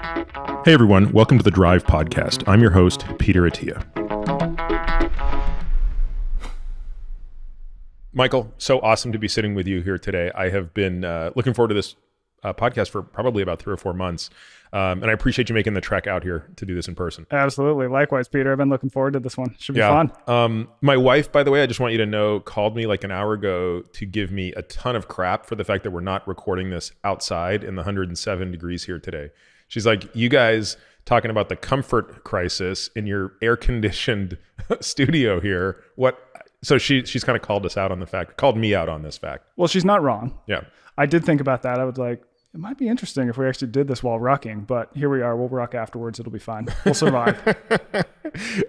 Hey everyone, welcome to the Drive Podcast. I'm your host, Peter Attia. Michael, so awesome to be sitting with you here today. I have been looking forward to this podcast for probably about 3 or 4 months. And I appreciate you making the trek out here to do this in person. Absolutely. Likewise, Peter. I've been looking forward to this one. Should be fun. My wife, by the way, I just want you to know, called me like an hour ago to give me a ton of crap for the fact that we're not recording this outside in the 107 degrees here today. She's like, you guys talking about the comfort crisis in your air-conditioned studio here. What? So she's kind of called me out on this fact. Well, she's not wrong. Yeah. I did think about that. I was like, it might be interesting if we actually did this while rucking, but here we are. We'll ruck afterwards. It'll be fine. We'll survive.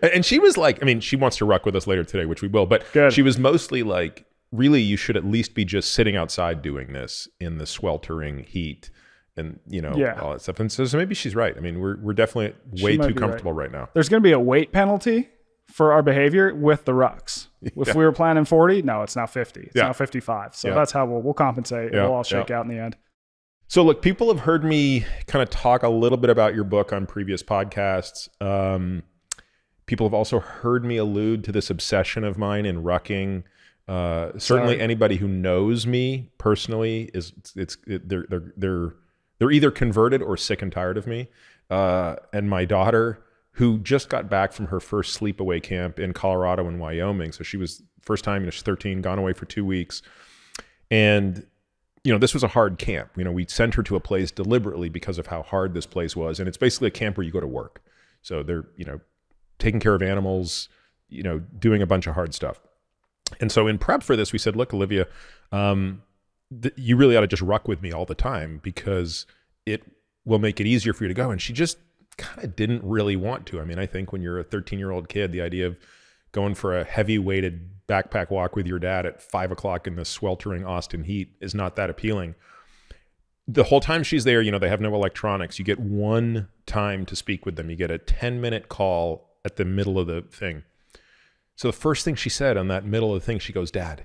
And she was like, I mean, she wants to ruck with us later today, which we will, but Good. She was mostly like, really, you should at least be just sitting outside doing this in the sweltering heat and, all that stuff. And so maybe she's right. I mean, we're definitely way too comfortable right now. There's going to be a weight penalty for our behavior with the rucks. If we were planning 40, no, it's now 50. It's now 55. So that's how we'll compensate. It'll all shake out in the end. So look, people have heard me kind of talk a little bit about your book on previous podcasts. People have also heard me allude to this obsession of mine in rucking. Certainly anybody who knows me personally they're either converted or sick and tired of me. And my daughter, who just got back from her first sleepaway camp in Colorado and Wyoming. So she was first time, she's 13, gone away for 2 weeks. And, this was a hard camp. We sent her to a place deliberately because of how hard this place was. And it's basically a camp where you go to work. So they're, taking care of animals, doing a bunch of hard stuff. And so in prep for this, we said, look, Olivia, you really ought to just ruck with me all the time because it will make it easier for you to go. And she just kind of didn't really want to. I mean, I think when you're a 13-year-old kid, the idea of going for a heavy-weighted backpack walk with your dad at 5 o'clock in the sweltering Austin heat is not that appealing. The whole time she's there, they have no electronics. You get one time to speak with them. You get a 10-minute call at the middle of the thing. So the first thing she said on that middle of the thing, she goes, Dad,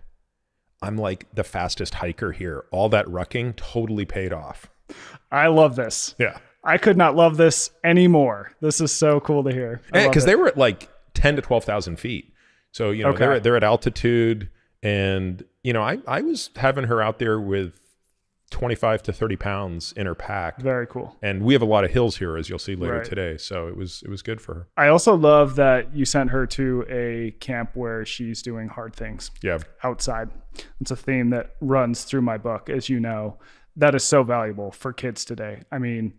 I'm like the fastest hiker here. All that rucking totally paid off. I love this. Yeah. I could not love this anymore. This is so cool to hear. Because they were at like 10 to 12,000 feet. So, they're at altitude. And, I was having her out there with 25 to 30 pounds in her pack. Very cool. And we have a lot of hills here, as you'll see later today. So it was good for her. I also love that you sent her to a camp where she's doing hard things outside. It's a theme that runs through my book, as you know. That is so valuable for kids today. I mean,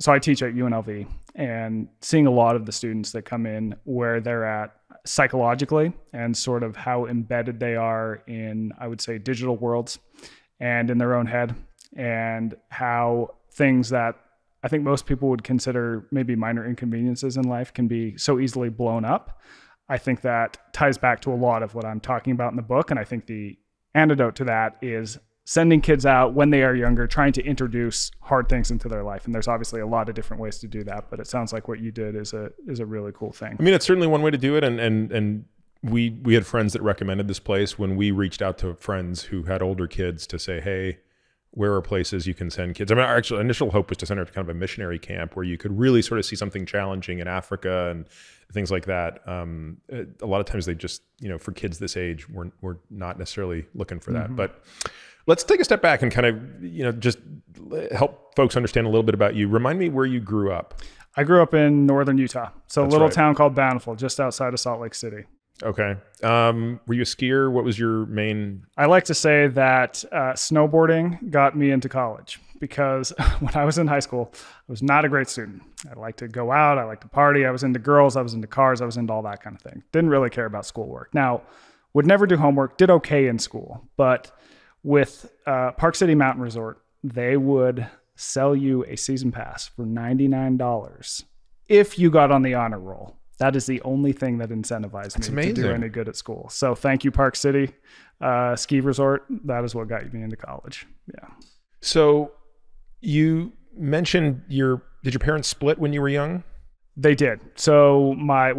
so I teach at UNLV, and seeing a lot of the students that come in where they're at psychologically and sort of how embedded they are in, I would say, digital worlds and in their own head, and how things that I think most people would consider maybe minor inconveniences in life can be so easily blown up. I think that ties back to a lot of what I'm talking about in the book. And I think the antidote to that is sending kids out when they are younger, trying to introduce hard things into their life. And there's obviously a lot of different ways to do that, but it sounds like what you did is a really cool thing. I mean, it's certainly one way to do it. And we had friends that recommended this place when we reached out to friends who had older kids to say, hey, where are places you can send kids? I mean, our actual initial hope was to send her to kind of a missionary camp where you could really sort of see something challenging in Africa and things like that. A lot of times they just, for kids this age, we're not necessarily looking for that. Mm-hmm. But let's take a step back and kind of, just help folks understand a little bit about you. Remind me where you grew up. I grew up in northern Utah. So a little town called Bountiful, just outside of Salt Lake City. Okay. Were you a skier? What was your main? I like to say that snowboarding got me into college because when I was in high school, I was not a great student. I liked to go out. I liked to party. I was into girls. I was into cars. I was into all that kind of thing. Didn't really care about schoolwork. Now, would never do homework. Did okay in school. But with Park City Mountain Resort, they would sell you a season pass for $99 if you got on the honor roll. That is the only thing that incentivized me to do any good at school. So thank you, Park City Ski Resort. That is what got me into college. Yeah. So you mentioned did your parents split when you were young? They did. So I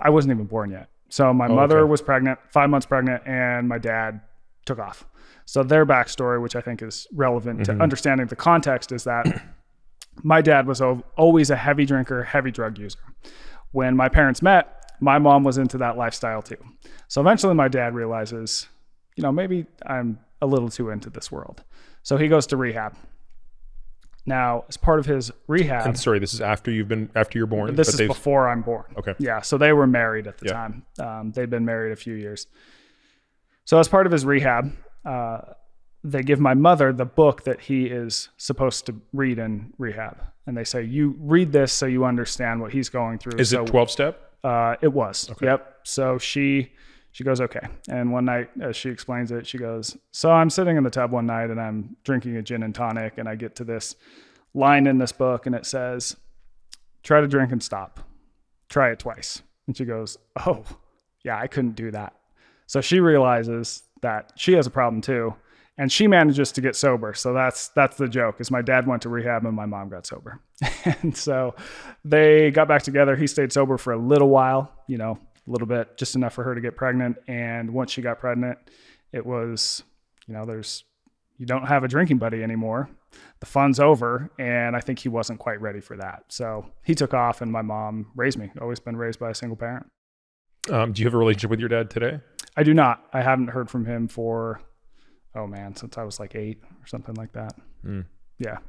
wasn't even born yet. So my mother was pregnant, 5 months pregnant, and my dad took off. So their backstory, which I think is relevant to understanding the context, is that My dad was always a heavy drinker, heavy drug user. When my parents met, my mom was into that lifestyle too. So eventually my dad realizes, maybe I'm a little too into this world. So he goes to rehab. Now, as part of his rehab... And sorry, this is after you're born? This is before I'm born. Okay. Yeah, so they were married at the time. They'd been married a few years. So as part of his rehab, they give my mother the book that he is supposed to read in rehab. And they say, you read this so you understand what he's going through. Is it 12-step? It was. Okay. Yep. So she goes, okay. And one night, as she explains it, she goes, so I'm sitting in the tub one night and I'm drinking a gin and tonic, and I get to this line in this book and it says, try to drink and stop. Try it twice. And she goes, oh, yeah, I couldn't do that. So she realizes that she has a problem too. And she manages to get sober. So that's the joke, is my dad went to rehab and my mom got sober. And so they got back together. He stayed sober for a little while, a little bit, just enough for her to get pregnant. And once she got pregnant, it was, you don't have a drinking buddy anymore. The fun's over. And I think he wasn't quite ready for that. So he took off, and my mom raised me. Always been raised by a single parent. Do you have a relationship with your dad today? I do not. I haven't heard from him for, since I was like 8 or something like that. Yeah.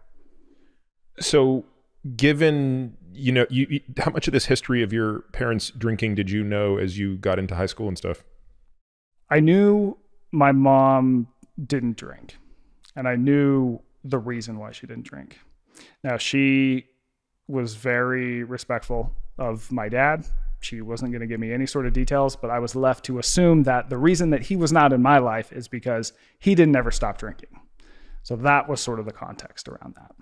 So given, how much of this history of your parents drinking did you know as you got into high school and stuff? I knew my mom didn't drink, and I knew the reason why she didn't drink. Now, she was very respectful of my dad. She wasn't going to give me any sort of details, but I was left to assume that the reason that he was not in my life is because he didn't ever stop drinking. So that was sort of the context around that.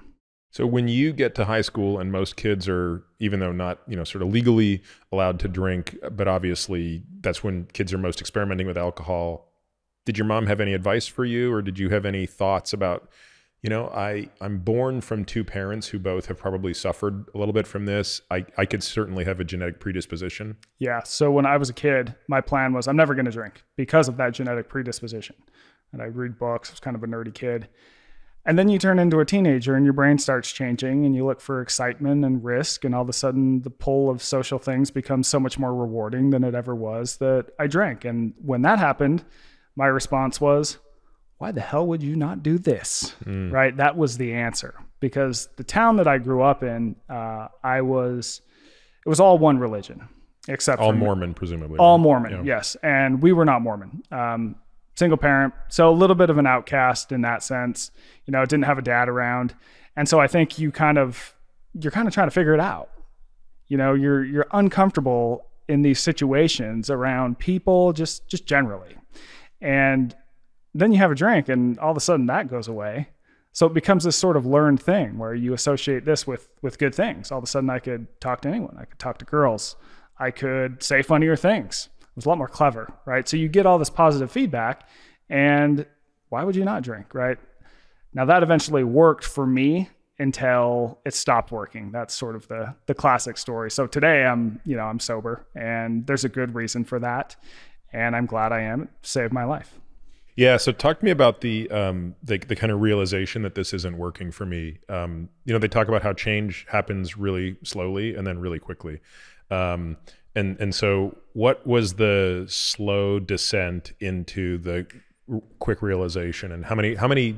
So when you get to high school, and most kids are, even though not, sort of legally allowed to drink, but obviously that's when kids are most experimenting with alcohol. Did your mom have any advice for you, or did you have any thoughts about, I'm born from 2 parents who both have probably suffered a little bit from this. I could certainly have a genetic predisposition. Yeah. So when I was a kid, my plan was I'm never going to drink because of that genetic predisposition. And I read books. I was kind of a nerdy kid. And then you turn into a teenager and your brain starts changing, and you look for excitement and risk. And all of a sudden the pull of social things becomes so much more rewarding than it ever was, that I drank. And when that happened, my response was, why the hell would you not do this? Right? That was the answer, because the town that I grew up in, it was all one religion, except all Mormon, presumably. All Mormon, yes. And we were not Mormon. Single parent. So a little bit of an outcast in that sense, didn't have a dad around. And so I think you're kind of trying to figure it out. You're uncomfortable in these situations around people, just generally. And then you have a drink, and all of a sudden that goes away. So it becomes this sort of learned thing where you associate this with good things. All of a sudden I could talk to anyone. I could talk to girls. I could say funnier things. It was a lot more clever, right? So you get all this positive feedback, and why would you not drink, right? Now that eventually worked for me until it stopped working. That's sort of the classic story. So today I'm sober, and there's a good reason for that. And I'm glad I am. It saved my life. Yeah. So talk to me about the kind of realization that this isn't working for me. They talk about how change happens really slowly and then really quickly. And so what was the slow descent into the quick realization, and how many,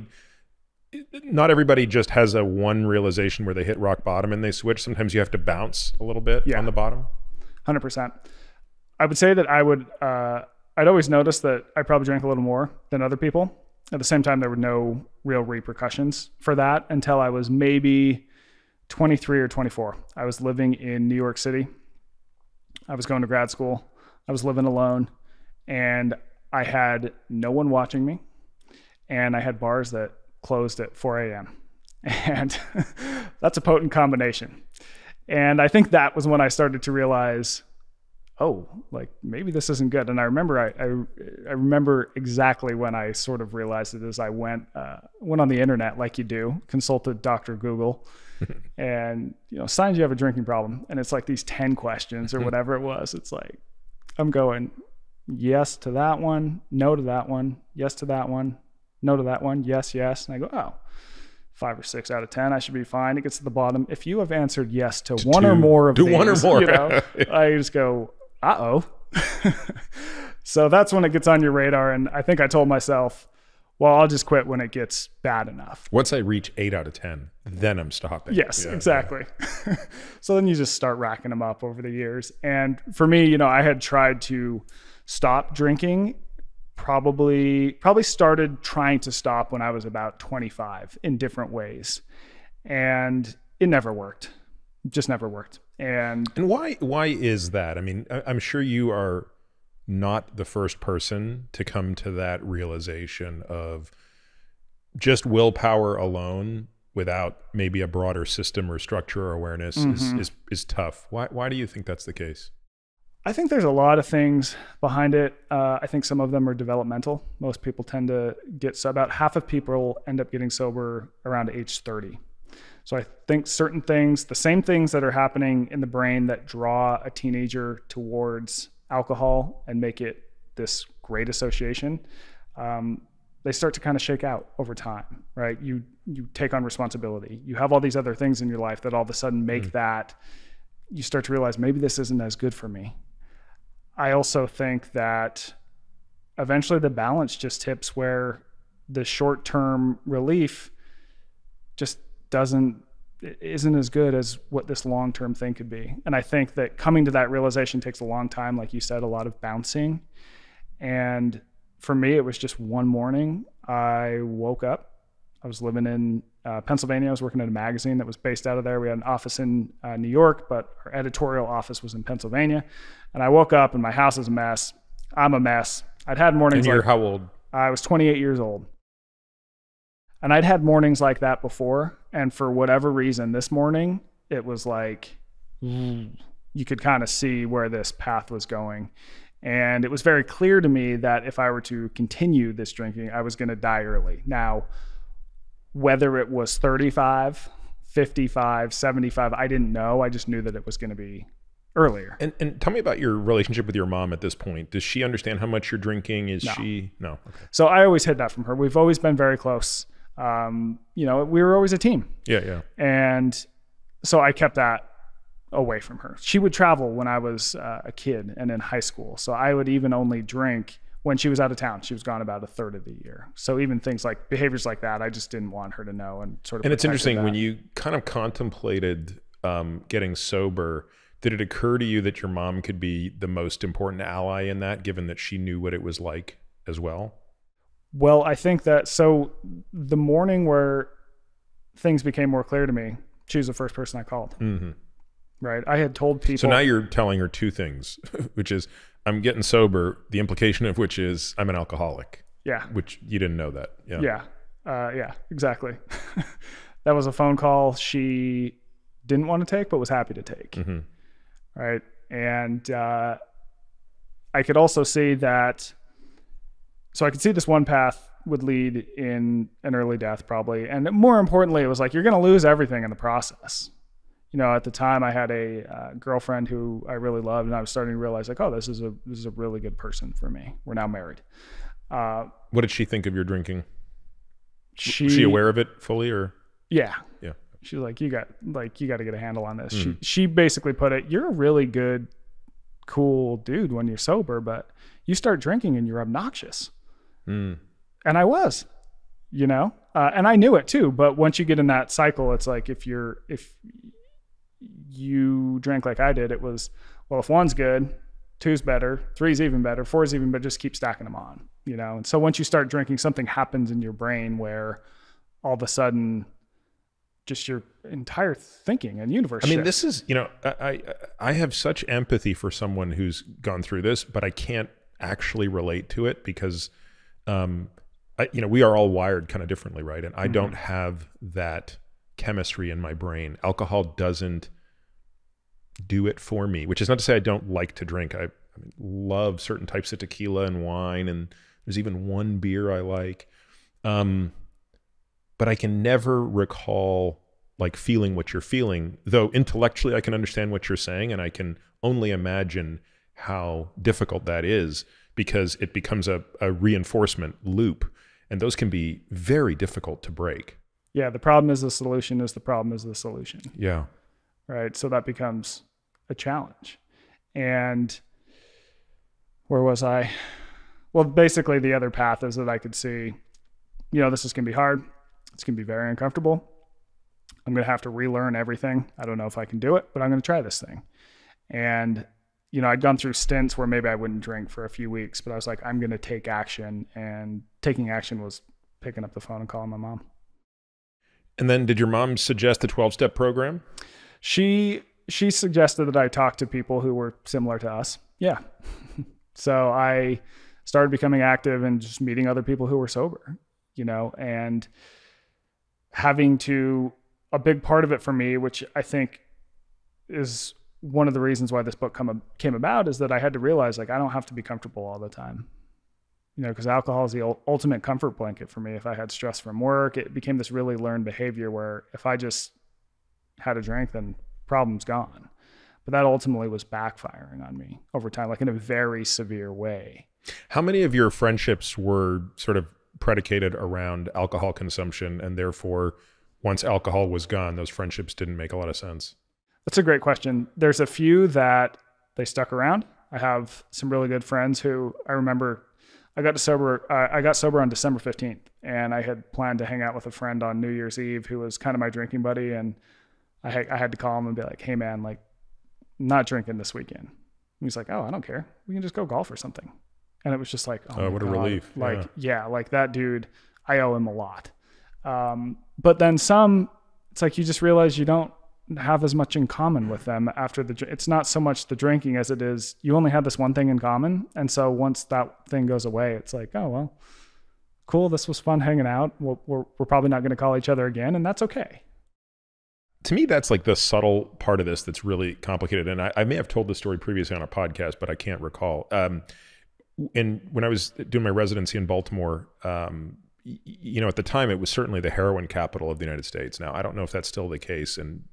not everybody just has a one realization where they hit rock bottom and they switch. Sometimes you have to bounce a little bit on the bottom. 100%. I would say that I'd always noticed that I probably drank a little more than other people. At the same time, there were no real repercussions for that until I was maybe 23 or 24. I was living in New York City. I was going to grad school. I was living alone, and I had no one watching me, and I had bars that closed at 4 a.m. And that's a potent combination. And I think that was when I started to realize, oh, like maybe this isn't good. And I remember, I remember exactly when I sort of realized it, as I went on the internet, like you do, consulted Dr. Google, and signs you have a drinking problem. And it's like these 10 questions or whatever it was. It's like, I'm going yes to that one, no to that one, yes to that one, no to that one, yes, yes. And I go, oh, 5 or 6 out of 10, I should be fine. It gets to the bottom. If you have answered yes to one or more of these, one or more. You know, I just go, uh-oh. So that's when it gets on your radar. And I think I told myself, well, I'll just quit when it gets bad enough. Once I reach 8 out of 10, then I'm stopping. Yes, exactly. Yeah. So then you just start racking them up over the years. And for me, you know, I had tried to stop drinking, probably started trying to stop when I was about 25 in different ways. And it never worked. It just never worked. And why is that? I mean, I'm sure you are not the first person to come to that realization of just willpower alone without maybe a broader system or structure or awareness is tough. Why do you think that's the case? I think there's a lot of things behind it. I think some of them are developmental. Most people tend to get, so about half of people end up getting sober around age 30. So I think certain things, the same things that are happening in the brain that draw a teenager towards alcohol and make it this great association, they start to kind of shake out over time, right? You take on responsibility. You have all these other things in your life that all of a sudden make that, you start to realize maybe this isn't as good for me. I also think that eventually the balance just tips where the short-term relief just isn't as good as what this long-term thing could be. And I think that coming to that realization takes a long time. Like you said, a lot of bouncing. And for me, it was just one morning I woke up. I was living in Pennsylvania. I was working at a magazine that was based out of there. We had an office in New York, but our editorial office was in Pennsylvania. And I woke up and my house is a mess. I'm a mess. I'd had mornings. And you're how old? I was 28 years old. And I'd had mornings like that before. And for whatever reason, this morning, it was like, you could kind of see where this path was going. And it was very clear to me that if I were to continue this drinking, I was going to die early. Now, whether it was 35, 55, 75, I didn't know. I just knew that it was going to be earlier. And tell me about your relationship with your mom at this point. Does she understand how much you're drinking? No. Okay. So I always hid that from her. We've always been very close. You know, we were always a team. Yeah. And so I kept that away from her. She would travel when I was a kid and in high school. So I would even only drink when she was out of town. She was gone about a third of the year. So even things like behaviors like that, I just didn't want her to know and sort of. And it's interesting when you kind of contemplated getting sober, did it occur to you that your mom could be the most important ally in that, given that she knew what it was like as well? Well, I think that, so the morning where things became more clear to me, she was the first person I called. Mm-hmm. Right. I had told people. So now you're telling her two things, which is I'm getting sober, the implication of which is I'm an alcoholic. Yeah. Which you didn't know that. Yeah. Yeah, exactly. That was a phone call she didn't want to take, but was happy to take. Mm-hmm. Right. And I could also see that. So I could see this one path would lead in an early death probably. And more importantly, it was like, you're going to lose everything in the process. You know, at the time I had a girlfriend who I really loved, and I was starting to realize like, oh, this is a really good person for me. We're now married. What did she think of your drinking? Was she aware of it fully or? Yeah. Yeah. She was like, you got to get a handle on this. She basically put it, you're a really good, cool dude when you're sober, but you start drinking and you're obnoxious. And I was, you know, and I knew it too. But once you get in that cycle, it's like, if you drank like I did, it was, well, if one's good, two's better, three's even better, four's even better, just keep stacking them on, you know? And so once you start drinking, something happens in your brain where all of a sudden just your entire thinking and universe shifts. This is, you know, I have such empathy for someone who's gone through this, but I can't actually relate to it because, you know, we are all wired kind of differently, right? And I don't have that chemistry in my brain. Alcohol doesn't do it for me, which is not to say I don't like to drink. I love certain types of tequila and wine, and there's even one beer I like. But I can never recall like feeling what you're feeling, though intellectually I can understand what you're saying, and I can only imagine how difficult that is because it becomes a reinforcement loop, and those can be very difficult to break. Yeah. The problem is the solution is the problem is the solution. Yeah. Right. So that becomes a challenge. And where was I? Well, basically the other path is that I could see, this is going to be hard. It's going to be very uncomfortable. I'm going to have to relearn everything. I don't know if I can do it, but I'm going to try this thing. And, I'd gone through stints where maybe I wouldn't drink for a few weeks, but I was like, I'm going to take action. And taking action was picking up the phone and calling my mom. And then did your mom suggest the 12-step program? She suggested that I talk to people who were similar to us. Yeah. So I started becoming active and just meeting other people who were sober, and a big part of it for me, which I think is one of the reasons why this book came about, is that I had to realize, like, I don't have to be comfortable all the time, because alcohol is the ultimate comfort blanket for me. If I had stress from work, it became this really learned behavior where if I just had a drink, then problem's gone. But that ultimately was backfiring on me over time, like in a very severe way. How many of your friendships were sort of predicated around alcohol consumption, and therefore once alcohol was gone, those friendships didn't make a lot of sense? That's a great question. There's a few that they stuck around. I have some really good friends who I remember I got sober on December 15th, and I had planned to hang out with a friend on New Year's Eve who was kind of my drinking buddy. And I had to call him and be like, hey man, like, I'm not drinking this weekend. And he's like, oh, I don't care. We can just go golf or something. And it was just like, oh what a relief. Like, yeah, like that dude, I owe him a lot. But then it's like, you just realize you don't have as much in common with them after it's not so much the drinking as it is, you only have this one thing in common. And so once that thing goes away, it's like, oh, well, cool. This was fun hanging out. We're probably not going to call each other again. And that's okay. To me, that's like the subtle part of this that's really complicated. And I may have told this story previously on a podcast, but I can't recall. And when I was doing my residency in Baltimore, at the time it was certainly the heroin capital of the United States. Now, I don't know if that's still the case, and,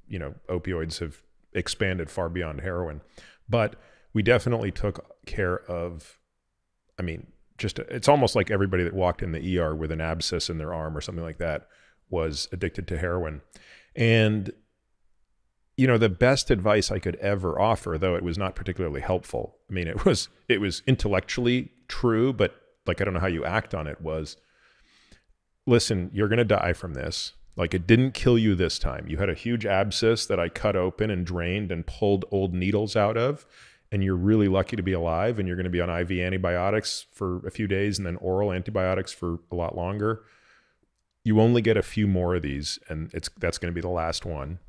opioids have expanded far beyond heroin, but we definitely took care of, it's almost like everybody that walked in the ER with an abscess in their arm or something like that was addicted to heroin. And, the best advice I could ever offer, though it was not particularly helpful, it was intellectually true, but like, I don't know how you act on it, was, listen, you're going to die from this. Like, it didn't kill you this time. You had a huge abscess that I cut open and drained and pulled old needles out of, and you're really lucky to be alive, and you're going to be on IV antibiotics for a few days and then oral antibiotics for a lot longer. You only get a few more of these, and that's going to be the last one.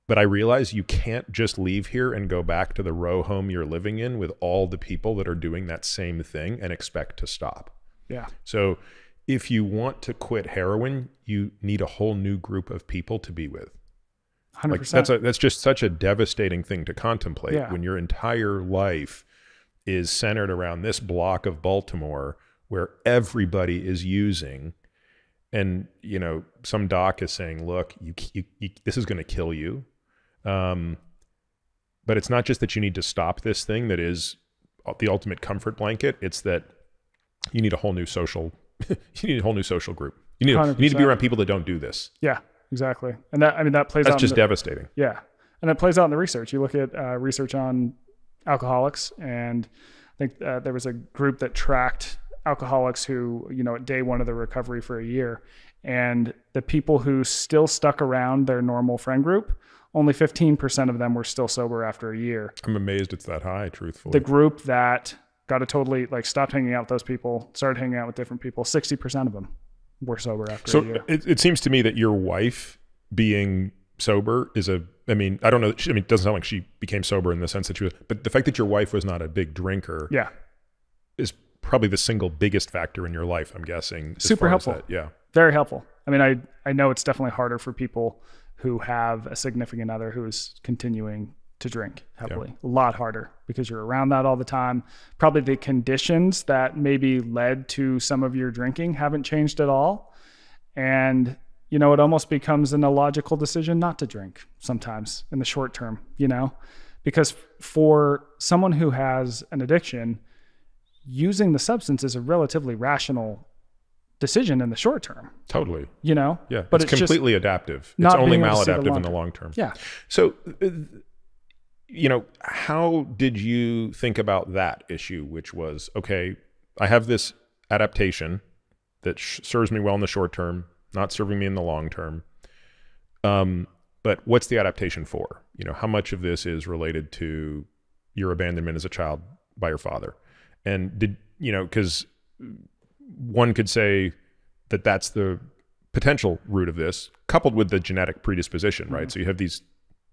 But I realize you can't just leave here and go back to the row home you're living in with all the people that are doing that same thing and expect to stop. Yeah. So if you want to quit heroin, you need a whole new group of people to be with. 100%. Like that's just such a devastating thing to contemplate when your entire life is centered around this block of Baltimore where everybody is using. And, some doc is saying, look, you this is going to kill you. But it's not just that you need to stop this thing that is the ultimate comfort blanket. It's that you need a whole new social, group. You need to be around people that don't do this. Yeah, exactly. And that plays out. That's just devastating. Yeah. And that plays out in the research. You look at research on alcoholics, and I think there was a group that tracked alcoholics who, at day one of the recovery for a year, and the people who still stuck around their normal friend group, only 15% of them were still sober after a year. I'm amazed it's that high, truthfully. The group that got to totally stopped hanging out with those people, started hanging out with different people, 60% of them were sober after a year. So it seems to me that your wife being sober is I don't know. It doesn't sound like she became sober in the sense that she was, but the fact that your wife was not a big drinker is probably the single biggest factor in your life, I'm guessing. Super helpful. Yeah. Very helpful. I know it's definitely harder for people who have a significant other who's continuing to drink heavily. Yeah. A lot harder because you're around that all the time. Probably the conditions that maybe led to some of your drinking haven't changed at all. And, it almost becomes an illogical decision not to drink sometimes in the short term, because for someone who has an addiction, using the substance is a relatively rational decision in the short term. Totally. You know? Yeah. But it's completely adaptive. It's only maladaptive in the long term. Yeah. So, you know, how did you think about that issue, which was, okay, I have this adaptation that serves me well in the short term, not serving me in the long term. But what's the adaptation for? You know, how much of this is related to your abandonment as a child by your father? And did, you know, because one could say that that's the potential root of this, coupled with the genetic predisposition, right? So you have these,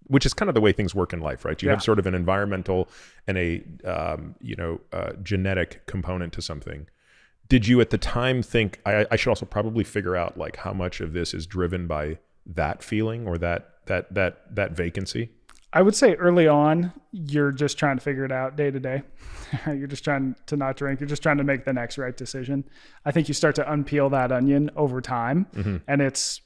which is kind of the way things work in life, right? You have sort of an environmental and a, genetic component to something. Did you at the time think, I should also probably figure out like how much of this is driven by that feeling or that vacancy? I would say early on, you're just trying to figure it out day to day. You're just trying to not drink. You're just trying to make the next right decision. I think you start to unpeel that onion over time, and it's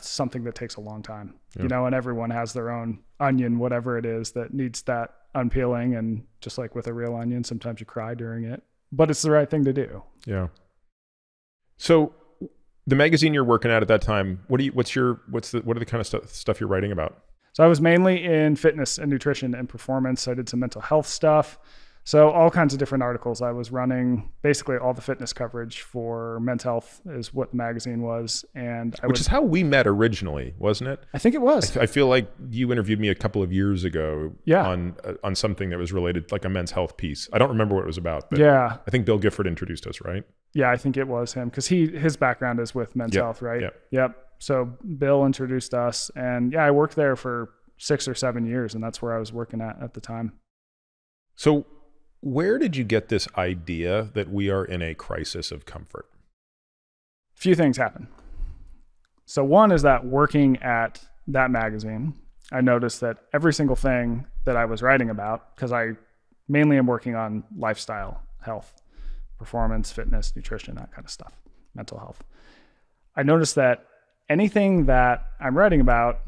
something that takes a long time, you know, and everyone has their own onion, whatever it is that needs that unpeeling. And just like with a real onion, sometimes you cry during it, but it's the right thing to do. Yeah. So the magazine you're working at that time, what are the kind of stuff you're writing about? So I was mainly in fitness and nutrition and performance. I did some mental health stuff. So all kinds of different articles. I was running basically all the fitness coverage for Men's Health is what the magazine was. Which is how we met originally, wasn't it? I think it was. I feel like you interviewed me a couple of years ago on something that was related, like a men's health piece. I don't remember what it was about, but I think Bill Gifford introduced us, right? Yeah, I think it was him because his background is with Men's Health, right? Yep. So Bill introduced us, and I worked there for 6 or 7 years, and that's where I was working at the time. So where did you get this idea that we are in a crisis of comfort? A few things happen. So one is that working at that magazine, I noticed that every single thing that I was writing about, because I mainly am working on lifestyle, health, performance, fitness, nutrition, that kind of stuff, mental health. I noticed that anything that I'm writing about,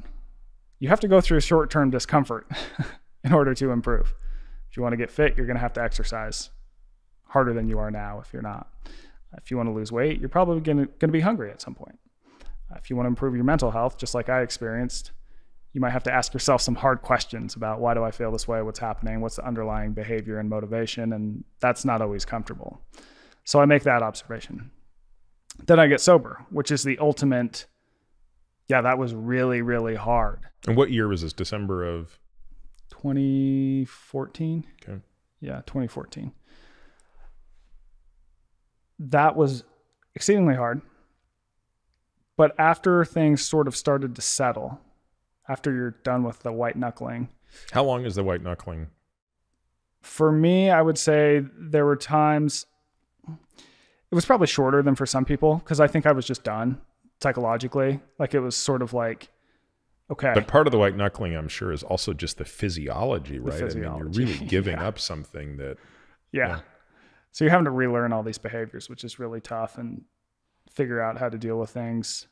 you have to go through short-term discomfort in order to improve. If you want to get fit, you're going to have to exercise harder than you are now if you're not. If you want to lose weight, you're probably going to be hungry at some point. If you want to improve your mental health, just like I experienced, you might have to ask yourself some hard questions about why do I feel this way? What's happening? What's the underlying behavior and motivation? And that's not always comfortable. So I make that observation. Then I get sober, which is the ultimate, that was really, really hard. And what year was this? December of? 2014. Okay. Yeah, 2014. That was exceedingly hard. But after things sort of started to settle, after you're done with the white knuckling. How long is the white knuckling? For me, I would say there were times, it was probably shorter than for some people because I think I was just done psychologically. Like it was sort of like, okay. But part of the white knuckling, I'm sure, is also just the physiology, right? I mean, you're really giving up something that. Yeah. So you're having to relearn all these behaviors, which is really tough, and figure out how to deal with things.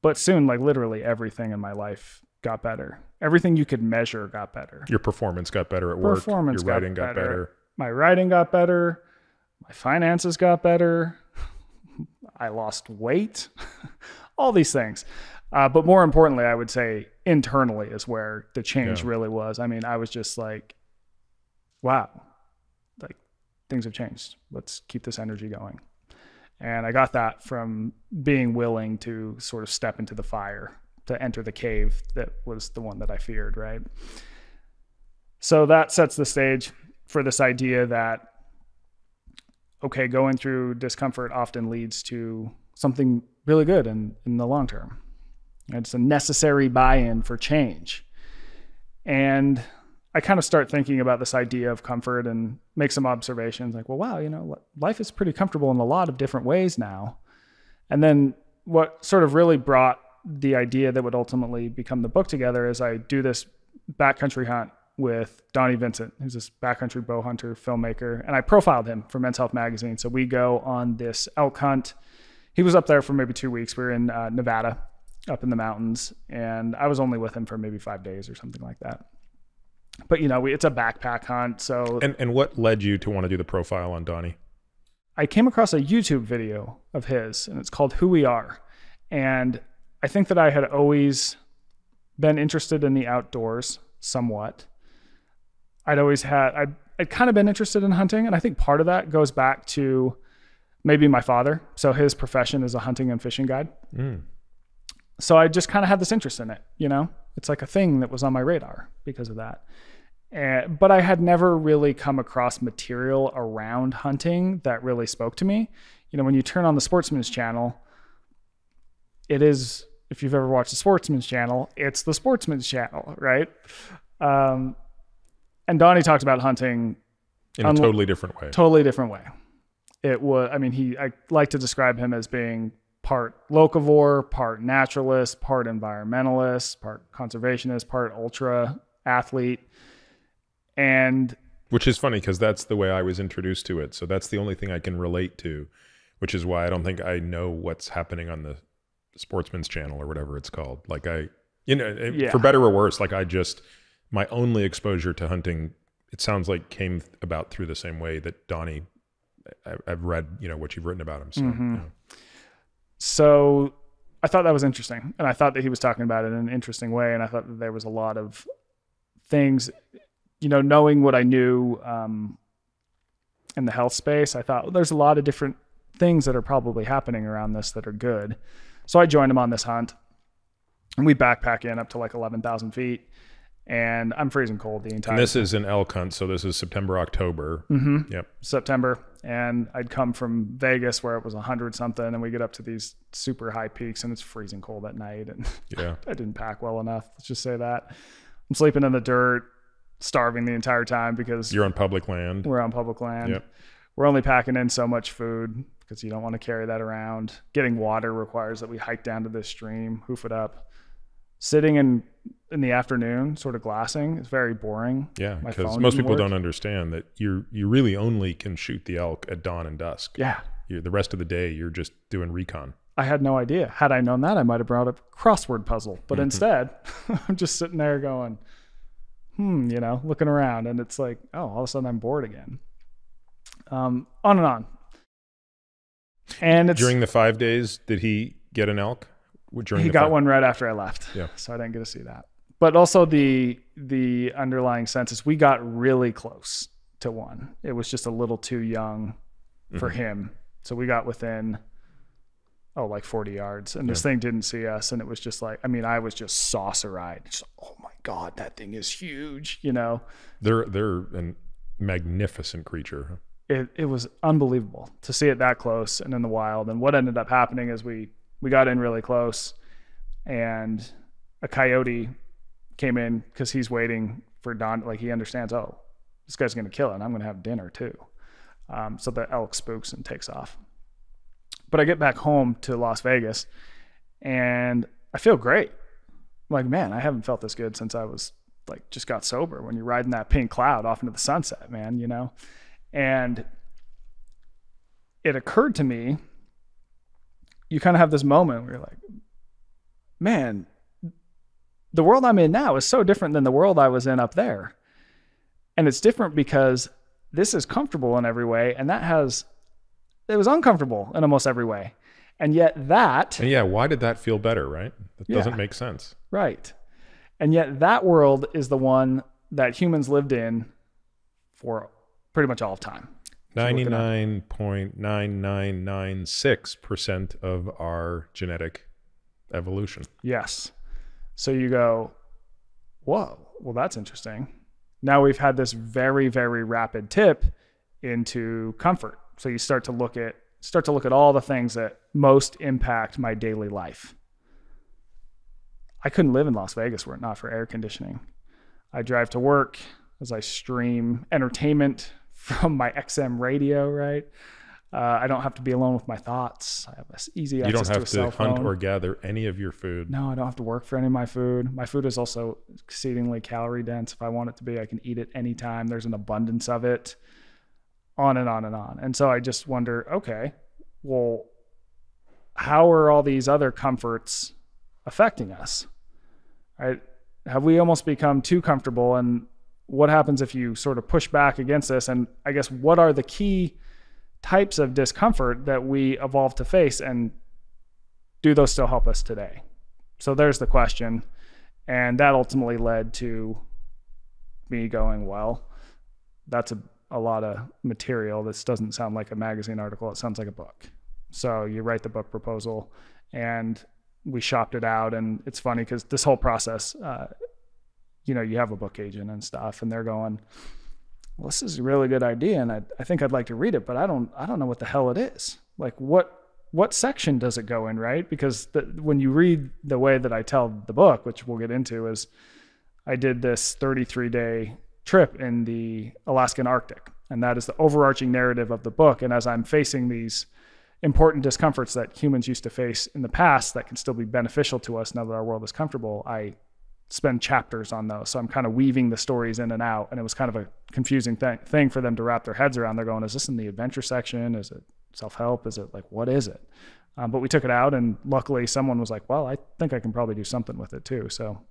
But soon, like literally everything in my life got better. Everything you could measure got better. Your performance got better at work. Your writing got better. My writing got better. My finances got better. I lost weight. All these things. But more importantly, I would say internally is where the change really was. I mean, I was just like, wow, like things have changed. Let's keep this energy going. And I got that from being willing to sort of step into the fire, to enter the cave that was the one that I feared, right? So that sets the stage for this idea that, okay, going through discomfort often leads to something really good in the long term. It's a necessary buy-in for change. And I kind of start thinking about this idea of comfort and make some observations like, well, wow, you know, life is pretty comfortable in a lot of different ways now. And then what sort of really brought the idea that would ultimately become the book together is I do this backcountry hunt with Donnie Vincent, who's this backcountry bow hunter, filmmaker. And I profiled him for Men's Health magazine. So we go on this elk hunt. He was up there for maybe 2 weeks. We were in Nevada, up in the mountains. And I was only with him for maybe 5 days or something like that. But, you know, it's a backpack hunt. So. And what led you to want to do the profile on Donnie? I came across a YouTube video of his, and it's called Who We Are. And I think that I had always been interested in the outdoors somewhat. I'd kind of been interested in hunting, and I think part of that goes back to maybe my father. So his profession is a hunting and fishing guide. So I just kind of had this interest in it, you know? It's like a thing that was on my radar because of that. But I had never really come across material around hunting that really spoke to me. You know, when you turn on the Sportsman's Channel, it is, if you've ever watched the Sportsman's Channel, it's the Sportsman's Channel, right? And Donnie talked about hunting in a totally different way. Totally different way. It was, I mean, I like to describe him as being part locavore, part naturalist, part environmentalist, part conservationist, part ultra athlete. And which is funny because that's the way I was introduced to it. So that's the only thing I can relate to, which is why I don't think I know what's happening on the Sportsman's Channel or whatever it's called. Like for better or worse, like my only exposure to hunting, it sounds like came about through the same way that Donnie, I've read, you know, what you've written about him. So, So I thought that was interesting. And I thought that he was talking about it in an interesting way. And I thought that there was a lot of things, you know, knowing what I knew in the health space, I thought, well, there's a lot of different things that are probably happening around this that are good. So I joined him on this hunt, and we backpack in up to like 11,000 feet, and I'm freezing cold the entire time. And this is an elk hunt, so this is September, October. Yep. September. And I'd come from Vegas where it was 100 something, and we get up to these super high peaks, and it's freezing cold at night. And I didn't pack well enough. Let's just say that. I'm sleeping in the dirt, starving the entire time because you're on public land. We're on public land. Yep. We're only packing in so much food because you don't want to carry that around. Getting water requires that we hike down to this stream, hoof it up. Sitting in the afternoon, sort of glassing, is very boring. Yeah, because most people don't understand that you really only can shoot the elk at dawn and dusk. Yeah. The rest of the day, you're just doing recon. I had no idea. Had I known that, I might have brought up a crossword puzzle. But instead, I'm just sitting there going, you know, looking around. And it's like, oh, all of a sudden I'm bored again. On and on. And during the 5 days, did he get an elk? He got one right after I left. Yeah. So I didn't get to see that. But also the underlying sense is we got really close to one. It was just a little too young for him. So we got within, like 40 yards. And this thing didn't see us. And it was just like, I mean, I was just saucer-eyed. Just, oh my God, that thing is huge, you know? They're a magnificent creature. It was unbelievable to see it that close and in the wild. And what ended up happening is we got in really close, and a coyote came in because he's waiting for Don. Like, he understands, oh, this guy's going to kill it, and I'm going to have dinner too. So the elk spooks and takes off. But I get back home to Las Vegas, and I feel great. I'm like, man, I haven't felt this good since I was like just got sober. When you're riding that pink cloud off into the sunset, man, you know. And it occurred to me, you kind of have this moment where you're like, man, the world I'm in now is so different than the world I was in up there. And it's different because this is comfortable in every way, and it was uncomfortable in almost every way. And yet that... And yeah, why did that feel better, right? That doesn't make sense. Right. And yet that world is the one that humans lived in for pretty much all of time. 99.9996% of our genetic evolution. Yes. So you go, whoa, well, that's interesting. Now we've had this very, very rapid tip into comfort. So you start to look at all the things that most impact my daily life. I couldn't live in Las Vegas were it not for air conditioning. I drive to work as I stream entertainment from my XM radio, right? I don't have to be alone with my thoughts. I have this easy access to a cell phone. You don't have to hunt or gather any of your food. No, I don't have to work for any of my food. My food is also exceedingly calorie dense. If I want it to be, I can eat it anytime. There's an abundance of it, on and on and on. And so I just wonder, okay, well, how are all these other comforts affecting us? Right? Have we almost become too comfortable? And what happens if you sort of push back against this? And I guess what are the key types of discomfort that we evolved to face, and do those still help us today? So there's the question. And that ultimately led to me going, well, that's a lot of material. This doesn't sound like a magazine article. It sounds like a book. So you write the book proposal, and we shopped it out. And it's funny because this whole process, you know, you have a book agent and stuff, and they're going, well, this is a really good idea, and I think I'd like to read it, but I don't know what the hell it is. Like, what section does it go in, right? Because when you read the way that I tell the book, which we'll get into, is I did this 33-day trip in the Alaskan Arctic, and that is the overarching narrative of the book. And as I'm facing these important discomforts that humans used to face in the past that can still be beneficial to us now that our world is comfortable, I spend chapters on those. So I'm kind of weaving the stories in and out, and it was kind of a confusing thing for them to wrap their heads around. They're going, is this in the adventure section? Is it self-help? Is it like, what is it? But we took it out, and luckily someone was like, well, I think I can probably do something with it too. So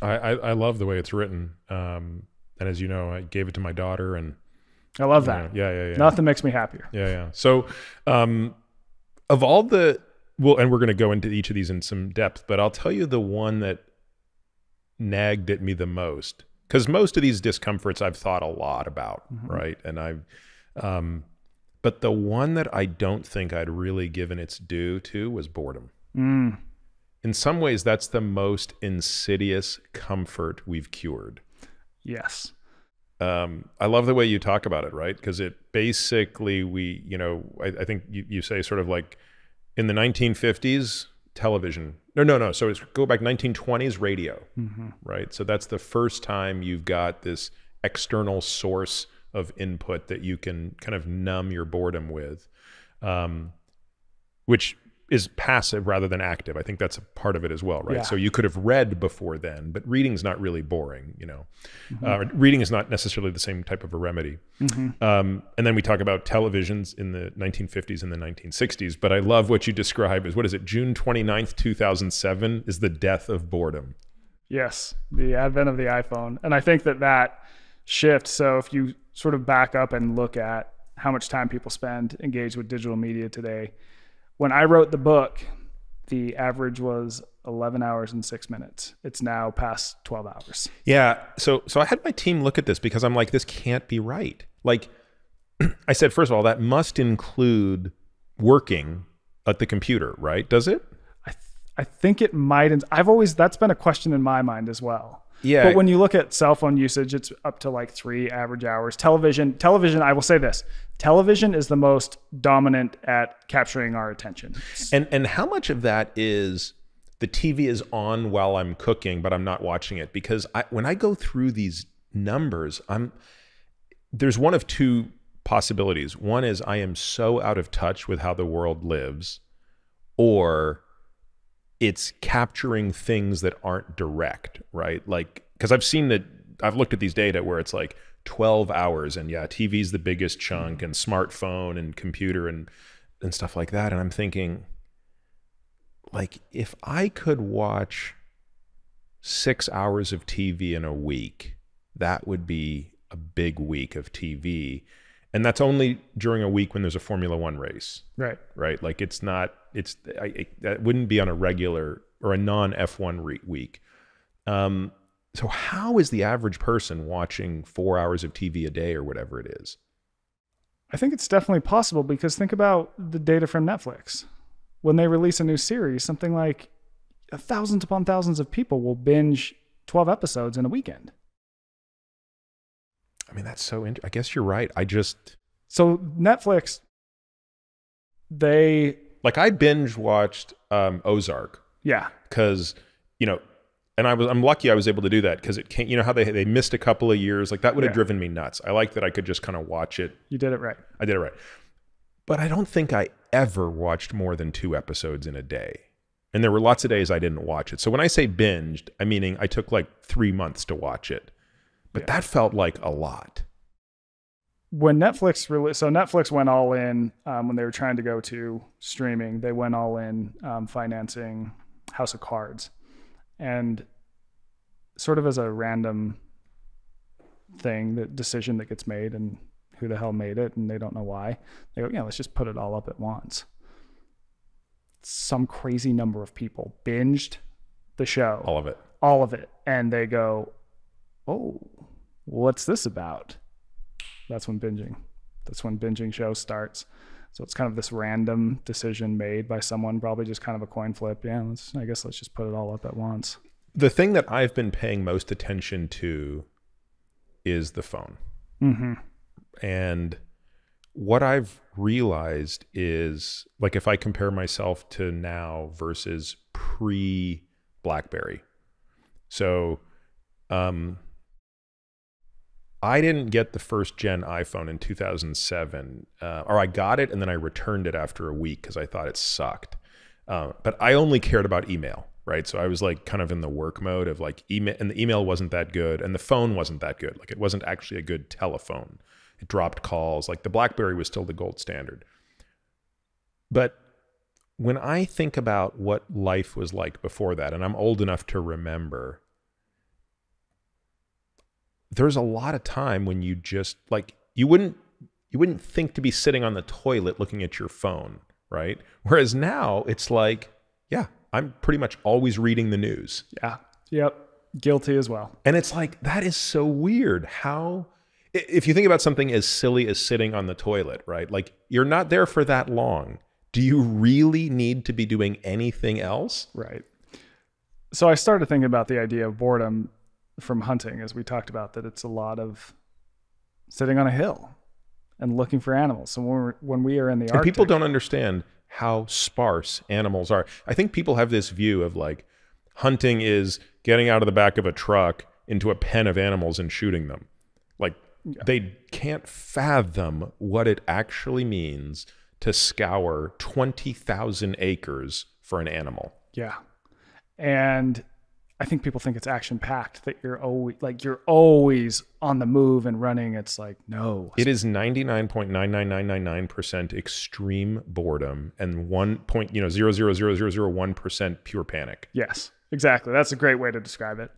I love the way it's written. And as you know, I gave it to my daughter, and I love that. Yeah. Nothing makes me happier. Yeah. So, of all the, well, and we're going to go into each of these in some depth, but I'll tell you the one that nagged at me the most, because most of these discomforts I've thought a lot about, right? And but the one that I don't think I'd really given its due to was boredom. In some ways, that's the most insidious comfort we've cured. Yes. I love the way you talk about it, right? Because it basically, I think you say sort of like in the 1950s, television. No. So it's go back 1920s, radio, right? So that's the first time you've got this external source of input that you can kind of numb your boredom with, which is passive rather than active. I think that's a part of it as well, right? Yeah. So you could have read before then, but reading's not really boring, reading is not necessarily the same type of a remedy. And then we talk about televisions in the 1950s and the 1960s, but I love what you describe as, what is it, June 29th, 2007 is the death of boredom. Yes, the advent of the iPhone. And I think that shift, so if you sort of back up and look at how much time people spend engaged with digital media today, when I wrote the book, the average was 11 hours and 6 minutes. It's now past 12 hours. Yeah. So I had my team look at this because I'm like, this can't be right. Like I said, first of all, that must include working at the computer, right? Does it? I think it might. That's been a question in my mind as well. Yeah. But when you look at cell phone usage, it's up to like 3 average hours. Television, I will say this, television is the most dominant at capturing our attention. And how much of that is the TV is on while I'm cooking, but I'm not watching it? Because when I go through these numbers, there's one of two possibilities. One is I am so out of touch with how the world lives, or it's capturing things that aren't direct, right? Like, because I've looked at these data where it's like 12 hours, and yeah, TV's the biggest chunk, and smartphone and computer and stuff like that. And I'm thinking, like, if I could watch 6 hours of TV in a week, that would be a big week of TV. And that's only during a week when there's a Formula One race. Right. Right. Like that wouldn't be on a regular or a non F1 week. So how is the average person watching 4 hours of TV a day or whatever it is? I think it's definitely possible, because think about the data from Netflix. When they release a new series, something like thousands upon thousands of people will binge 12 episodes in a weekend. I mean, that's so interesting. I guess you're right. So Netflix, I binge watched Ozark. Yeah. Because, and I'm lucky I was able to do that, because it can't, how they missed a couple of years. Like that would have driven me nuts. I like that I could just kind of watch it. You did it right. I did it right. But I don't think I ever watched more than 2 episodes in a day. And there were lots of days I didn't watch it. So when I say binged, I meaning I took like 3 months to watch it. But that felt like a lot. When Netflix went all in when they were trying to go to streaming. They went all in financing House of Cards. And sort of as a random thing, the decision that gets made, and who the hell made it and they don't know why. They go, yeah, let's just put it all up at once. Some crazy number of people binged the show. All of it. All of it. And they go, oh, what's this about? That's when binging shows starts. So it's kind of this random decision made by someone, probably just kind of a coin flip. Yeah, I guess let's just put it all up at once. The thing that I've been paying most attention to is the phone. Mm-hmm. And what I've realized is, like, if I compare myself to now versus pre-BlackBerry. So I didn't get the first gen iPhone in 2007, or I got it and then I returned it after a week because I thought it sucked. But I only cared about email, right? So I was like kind of in the work mode of like email, and the email wasn't that good and the phone wasn't that good. Like it wasn't actually a good telephone. It dropped calls. Like the BlackBerry was still the gold standard. But when I think about what life was like before that, and I'm old enough to remember, there's a lot of time when you just like, you wouldn't think to be sitting on the toilet looking at your phone, right? Whereas now it's like, yeah, I'm pretty much always reading the news. Yeah. Yep. Guilty as well. And it's like, that is so weird. How, if you think about something as silly as sitting on the toilet, right? Like you're not there for that long. Do you really need to be doing anything else? Right. So I started thinking about the idea of boredom from hunting, as we talked about, that it's a lot of sitting on a hill and looking for animals. So when we are in the Arctic, people don't understand how sparse animals are. I think people have this view of like hunting is getting out of the back of a truck into a pen of animals and shooting them. Like they can't fathom what it actually means to scour 20,000 acres for an animal. Yeah. And I think people think it's action packed, that you're always on the move and running. It's like, no. It is 99.99999% extreme boredom and 1.0000001% pure panic. Yes, exactly. That's a great way to describe it.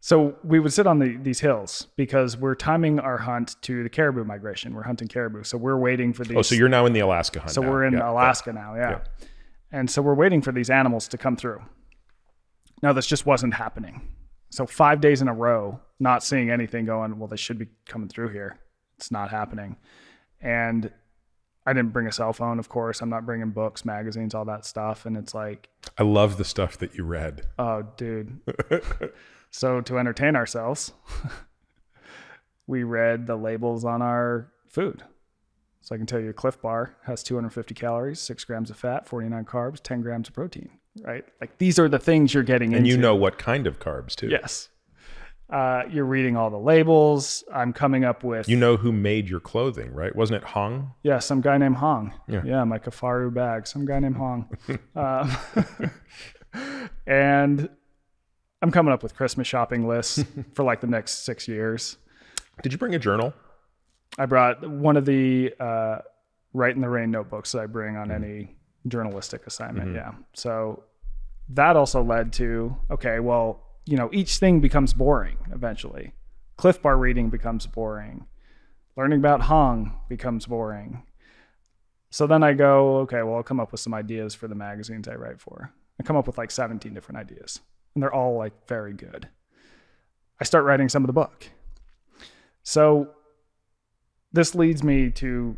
So we would sit on these hills because we're timing our hunt to the caribou migration. We're hunting caribou. So we're waiting for these. Oh, so you're now in the Alaska hunt. So now. We're in Alaska now. Yeah. And so we're waiting for these animals to come through. Now, this just wasn't happening. So 5 days in a row, not seeing anything, going, well, they should be coming through here. It's not happening. And I didn't bring a cell phone, of course. I'm not bringing books, magazines, all that stuff. And it's like, I love the stuff that you read. Oh, dude. So to entertain ourselves, we read the labels on our food. So I can tell you a Cliff Bar has 250 calories, 6 grams of fat, 49 carbs, 10 grams of protein, right? Like these are the things you're getting into. And you know what kind of carbs too. Yes. You're reading all the labels. I'm coming up with... You know who made your clothing, right? Wasn't it Hong? Yeah, some guy named Hong. Yeah, my Kafaru bag. Some guy named Hong. And I'm coming up with Christmas shopping lists for like the next 6 years. Did you bring a journal? I brought one of the Write in the Rain notebooks that I bring on any journalistic assignment. Yeah. So that also led to, okay, well, you know, each thing becomes boring eventually. Cliff Bar reading becomes boring. Learning about Hong becomes boring. So then I go, okay, well, I'll come up with some ideas for the magazines I write for. I come up with like 17 different ideas, and they're all like very good. I start writing some of the book. So this leads me to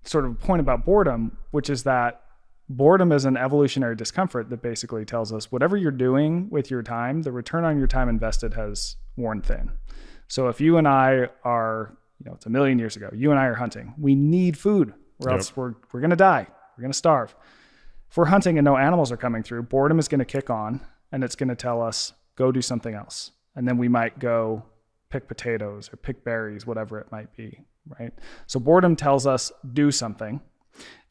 sort of a point about boredom, which is that boredom is an evolutionary discomfort that basically tells us whatever you're doing with your time, the return on your time invested has worn thin. So if you and I are, you know, it's a million years ago, you and I are hunting, we need food or else we're going to die. We're going to starve. If we're hunting and no animals are coming through, boredom is going to kick on and it's going to tell us, go do something else. And then we might go pick potatoes or pick berries, whatever it might be, right? So boredom tells us do something.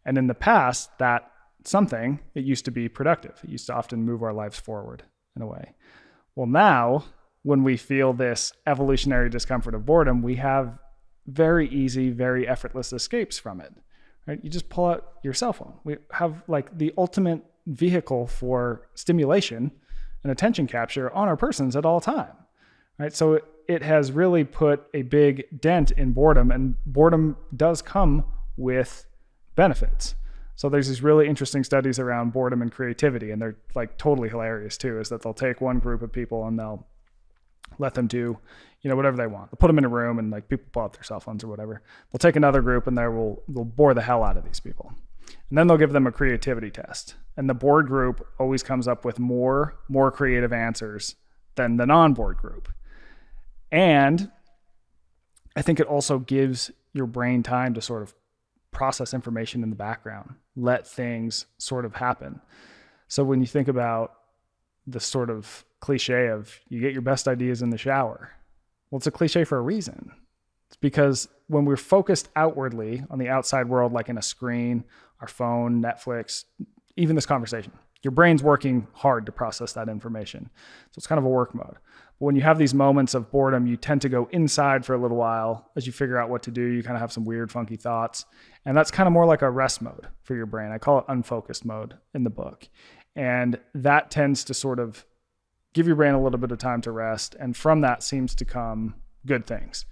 And in the past, that something, it used to be productive. It used to often move our lives forward in a way. Well, now, when we feel this evolutionary discomfort of boredom, we have very easy, very effortless escapes from it, right? You just pull out your cell phone. We have like the ultimate vehicle for stimulation and attention capture on our persons at all time, right? So it has really put a big dent in boredom, and boredom does come with benefits. So there's these really interesting studies around boredom and creativity, and they're like totally hilarious too, is that they'll take one group of people and they'll let them do, whatever they want. They'll put them in a room and like people pull out their cell phones or whatever. They'll take another group and they'll bore the hell out of these people. And then they'll give them a creativity test. And the bored group always comes up with more creative answers than the non-bored group. And I think it also gives your brain time to sort of process information in the background, let things sort of happen. So when you think about the sort of cliche of you get your best ideas in the shower, well, it's a cliche for a reason. It's because when we're focused outwardly on the outside world, like in a screen, our phone, Netflix, even this conversation, your brain's working hard to process that information. So it's kind of a work mode. But when you have these moments of boredom, you tend to go inside for a little while as you figure out what to do. You kind of have some weird, funky thoughts. And that's kind of more like a rest mode for your brain. I call it unfocused mode in the book. And that tends to sort of give your brain a little bit of time to rest. And from that seems to come good things.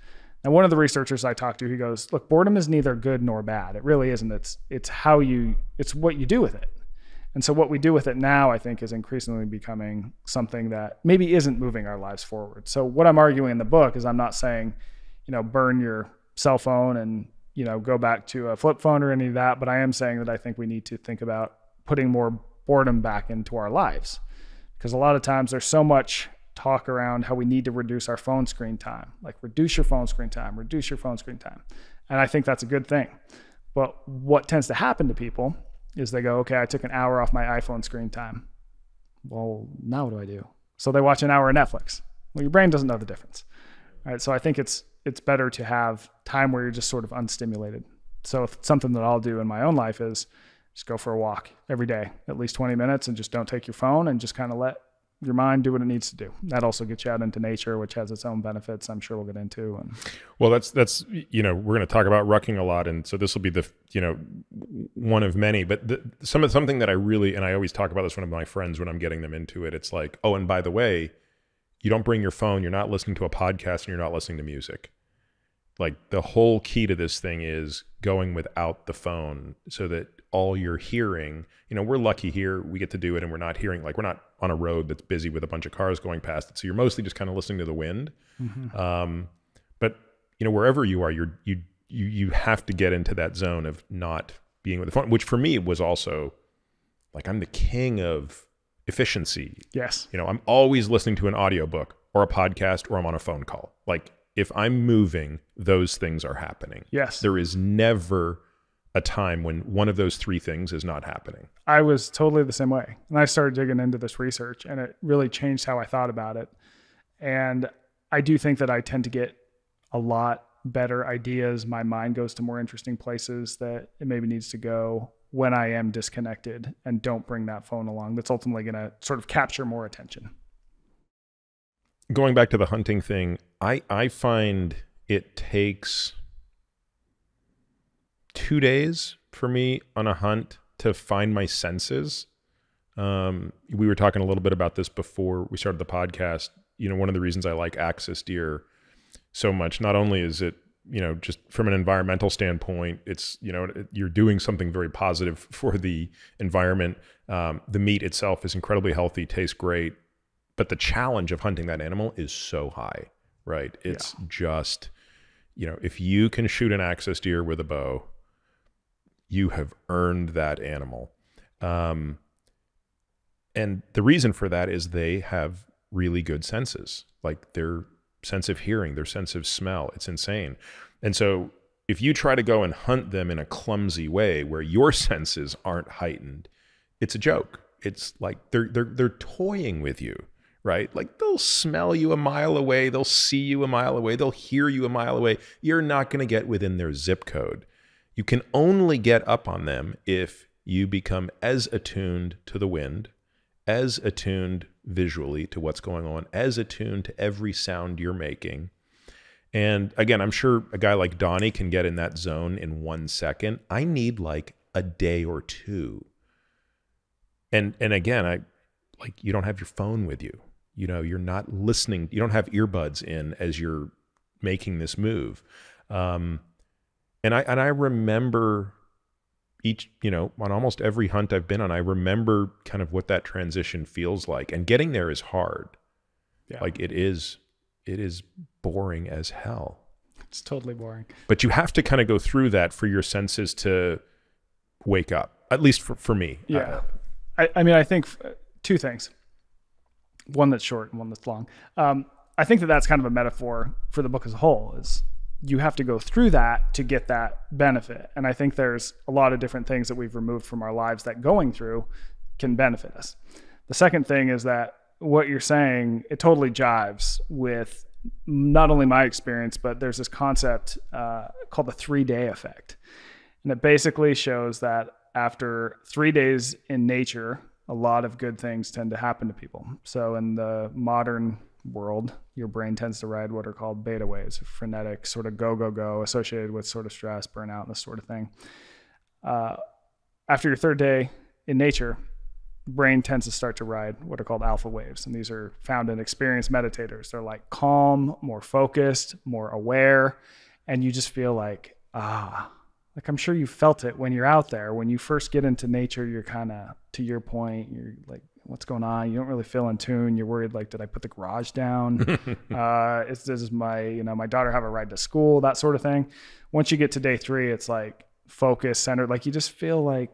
Now, one of the researchers I talked to, he goes, look, boredom is neither good nor bad. It really isn't. It's what you do with it. And so what we do with it now, I think, is increasingly becoming something that maybe isn't moving our lives forward. So what I'm arguing in the book is I'm not saying, burn your cell phone and, go back to a flip phone or any of that. But I am saying that I think we need to think about putting more boredom back into our lives. Because a lot of times there's so much talk around how we need to reduce our phone screen time, like reduce your phone screen time, reduce your phone screen time. And I think that's a good thing. But what tends to happen to people is they go, okay, I took an hour off my iPhone screen time. Well, now what do I do? So they watch an hour of Netflix. Well, your brain doesn't know the difference. All right. So I think it's better to have time where you're just sort of unstimulated. So something that I'll do in my own life is just go for a walk every day, at least 20 minutes, and just don't take your phone and just kind of let your mind do what it needs to do. That also gets you out into nature, which has its own benefits I'm sure we'll get into. And well, that's we're going to talk about rucking a lot, and so this will be the one of many. But something that I really, and I always talk about this with my friends when I'm getting them into it. It's like, oh, and by the way, you don't bring your phone. You're not listening to a podcast, and you're not listening to music. Like the whole key to this thing is going without the phone, so that all you're hearing, we're lucky here, we get to do it, and we're not on a road that's busy with a bunch of cars going past it. So you're mostly just kind of listening to the wind. Mm-hmm. But wherever you are, you have to get into that zone of not being with the phone, which for me was also like, I'm the king of efficiency. Yes. I'm always listening to an audiobook or a podcast, or I'm on a phone call. Like if I'm moving, those things are happening. Yes. There is never a time when one of those three things is not happening. I was totally the same way. And I started digging into this research, and it really changed how I thought about it. And I do think that I tend to get a lot better ideas. My mind goes to more interesting places that it maybe needs to go when I am disconnected and don't bring that phone along. That's ultimately going to sort of capture more attention. Going back to the hunting thing, I find it takes 2 days for me on a hunt to find my senses. We were talking a little bit about this before we started the podcast. One of the reasons I like axis deer so much, not only is it, just from an environmental standpoint, it's, you're doing something very positive for the environment. The meat itself is incredibly healthy, tastes great, but the challenge of hunting that animal is so high, right? It's just, if you can shoot an axis deer with a bow, you have earned that animal. And the reason for that is they have really good senses, like their sense of hearing, their sense of smell. It's insane. And so if you try to go and hunt them in a clumsy way where your senses aren't heightened, it's a joke. It's like they're toying with you, right? Like they'll smell you a mile away. They'll see you a mile away. They'll hear you a mile away. You're not going to get within their zip code. You can only get up on them if you become as attuned to the wind, as attuned visually to what's going on, as attuned to every sound you're making. And again, I'm sure a guy like Donnie can get in that zone in 1 second. I need like a day or two. And again, you don't have your phone with you. You know, you're not listening. You don't have earbuds in as you're making this move. And I remember each, you know, on almost every hunt I've been on, I remember kind of what that transition feels like. And getting there is hard. Yeah. Like it is boring as hell. It's totally boring. But you have to kind of go through that for your senses to wake up, at least for me. Yeah. I mean, I think two things. One that's short and one that's long. I think that's kind of a metaphor for the book as a whole, is you have to go through that to get that benefit. And I think there's a lot of different things that we've removed from our lives that going through can benefit us. The second thing is that what you're saying, it totally jives with not only my experience, but there's this concept called the 3-day effect. And it basically shows that after 3 days in nature, a lot of good things tend to happen to people. So in the modern world, your brain tends to ride what are called beta waves, frenetic, sort of go, associated with sort of stress, burnout, and this sort of thing. After your 3rd day in nature, brain tends to start to ride what are called alpha waves. And these are found in experienced meditators. They're like calm, more focused, more aware. And you just feel like I'm sure you felt it when you're out there. When you first get into nature, you're kind of, to your point, you're like, what's going on? You don't really feel in tune. You're worried, like, did I put the garage down? Does my daughter have a ride to school? That sort of thing. Once you get to day 3, it's like focused, centered, like you just feel like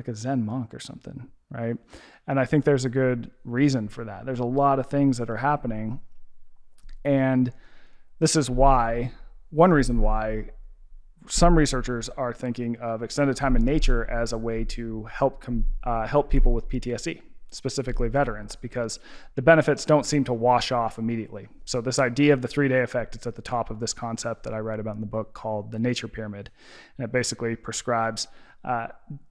a Zen monk or something, right? And I think there's a good reason for that. There's a lot of things that are happening. And this is one reason why some researchers are thinking of extended time in nature as a way to help people with PTSD, specifically veterans, because the benefits don't seem to wash off immediately. So this idea of the 3-day effect, it's at the top of this concept that I write about in the book called the nature pyramid. And it basically prescribes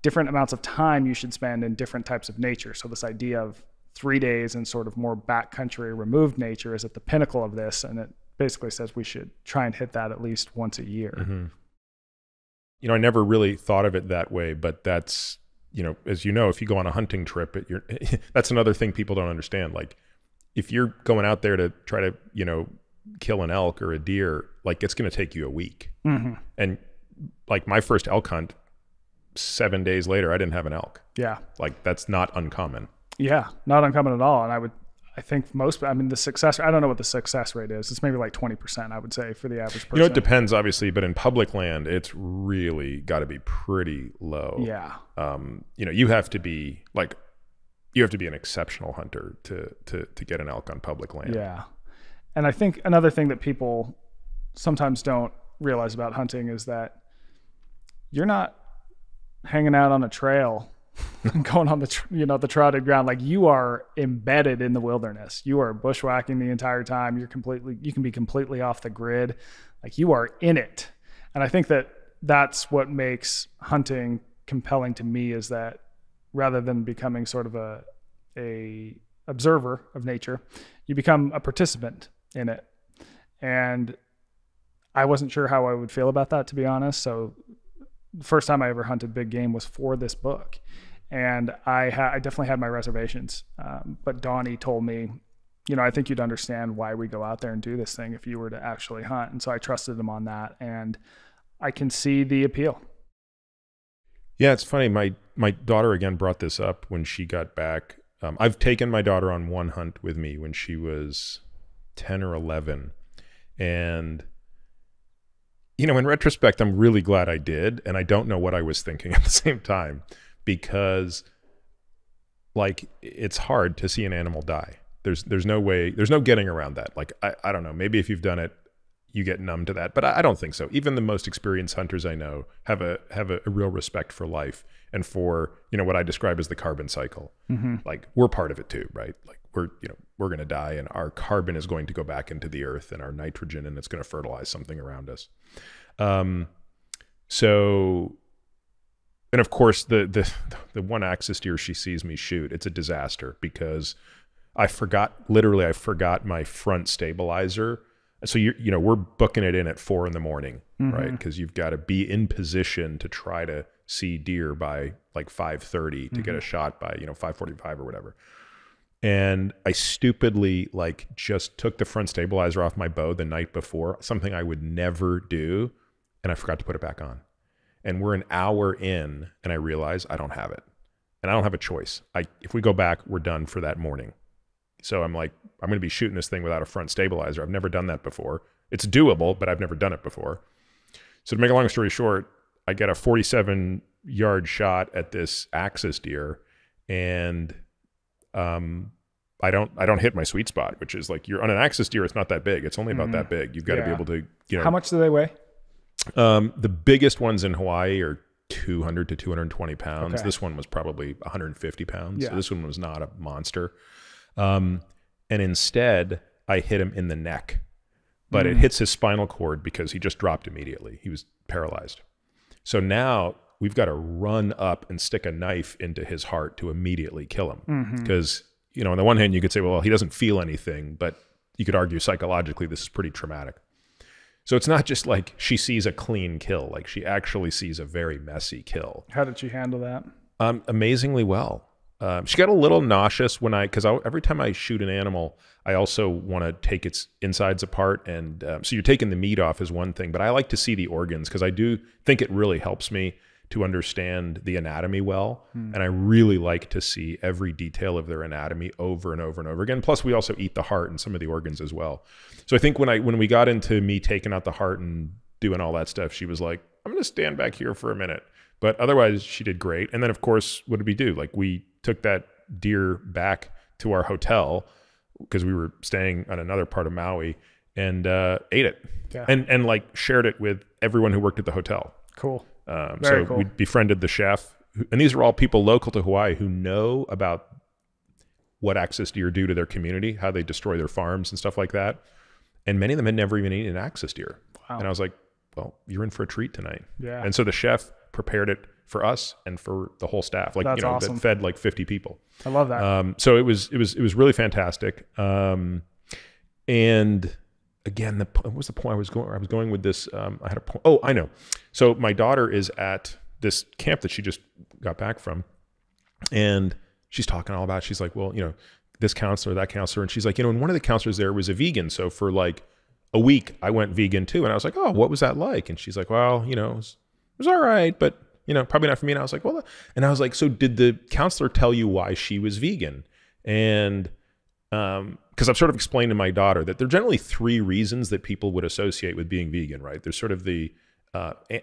different amounts of time you should spend in different types of nature. So this idea of 3 days in sort of more backcountry removed nature is at the pinnacle of this. And it basically says we should try and hit that at least once a year. Mm-hmm. You know, I never really thought of it that way, but that's, you know, as you know, if you go on a hunting trip, that's another thing people don't understand. Like, if you're going out there to try to, you know, kill an elk or a deer, like, it's going to take you a week. Mm-hmm. And like my first elk hunt, 7 days later, I didn't have an elk. Yeah. Like, that's not uncommon. Yeah, not uncommon at all. And I think the success, I don't know what the success rate is. It's maybe like 20%, I would say, for the average person. You know, it depends, obviously, but in public land, it's really got to be pretty low. Yeah. You know, you have to be an exceptional hunter to get an elk on public land. Yeah. And I think another thing that people sometimes don't realize about hunting is that you're not hanging out on a trail going on the trotted ground. Like, you are embedded in the wilderness. You are bushwhacking the entire time. You can be completely off the grid. Like, you are in it. And I think that that's what makes hunting compelling to me, is that rather than becoming sort of a observer of nature, you become a participant in it. And I wasn't sure how I would feel about that, to be honest. So the first time I ever hunted big game was for this book. And I definitely had my reservations. But Donnie told me, you know, I think you'd understand why we go out there and do this thing if you were to actually hunt. And so I trusted him on that. And I can see the appeal. Yeah, it's funny. My daughter, again, brought this up when she got back. I've taken my daughter on one hunt with me when she was 10 or 11. And, you know, in retrospect, I'm really glad I did. And I don't know what I was thinking at the same time, because, like, it's hard to see an animal die. There's no way, there's no getting around that. Like, I don't know, maybe if you've done it, you get numb to that, but I don't think so. Even the most experienced hunters I know have a real respect for life and for, you know, what I describe as the carbon cycle. Mm-hmm. Like, we're part of it too, right? Like, we're going to die, and our carbon is going to go back into the earth, and our nitrogen, and it's going to fertilize something around us. So, and of course, the one axis deer she sees me shoot, it's a disaster, because I forgot my front stabilizer. So we're booking it in at 4 a.m, mm-hmm. right? Because you've got to be in position to try to see deer by like 5:30 to mm-hmm. get a shot by 5:45 or whatever. And I stupidly like just took the front stabilizer off my bow the night before, something I would never do. And I forgot to put it back on. And we're an hour in and I realize I don't have it. And I don't have a choice. If we go back, we're done for that morning. So I'm like, I'm going to be shooting this thing without a front stabilizer. I've never done that before. It's doable, but I've never done it before. So to make a long story short, I get a 47-yard shot at this axis deer, and I don't hit my sweet spot, which is like, you're on an axis deer. It's not that big. It's only about that big. You've got to be able to, you know. How much do they weigh? The biggest ones in Hawaii are 200 to 220 pounds. Okay. This one was probably 150 pounds. Yeah. So this one was not a monster. And instead I hit him in the neck, but it hits his spinal cord because he just dropped immediately. He was paralyzed. So now we've got to run up and stick a knife into his heart to immediately kill him. Because, you know, on the one hand you could say, well, he doesn't feel anything, but you could argue psychologically this is pretty traumatic. So it's not just like she sees a clean kill, like she actually sees a very messy kill. How did she handle that? Amazingly well. She got a little nauseous when because every time I shoot an animal, I also want to take its insides apart. And so you're taking the meat off is one thing, but I like to see the organs because I do think it really helps me to understand the anatomy well. And I really like to see every detail of their anatomy over and over and over again. Plus we also eat the heart and some of the organs as well. So I think when we got into me taking out the heart and doing all that stuff, she was like, I'm going to stand back here for a minute. But otherwise she did great. And then of course, what did we do? Like we took that deer back to our hotel because we were staying on another part of Maui and ate it and like shared it with everyone who worked at the hotel. Cool. So cool. We befriended the chef, and these are all people local to Hawaii who know about what axis deer do to their community, how they destroy their farms and stuff like that. And many of them had never even eaten an axis deer. Wow. And I was like, well, you're in for a treat tonight. Yeah. And so the chef prepared it for us and for the whole staff. Like, that's awesome. That fed like 50 people. I love that. So it was really fantastic. And again, what was the point I was going with this? I had a point. Oh, I know. So my daughter is at this camp that she just got back from, and she's talking all about, she's like, well, you know, this counselor, that counselor. And she's like, you know, and one of the counselors there was a vegan. So for like a week I went vegan too. And I was like, oh, what was that like? And she's like, well, you know, it was all right, but you know, probably not for me. And I was like, well, and I was like, so did the counselor tell you why she was vegan? And, because I've sort of explained to my daughter that there are generally 3 reasons that people would associate with being vegan, right? There's sort of the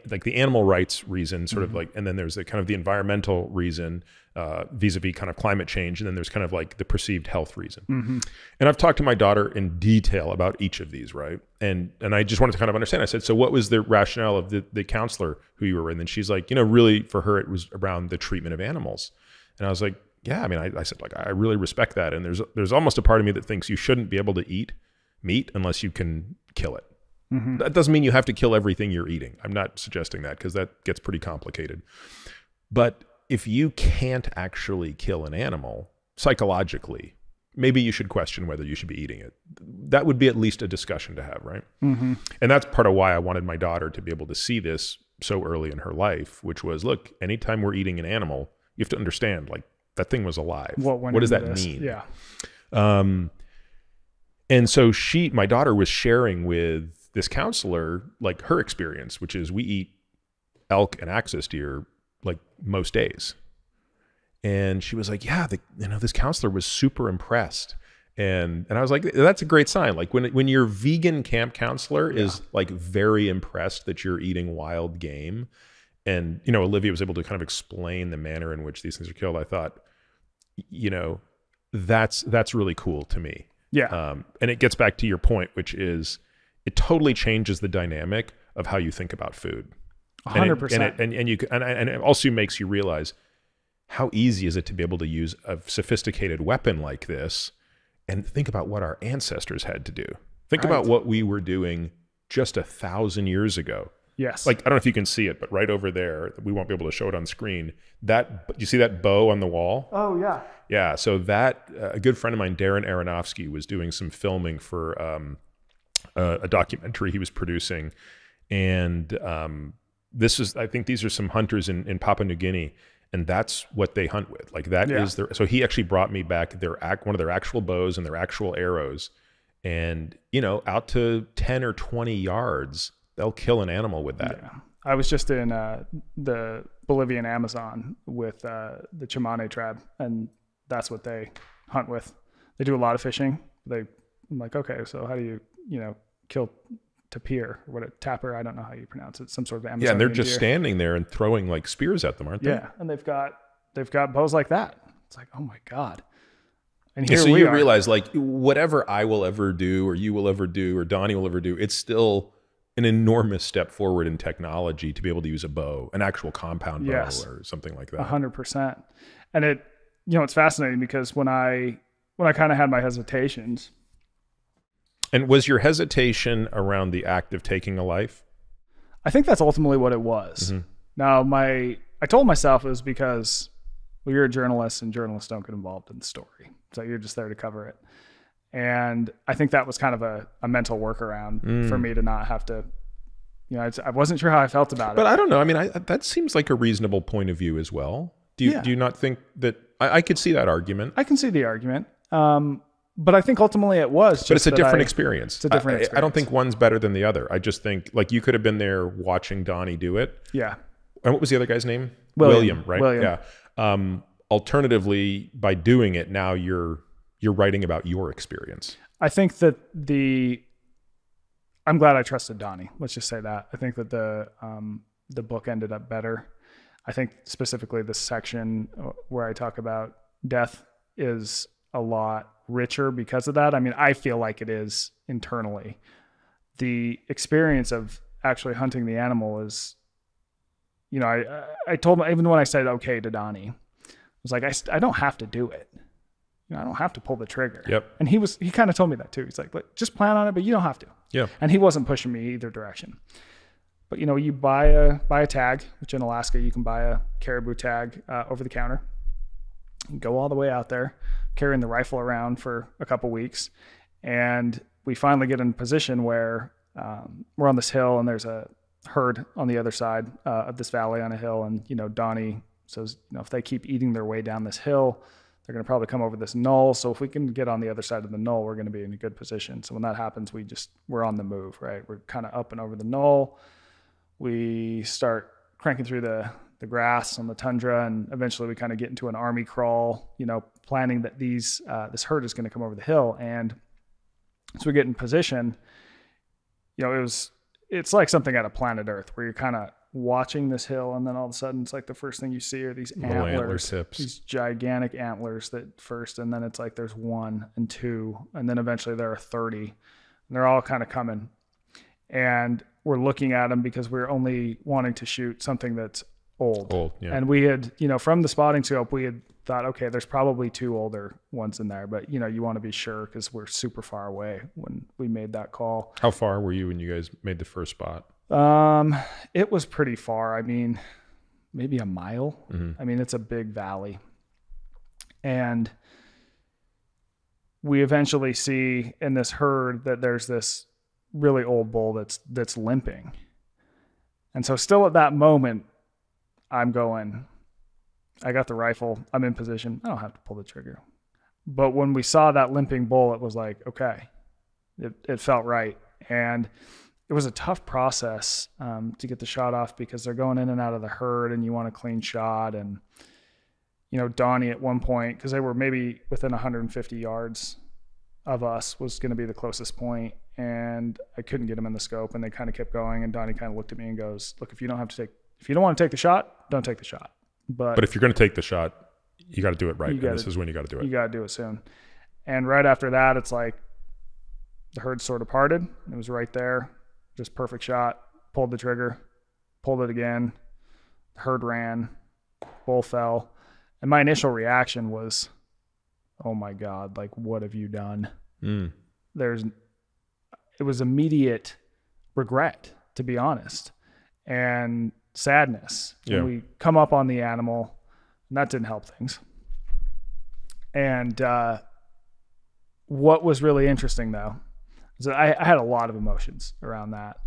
like the animal rights reason, sort of like, and then there's the kind of the environmental reason, vis-a-vis kind of climate change, and then there's kind of like the perceived health reason. And I've talked to my daughter in detail about each of these, right? And I just wanted to kind of understand. I said, so what was the rationale of the counselor who you were with? And then she's like, you know, really for her it was around the treatment of animals. And I was like, yeah, I mean, I said, like, I really respect that. And there's almost a part of me that thinks you shouldn't be able to eat meat unless you can kill it. That doesn't mean you have to kill everything you're eating. I'm not suggesting that because that gets pretty complicated. But if you can't actually kill an animal psychologically, maybe you should question whether you should be eating it. That would be at least a discussion to have, right? And that's part of why I wanted my daughter to be able to see this so early in her life, which was, look, anytime we're eating an animal, you have to understand, like, that thing was alive. What does that mean? Yeah. And so my daughter was sharing with this counselor, like, her experience, which is we eat elk and axis deer like most days. And she was like, yeah, this counselor was super impressed. And I was like, that's a great sign. Like when your vegan camp counselor is like very impressed that you're eating wild game. And, you know, Olivia was able to kind of explain the manner in which these things are killed. I thought, you know, that's really cool to me. Yeah. And it gets back to your point, which is it totally changes the dynamic of how you think about food. 100%. And it also makes you realize how easy is it to be able to use a sophisticated weapon like this and think about what our ancestors had to do. Think about what we were doing just 1,000 years ago. Yes. Like, I don't know if you can see it, but right over there, we won't be able to show it on screen. You see that bow on the wall? Oh, yeah. Yeah. So that, a good friend of mine, Darren Aronofsky, was doing some filming for a documentary he was producing. And I think these are some hunters in Papua New Guinea. And that's what they hunt with. Like that is their, so he actually brought me back one of their actual bows and their actual arrows. And, you know, out to 10 or 20 yards, they'll kill an animal with that. Yeah. I was just in the Bolivian Amazon with the Chamane tribe, and that's what they hunt with. They do a lot of fishing. I'm like, okay, so how do you know, kill tapir, tapir, I don't know how you pronounce it, some sort of Amazonian and they're just deer. Standing there and throwing like spears at them, aren't they? Yeah, and they've got bows like that. It's like, oh my God. And here so we you are. realize, like, whatever I will ever do, or you will ever do, or Donnie will ever do, it's still an enormous step forward in technology to be able to use a bow, an actual compound bow or something like that. 100%. And it, you know, it's fascinating because when I kind of had my hesitations. And was your hesitation around the act of taking a life? I think that's ultimately what it was. Mm-hmm. Now, I told myself it was because, well, you're a journalist and journalists don't get involved in the story. So you're just there to cover it. And I think that was kind of a mental workaround for me to not have to, you know, I wasn't sure how I felt about it. But I don't know. I mean, that seems like a reasonable point of view as well. Do you not think that, I could see that argument? I can see the argument. But I think ultimately it was just but it's a different experience. It's a different experience. I don't think one's better than the other. I just think, like, you could have been there watching Donnie do it. Yeah. And what was the other guy's name? William, right? William. Yeah. Alternatively, by doing it, now you're writing about your experience. I think that I'm glad I trusted Donnie. Let's just say that. I think that the book ended up better. I think specifically the section where I talk about death is a lot richer because of that. I mean, I feel like it is internally. The experience of actually hunting the animal is, you know, I told him, even when I said okay to Donnie, I was like, I don't have to do it. You know, I don't have to pull the trigger. Yep. And he kind of told me that too. He's like, just plan on it, but you don't have to. Yeah. And he wasn't pushing me either direction. But, you know, you buy a tag, which in Alaska, you can buy a caribou tag over the counter. You go all the way out there, carrying the rifle around for a couple weeks. And we finally get in a position where we're on this hill and there's a herd on the other side of this valley on a hill. And, you know, Donnie says, you know, if they keep eating their way down this hill, they're going to probably come over this knoll. So if we can get on the other side of the knoll, we're going to be in a good position. So when that happens, we're on the move, right? We're kind of up and over the knoll. We start cranking through the grass on the tundra, and eventually we kind of get into an army crawl, you know, planning that this herd is going to come over the hill. And so we get in position, you know, it's like something out of planet Earth where you're kind of watching this hill, and then all of a sudden it's like the first thing you see are these antlers, these gigantic antlers that first, and then it's like there's 1 and 2, and then eventually there are 30, and they're all kind of coming. And we're looking at them because we're only wanting to shoot something that's old. Yeah. And we had, you know, from the spotting scope, we had thought, okay, there's probably 2 older ones in there, but, you know, you want to be sure because we're super far away when we made that call. How far were you when you guys made the first spot? It was pretty far. I mean, maybe a mile. Mm-hmm. I mean, it's a big valley. And we eventually see in this herd that there's this really old bull that's limping. And so still at that moment, I'm going, I got the rifle, I'm in position, I don't have to pull the trigger. But when we saw that limping bull, it was like, okay, it felt right. And it was a tough process to get the shot off because they're going in and out of the herd and you want a clean shot. And, you know, Donnie at one point, because they were maybe within 150 yards of us, was going to be the closest point, and I couldn't get him in the scope, and they kind of kept going, and Donnie kind of looked at me and goes, look, if you don't want to take the shot, don't take the shot. But if you're going to take the shot, you got to do it right. And this is when you got to do it. You got to do it soon. And right after that, it's like the herd sort of parted. It was right there. Just perfect shot. Pulled the trigger. Pulled it again. The herd ran. Bull fell. And my initial reaction was, oh my God, like, what have you done? It was immediate regret, to be honest, and sadness. Yeah. And we come up on the animal, and that didn't help things. And what was really interesting, though, is that I had a lot of emotions around that.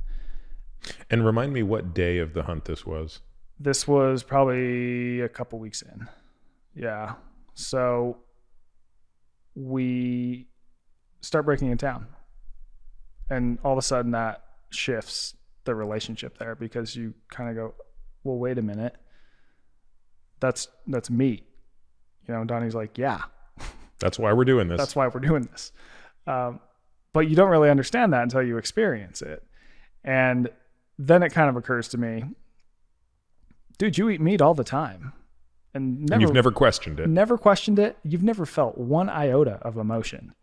And remind me what day of the hunt this was. This was probably a couple weeks in. Yeah. So we start breaking it down. And all of a sudden that shifts the relationship there, because you kind of go, well, wait a minute. That's meat. You know, Donnie's like, yeah. That's why we're doing this. That's why we're doing this. But you don't really understand that until you experience it. And then it kind of occurs to me, dude, you eat meat all the time. And you've never questioned it. Never questioned it. You've never felt one iota of emotion.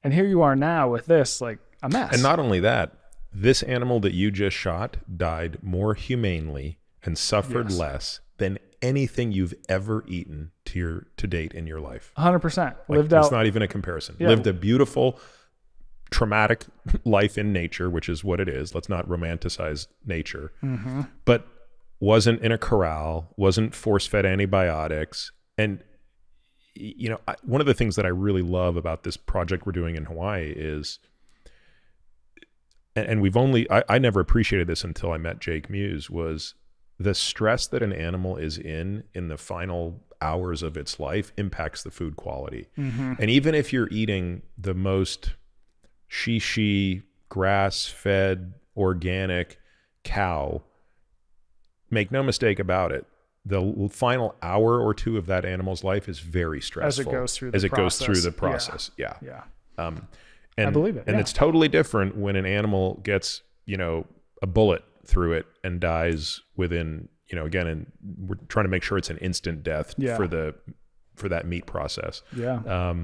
And here you are now with this, like, a mess. And not only that, this animal that you just shot died more humanely and suffered less than anything you've ever eaten to date in your life. 100%. Lived out. It's not even a comparison. Yeah. Lived a beautiful, traumatic life in nature, which is what it is. Let's not romanticize nature. Mm-hmm. But wasn't in a corral, wasn't force-fed antibiotics. And, you know, one of the things that I really love about this project we're doing in Hawaii is, and we've only, I never appreciated this until I met Jake Muse, was the stress that an animal is in the final hours of its life impacts the food quality. Mm-hmm. And even if you're eating the most she grass-fed organic cow, make no mistake about it, the final hour or two of that animal's life is very stressful as it goes through the process. Yeah. And I believe it. And it's totally different when an animal gets, you know, a bullet through it and dies within, you know, again, and we're trying to make sure it's an instant death for that meat process. Yeah.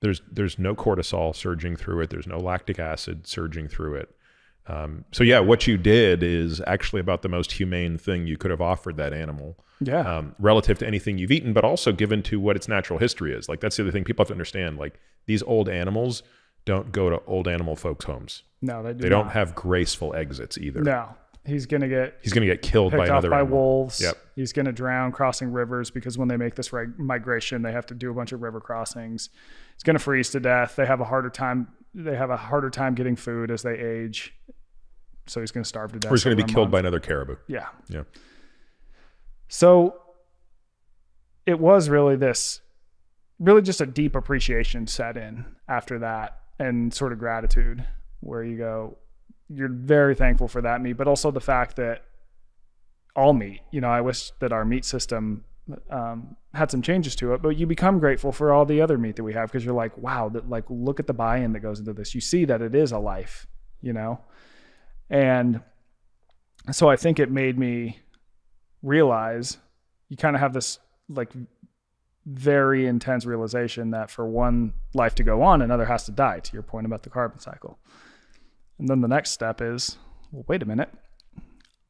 There's no cortisol surging through it. There's no lactic acid surging through it. So yeah, what you did is actually about the most humane thing you could have offered that animal. Yeah. Relative to anything you've eaten, but also given to what its natural history is. Like, that's the other thing people have to understand. Like, these old animals don't go to old animal folks' homes. No, they don't have graceful exits either. No. He's gonna get killed by another animal. wolves. Yep. He's gonna drown crossing rivers, because when they make this migration, they have to do a bunch of river crossings. He's gonna freeze to death. They have a harder time getting food as they age. So he's gonna starve to death. Or he's gonna be killed by another caribou. Yeah. Yeah. So it was really just a deep appreciation set in after that, and sort of gratitude, where you go, you're very thankful for that meat, but also the fact that all meat, you know, I wish that our meat system had some changes to it, but you become grateful for all the other meat that we have, because you're like, wow, like, look at the buy-in that goes into this. You see that it is a life, you know? And so I think it made me realize you kind of have this like very intense realization that for one life to go on, another has to die, to your point about the carbon cycle. And then the next step is, well, wait a minute,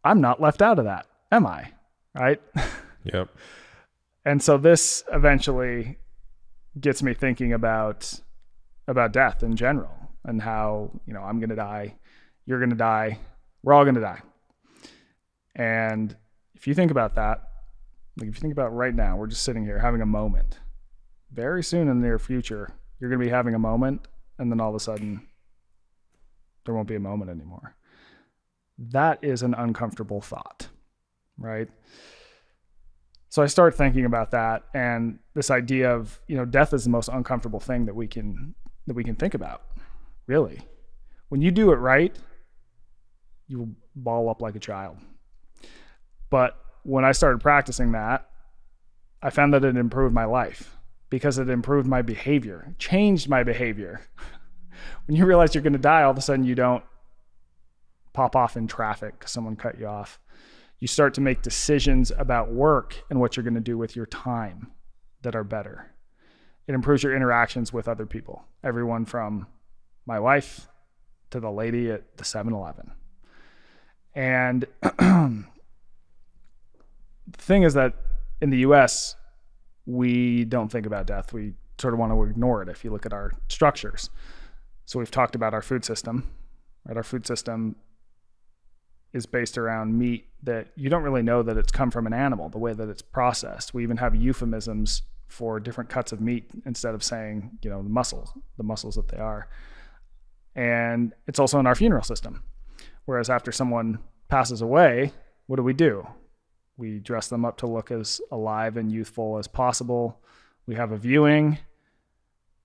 I'm not left out of that, am I? Right? Yep. And so this eventually gets me thinking about death in general, and how, you know, I'm going to die, you're going to die, we're all going to die. And if you think about that, like, if you think about right now, we're just sitting here having a moment. Very soon in the near future, you're going to be having a moment, and then all of a sudden there won't be a moment anymore. That is an uncomfortable thought, right? So I start thinking about that, and this idea of, you know, death is the most uncomfortable thing that we can think about, really. When you do it right, you will ball up like a child. But when I started practicing that, I found that it improved my life, because it improved my behavior, changed my behavior. When you realize you're going to die, all of a sudden you don't pop off in traffic because someone cut you off. You start to make decisions about work and what you're going to do with your time that are better. It improves your interactions with other people, everyone from my wife to the lady at the 7-Eleven. And the thing is that in the US, we don't think about death. We sort of want to ignore it if you look at our structures. So we've talked about our food system, right? Our food system is based around meat that you don't really know that it's come from an animal, the way that it's processed. We even have euphemisms for different cuts of meat instead of saying, you know, the muscles that they are. And it's also in our funeral system. Whereas after someone passes away, what do? We dress them up to look as alive and youthful as possible. We have a viewing,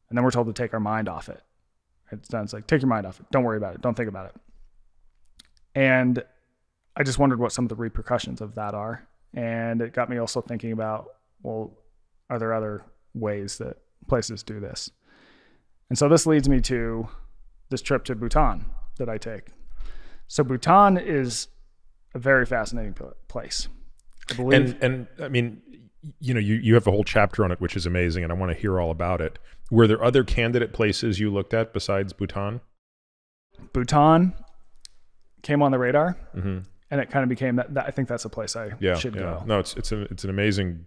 and then we're told to take our mind off it. It's done. It's like, take your mind off it. Don't worry about it. Don't think about it. And I just wondered what some of the repercussions of that are. And it got me also thinking about, well, are there other ways that places do this? And so this leads me to this trip to Bhutan that I take. So Bhutan is a very fascinating place. I believe. And I mean, you have a whole chapter on it, which is amazing, and I want to hear all about it. Were there other candidate places you looked at besides Bhutan? Bhutan came on the radar, and it kind of became that I think that's a place I should go. No, it's an amazing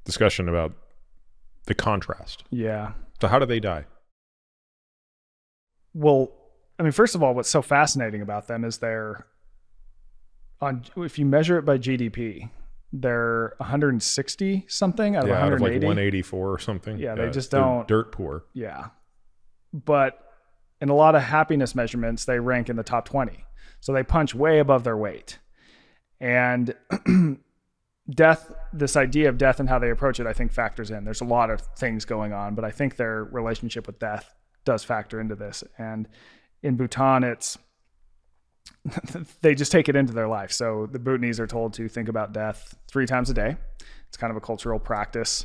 discussion about the contrast. Yeah. So how do they die? Well, I mean, first of all, what's so fascinating about them is if you measure it by GDP, they're 160 something out of 180. Out of like 184 or something. Yeah, they just don't. Dirt poor. Yeah. But in a lot of happiness measurements, they rank in the top 20. So they punch way above their weight. And death, this idea of death and how they approach it, I think factors in. There's a lot of things going on, but I think their relationship with death does factor into this. And in Bhutan, they just take it into their life. So the Bhutanese are told to think about death 3 times a day. It's kind of a cultural practice.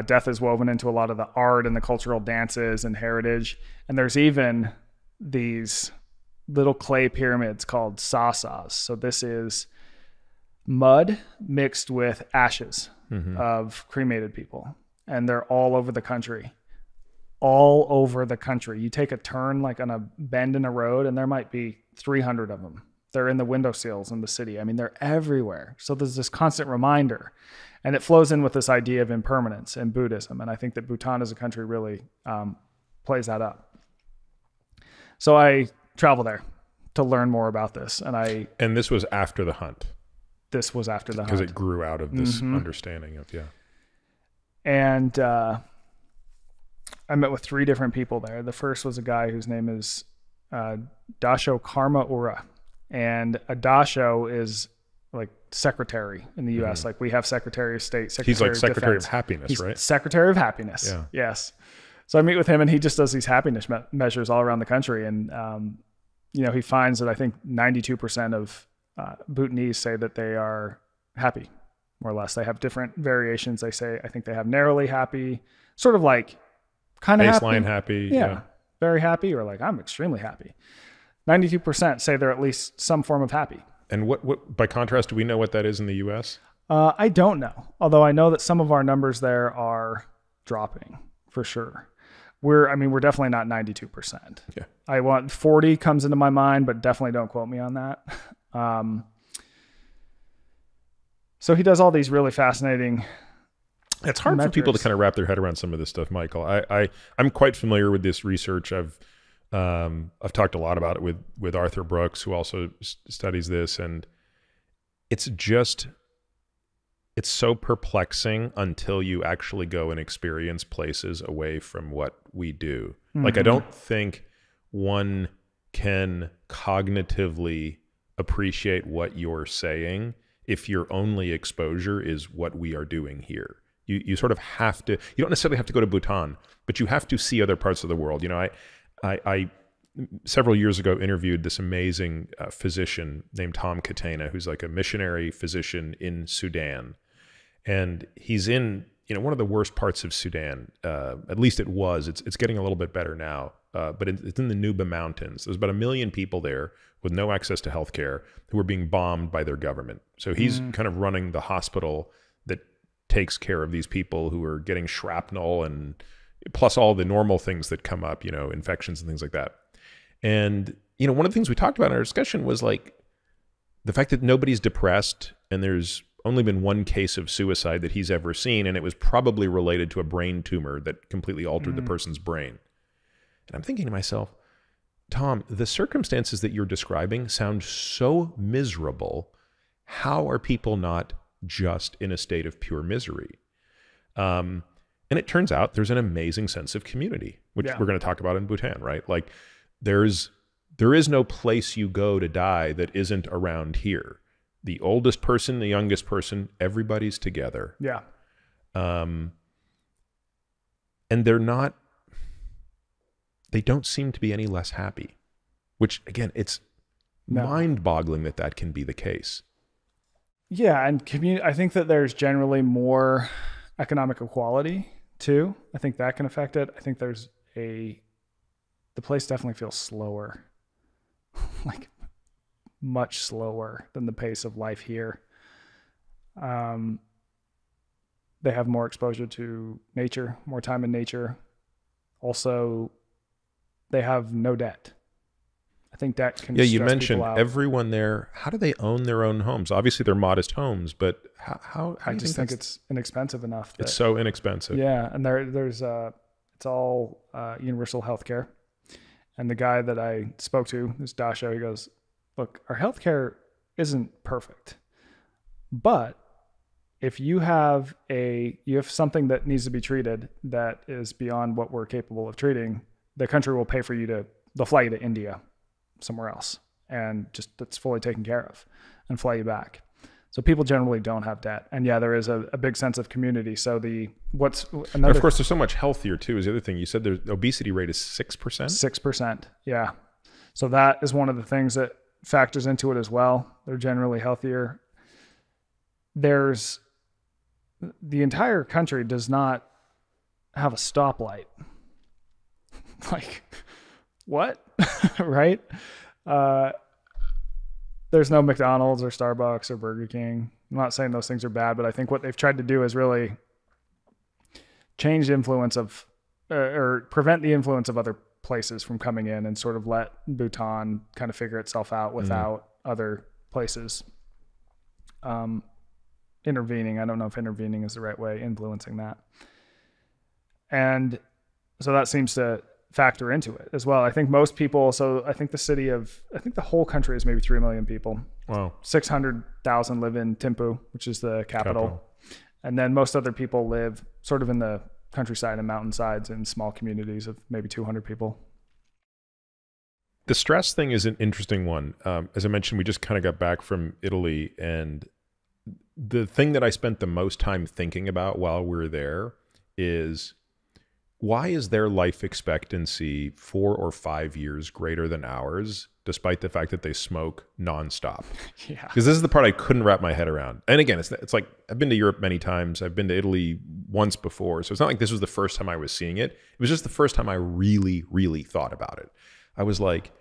Death is woven into a lot of the art and the cultural dances and heritage. And there's even these little clay pyramids called sasas. So this is mud mixed with ashes of cremated people. And they're all over the country. All over the country. You take a turn like on a bend in a road and there might be 300 of them. They're in the windowsills in the city. I mean, they're everywhere. So there's this constant reminder. And it flows in with this idea of impermanence in Buddhism. And I think that Bhutan as a country really plays that up. So I travel there to learn more about this. And this was after the hunt. This was after the hunt. Because it grew out of this understanding of, And I met with 3 different people there. The first was a guy whose name is Dasho Karma Ura. And a Dasho is like secretary in the U.S. Like we have Secretary of State, Secretary He's like of Secretary Defense. of Happiness, He's right? Secretary of Happiness. Yeah. Yes. So I meet with him and he just does these happiness measures all around the country. And, he finds that I think 92% of Bhutanese say that they are happy, more or less. They have different variations. They say, I think they have narrowly happy, sort of like kind of baseline happy. Yeah. Very happy, or like, I'm extremely happy. 92% say they're at least some form of happy. And what by contrast, do we know what that is in the U.S.? I don't know. Although I know that some of our numbers there are dropping for sure. We're definitely not 92%. Yeah. 40 comes into my mind, but definitely don't quote me on that. So he does all these really fascinating It's hard for people to kind of wrap their head around some of this stuff, Michael. I'm quite familiar with this research. I've talked a lot about it with Arthur Brooks, who also studies this, and it's so perplexing until you actually go and experience places away from what we do. Like, I don't think one can cognitively appreciate what you're saying if your only exposure is what we are doing here. You sort of have to, you don't necessarily have to go to Bhutan, but you have to see other parts of the world. I several years ago interviewed this amazing physician named Tom Katena, who's like a missionary physician in Sudan. And he's in, one of the worst parts of Sudan. At least it was. It's getting a little bit better now. But it's in the Nuba Mountains. There's about 1 million people there with no access to healthcare who are being bombed by their government. So he's kind of running the hospital that takes care of these people who are getting shrapnel, and plus all the normal things that come up, infections and things like that. And, one of the things we talked about in our discussion was like the fact that nobody's depressed, and there's only been 1 case of suicide that he's ever seen, and it was probably related to a brain tumor that completely altered the person's brain. And I'm thinking to myself, Tom, the circumstances that you're describing sound so miserable. How are people not just in a state of pure misery? And it turns out there's an amazing sense of community, which we're going to talk about in Bhutan, right? Like there is no place you go to die that isn't around here. the oldest person, the youngest person, everybody's together. Yeah. And they don't seem to be any less happy, which again, it's mind-boggling that can be the case. Yeah. And I think that there's generally more economic equality too. I think that can affect it. I think the place definitely feels slower, like much slower than the pace of life here. They have more exposure to nature, more time in nature. Also, they have no debt. I think that can you mentioned everyone there. How do they own their own homes? Obviously, they're modest homes, but how I just think it's inexpensive enough. It's so inexpensive. Yeah, and there's it's all universal healthcare. And the guy that I spoke to, this Dasho, he goes, "Look, our healthcare isn't perfect, but if you have something that needs to be treated that is beyond what we're capable of treating, the country will pay for you they'll fly you to India, somewhere else, and just that's fully taken care of, and fly you back." So people generally don't have debt, and yeah, there is a big sense of community. So and of course, they're so much healthier too. Is the other thing you said? The obesity rate is 6%. 6%, yeah. So that is one of the things that factors into it as well. They're generally healthier. The entire country does not have a stoplight. Like, what? Right? There's no McDonald's or Starbucks or Burger King. I'm not saying those things are bad, but I think what they've tried to do is really change the influence of, or prevent the influence of other places from coming in, and sort of let Bhutan kind of figure itself out without other places intervening. I don't know if intervening is the right way, influencing that. And so that seems to factor into it as well. I think most people, I think the whole country is maybe 3 million people. Wow. 600,000 live in Thimphu, which is the capital. And then most other people live sort of in the countryside and mountainsides in small communities of maybe 200 people. The stress thing is an interesting one. As I mentioned, we just kind of got back from Italy, and the thing that I spent the most time thinking about while we were there is, why is their life expectancy 4 or 5 years greater than ours, despite the fact that they smoke nonstop? Yeah. Because this is the part I couldn't wrap my head around. And again, it's like, I've been to Europe many times. I've been to Italy once before. So it's not like this was the first time I was seeing it. It was just the first time I really, really thought about it. I was like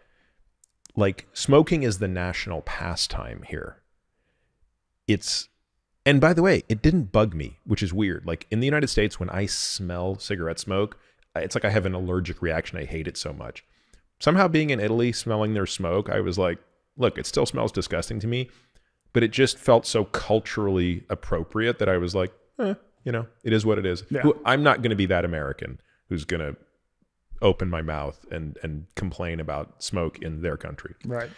smoking is the national pastime here. And by the way, it didn't bug me, which is weird. Like in the United States, when I smell cigarette smoke, it's like I have an allergic reaction. I hate it so much. Somehow being in Italy, smelling their smoke, I was like, look, it still smells disgusting to me, but it just felt so culturally appropriate that I was like, it is what it is. Yeah. I'm not going to be that American who's going to open my mouth and complain about smoke in their country. Right.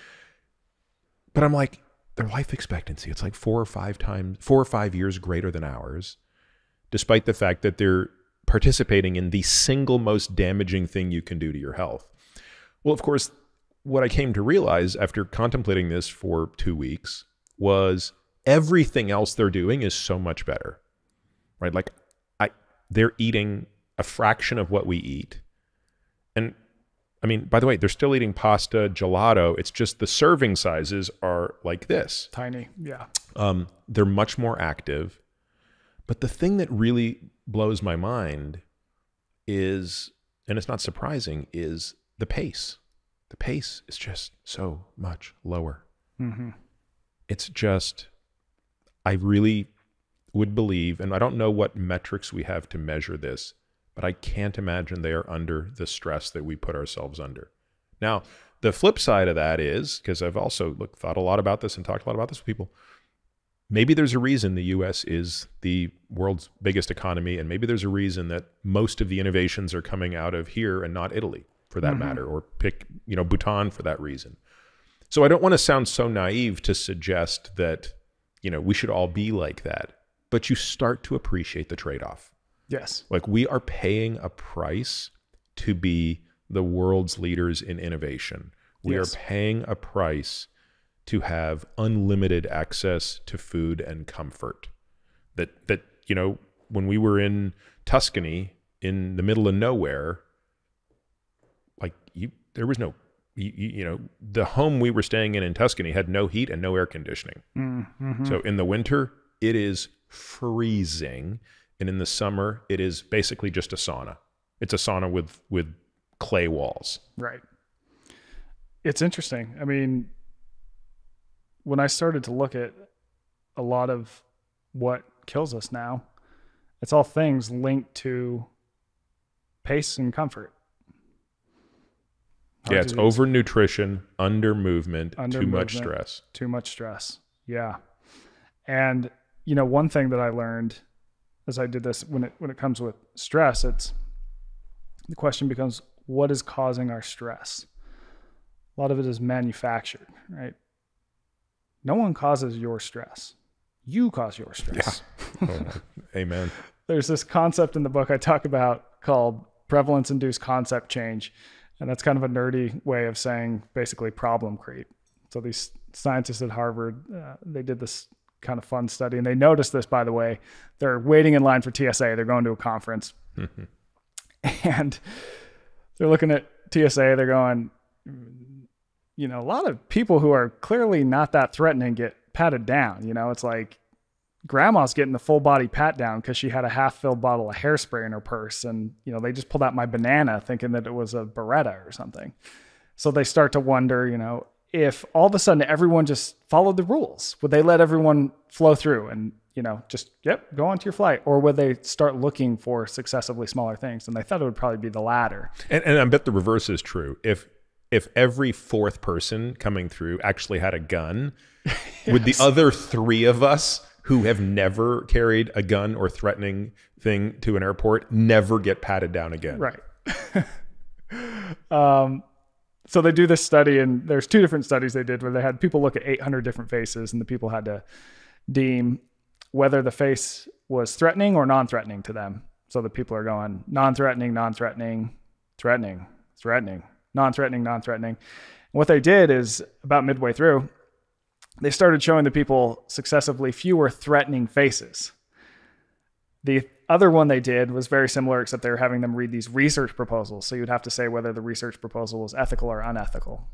But I'm like, their life expectancy, it's like 4 or 5 years greater than ours, despite the fact that they're participating in the single most damaging thing you can do to your health. Well, of course, what I came to realize after contemplating this for 2 weeks was everything else they're doing is so much better, right? Like they're eating a fraction of what we eat. And I mean, by the way, they're still eating pasta, gelato. It's just the serving sizes are like this. Tiny, yeah. They're much more active. But the thing that really blows my mind is, and it's not surprising, is the pace. The pace is just so much lower. Mm-hmm. It's just, I really would believe, and I don't know what metrics we have to measure this, but I can't imagine they are under the stress that we put ourselves under. Now, the flip side of that is, because I've also thought a lot about this and talked a lot about this with people, maybe there's a reason the US is the world's biggest economy, and maybe there's a reason that most of the innovations are coming out of here and not Italy, for that matter, or pick Bhutan for that reason. So I don't want to sound so naive to suggest that we should all be like that, but you start to appreciate the trade-off. Yes. Like we are paying a price to be the world's leaders in innovation. We are paying a price to have unlimited access to food and comfort. That you know, when we were in Tuscany in the middle of nowhere, like there was no, you know, the home we were staying in Tuscany had no heat and no air conditioning. Mm-hmm. So in the winter, it is freezing. And in the summer, it is basically just a sauna. It's a sauna with clay walls. Right. It's interesting. I mean, when I started to look at a lot of what kills us now, it's all things linked to pace and comfort. Yeah, it's over nutrition, under movement, too much stress. Too much stress. Yeah. And you know, one thing that I learned as I did this, when it comes with stress, it's the question becomes, what is causing our stress? A lot of it is manufactured, right? No one causes your stress. You cause your stress. Yeah. Oh, amen. There's this concept in the book I talk about called prevalence-induced concept change. And that's kind of a nerdy way of saying basically problem creep. So these scientists at Harvard, they did this kind of fun study, and they noticed this, by the way. They're waiting in line for TSA. They're going to a conference. And they're looking at TSA. They're going, you know, a lot of people who are clearly not that threatening get patted down. You know, it's like grandma's getting the full body pat down because she had a half-filled bottle of hairspray in her purse. And, you know, they just pulled out my banana thinking that it was a Beretta or something. So they start to wonder, you know, if all of a sudden everyone just followed the rules, would they let everyone flow through and, you know, just, yep, go on to your flight? Or would they start looking for successively smaller things? And they thought it would probably be the latter. And I bet the reverse is true. If every fourth person coming through actually had a gun, yes, would the other three of us who have never carried a gun or threatening thing to an airport never get patted down again? Right. So they do this study, and there's two different studies they did where they had people look at 800 different faces, and the people had to deem whether the face was threatening or non-threatening to them. So the people are going non-threatening, non-threatening, threatening, threatening, non-threatening, non-threatening. And what they did is about midway through, they started showing the people successively fewer threatening faces. The other one they did was very similar, except they were having them read these research proposals. So you'd have to say whether the research proposal was ethical or unethical.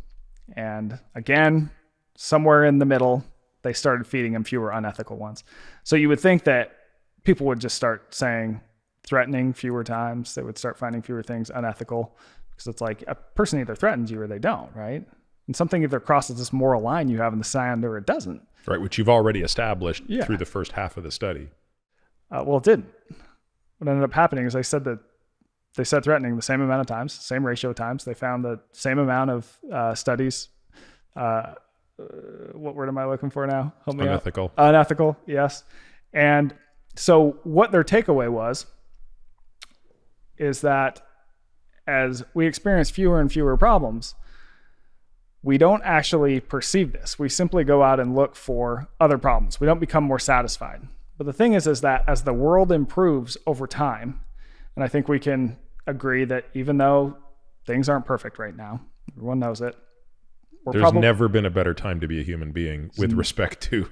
And again, somewhere in the middle, they started feeding them fewer unethical ones. So you would think that people would just start saying threatening fewer times. They would start finding fewer things unethical, because it's like a person either threatens you or they don't, right? And something either crosses this moral line you have in the sand or it doesn't. Right, which you've already established through the first half of the study. Well, it didn't. What ended up happening is they said threatening the same amount of times, same ratio of times. They found the same amount of studies. What word am I looking for now? Help me Unethical. Out. Unethical, yes. And so what their takeaway is that as we experience fewer and fewer problems, we don't actually perceive this. We simply go out and look for other problems. We don't become more satisfied. But the thing is that as the world improves over time, and I think we can agree that even though things aren't perfect right now, everyone knows it. There's never been a better time to be a human being with respect to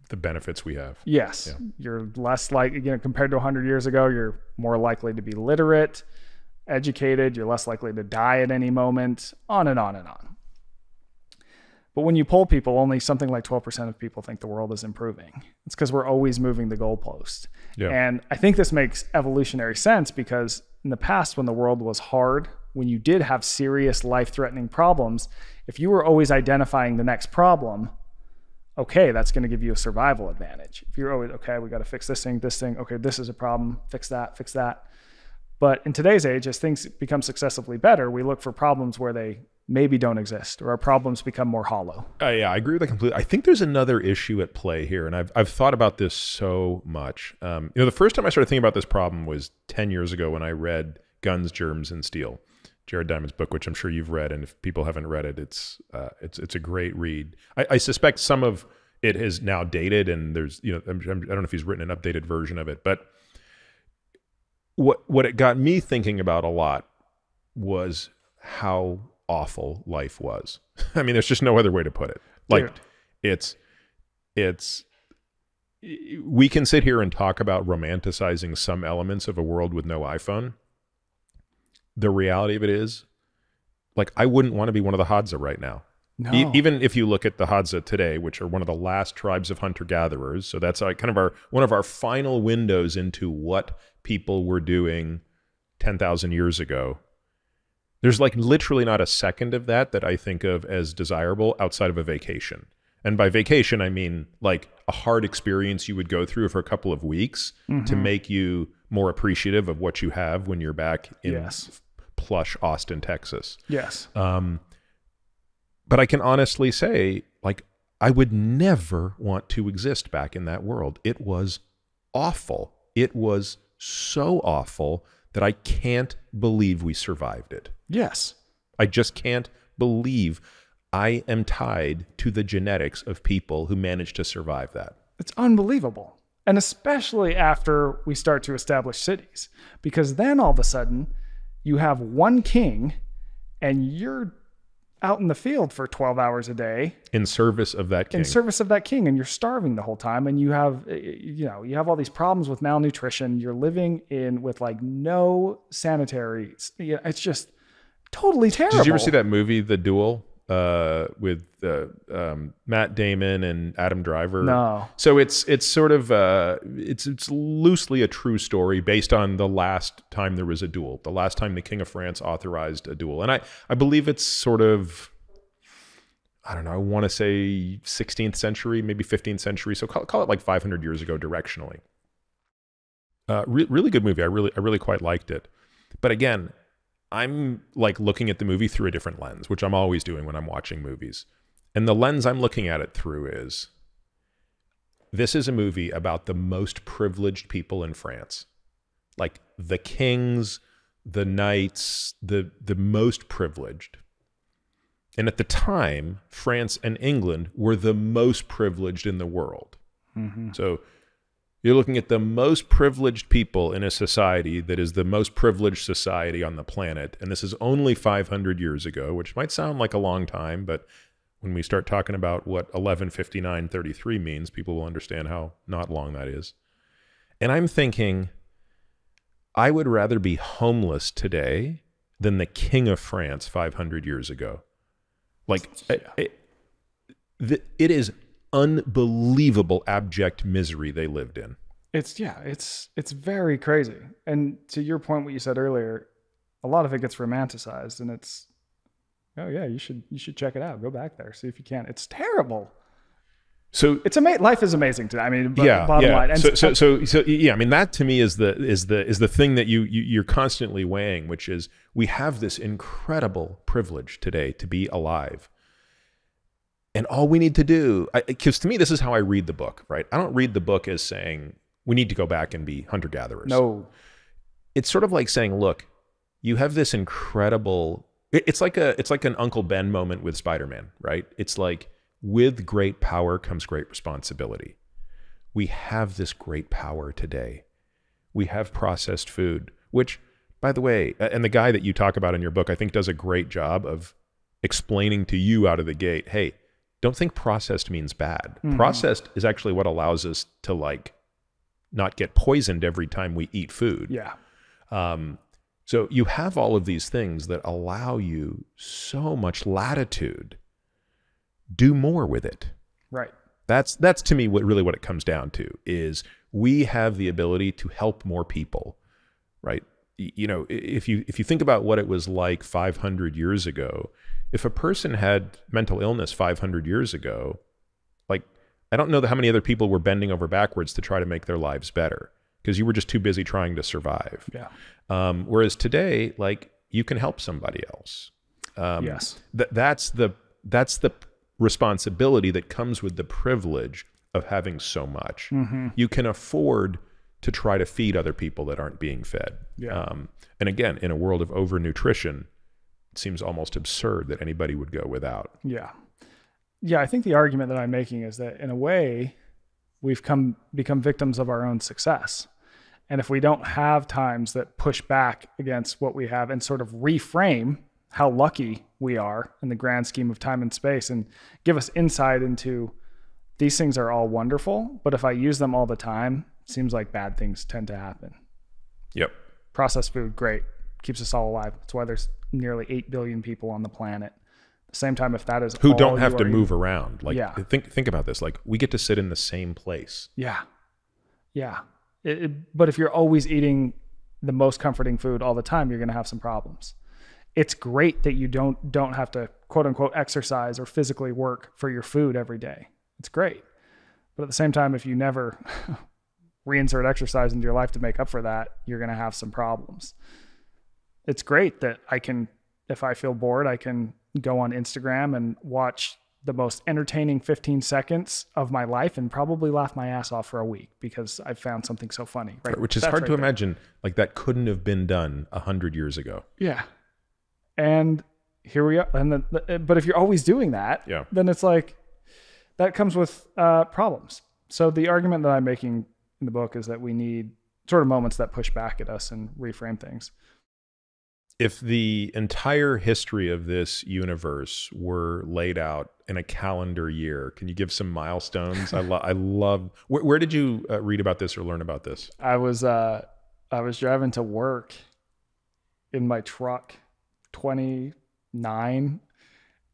the benefits we have. Yes. Yeah. You're less like, compared to 100 years ago, you're more likely to be literate, educated, you're less likely to die at any moment, on and on and on. But when you poll people, only something like 12% of people think the world is improving. It's because we're always moving the goalpost. Yeah. And I think this makes evolutionary sense, because in the past, when the world was hard, when you did have serious life-threatening problems, if you were always identifying the next problem, okay, that's going to give you a survival advantage. If you're always, okay, we got to fix this thing, okay, this is a problem, fix that, fix that. But in today's age, as things become successively better, we look for problems where they maybe don't exist, or our problems become more hollow. Yeah, I agree with that completely. I think there's another issue at play here, and I've thought about this so much. The first time I started thinking about this problem was 10 years ago when I read Guns, Germs, and Steel, Jared Diamond's book, which I'm sure you've read, and if people haven't read it, it's a great read. I suspect some of it is now dated, and there's I don't know if he's written an updated version of it, but what it got me thinking about a lot was how awful life was. I mean, there's just no other way to put it. Like, It's we can sit here and talk about romanticizing some elements of a world with no iPhone. The reality of it is, like, I wouldn't want to be one of the Hadza right now. No. Even if you look at the Hadza today, which are one of the last tribes of hunter-gatherers, so that's like kind of one of our final windows into what people were doing 10,000 years ago. There's like literally not a second of that I think of as desirable outside of a vacation. And by vacation, I mean like a hard experience you would go through for a couple of weeks to make you more appreciative of what you have when you're back in plush Austin, Texas. Yes. But I can honestly say, like, I would never want to exist back in that world. It was awful. It was so awful that I can't believe we survived it. Yes. I just can't believe I am tied to the genetics of people who managed to survive that. It's unbelievable. And especially after we start to establish cities, because then all of a sudden you have one king and you're out in the field for 12 hours a day in service of that king. In service of that king, and you're starving the whole time, and you have all these problems with malnutrition. You're living with like no sanitary. It's just totally terrible. Did you ever see that movie, The Duel, with Matt Damon and Adam Driver? No. So it's sort of it's loosely a true story based on the last time there was a duel, the last time the King of France authorized a duel, and I believe it's sort of, I don't know, I want to say 16th century, maybe 15th century, so call it like 500 years ago directionally. Really good movie. I really quite liked it, but again, I'm like looking at the movie through a different lens, which I'm always doing when I'm watching movies. And the lens I'm looking at it through is, this is a movie about the most privileged people in France. Like the kings, the knights, the most privileged. And at the time, France and England were the most privileged in the world. So you're looking at the most privileged people in a society that is the most privileged society on the planet. And this is only 500 years ago, which might sound like a long time, but when we start talking about what 1159:33 means, people will understand how not long that is. And I'm thinking, I would rather be homeless today than the King of France 500 years ago. Like, it is unbelievable abject misery they lived in. It's very crazy. And to your point, what you said earlier, a lot of it gets romanticized, and it's, oh yeah, you should check it out. Go back there, see if you can. It's terrible. So it's life is amazing today. I mean, bottom line. And so yeah. I mean, that to me is the thing that you're constantly weighing, which is we have this incredible privilege today to be alive. And all we need to do, because to me, this is how I read the book, right? I don't read the book as saying we need to go back and be hunter-gatherers. No. It's sort of like saying, look, you have this incredible, it's like an Uncle Ben moment with Spider-Man, right? It's like, with great power comes great responsibility. We have this great power today. We have processed food, which, by the way, and the guy that you talk about in your book, I think does a great job of explaining to you out of the gate, hey, don't think processed means bad. Processed is actually what allows us to like not get poisoned every time we eat food. Yeah. So you have all of these things that allow you so much latitude. Do more with it. Right. That's to me what it comes down to is we have the ability to help more people, right? You know, if you think about what it was like 500 years ago, if a person had mental illness 500 years ago, like, I don't know how many other people were bending over backwards to try to make their lives better because you were just too busy trying to survive. Yeah. Whereas today, like, you can help somebody else. Yes. That's the responsibility that comes with the privilege of having so much. You can afford to try to feed other people that aren't being fed. Yeah. And again, in a world of overnutrition, it seems almost absurd that anybody would go without. Yeah. Yeah, I think the argument that I'm making is that in a way, we've become victims of our own success. And if we don't have times that push back against what we have and sort of reframe how lucky we are in the grand scheme of time and space and give us insight into these things are all wonderful, but if I use them all the time, it seems like bad things tend to happen. Yep. Processed food, great. Keeps us all alive. That's why there's nearly 8 billion people on the planet. At the same time, if that is who all don't have you to are move eating- around. Like, Yeah. think about this. Like, we get to sit in the same place. Yeah. Yeah. But if you're always eating the most comforting food all the time, you're going to have some problems. It's great that you don't have to quote unquote exercise or physically work for your food every day. It's great. But at the same time, if you never reinsert exercise into your life to make up for that, you're going to have some problems. It's great that I can, if I feel bored, I can go on Instagram and watch the most entertaining 15 seconds of my life and probably laugh my ass off for a week because I've found something so funny. Right? Which is That's hard right to there. imagine. Like, that couldn't have been done 100 years ago. Yeah. And here we are. And then, but if you're always doing that, Yeah. then it's like, that comes with problems. So the argument that I'm making in the book is that we need sort of moments that push back at us and reframe things. If the entire history of this universe were laid out in a calendar year, can you give some milestones? I love. Where did you read about this or learn about this? I was driving to work in my truck, 29,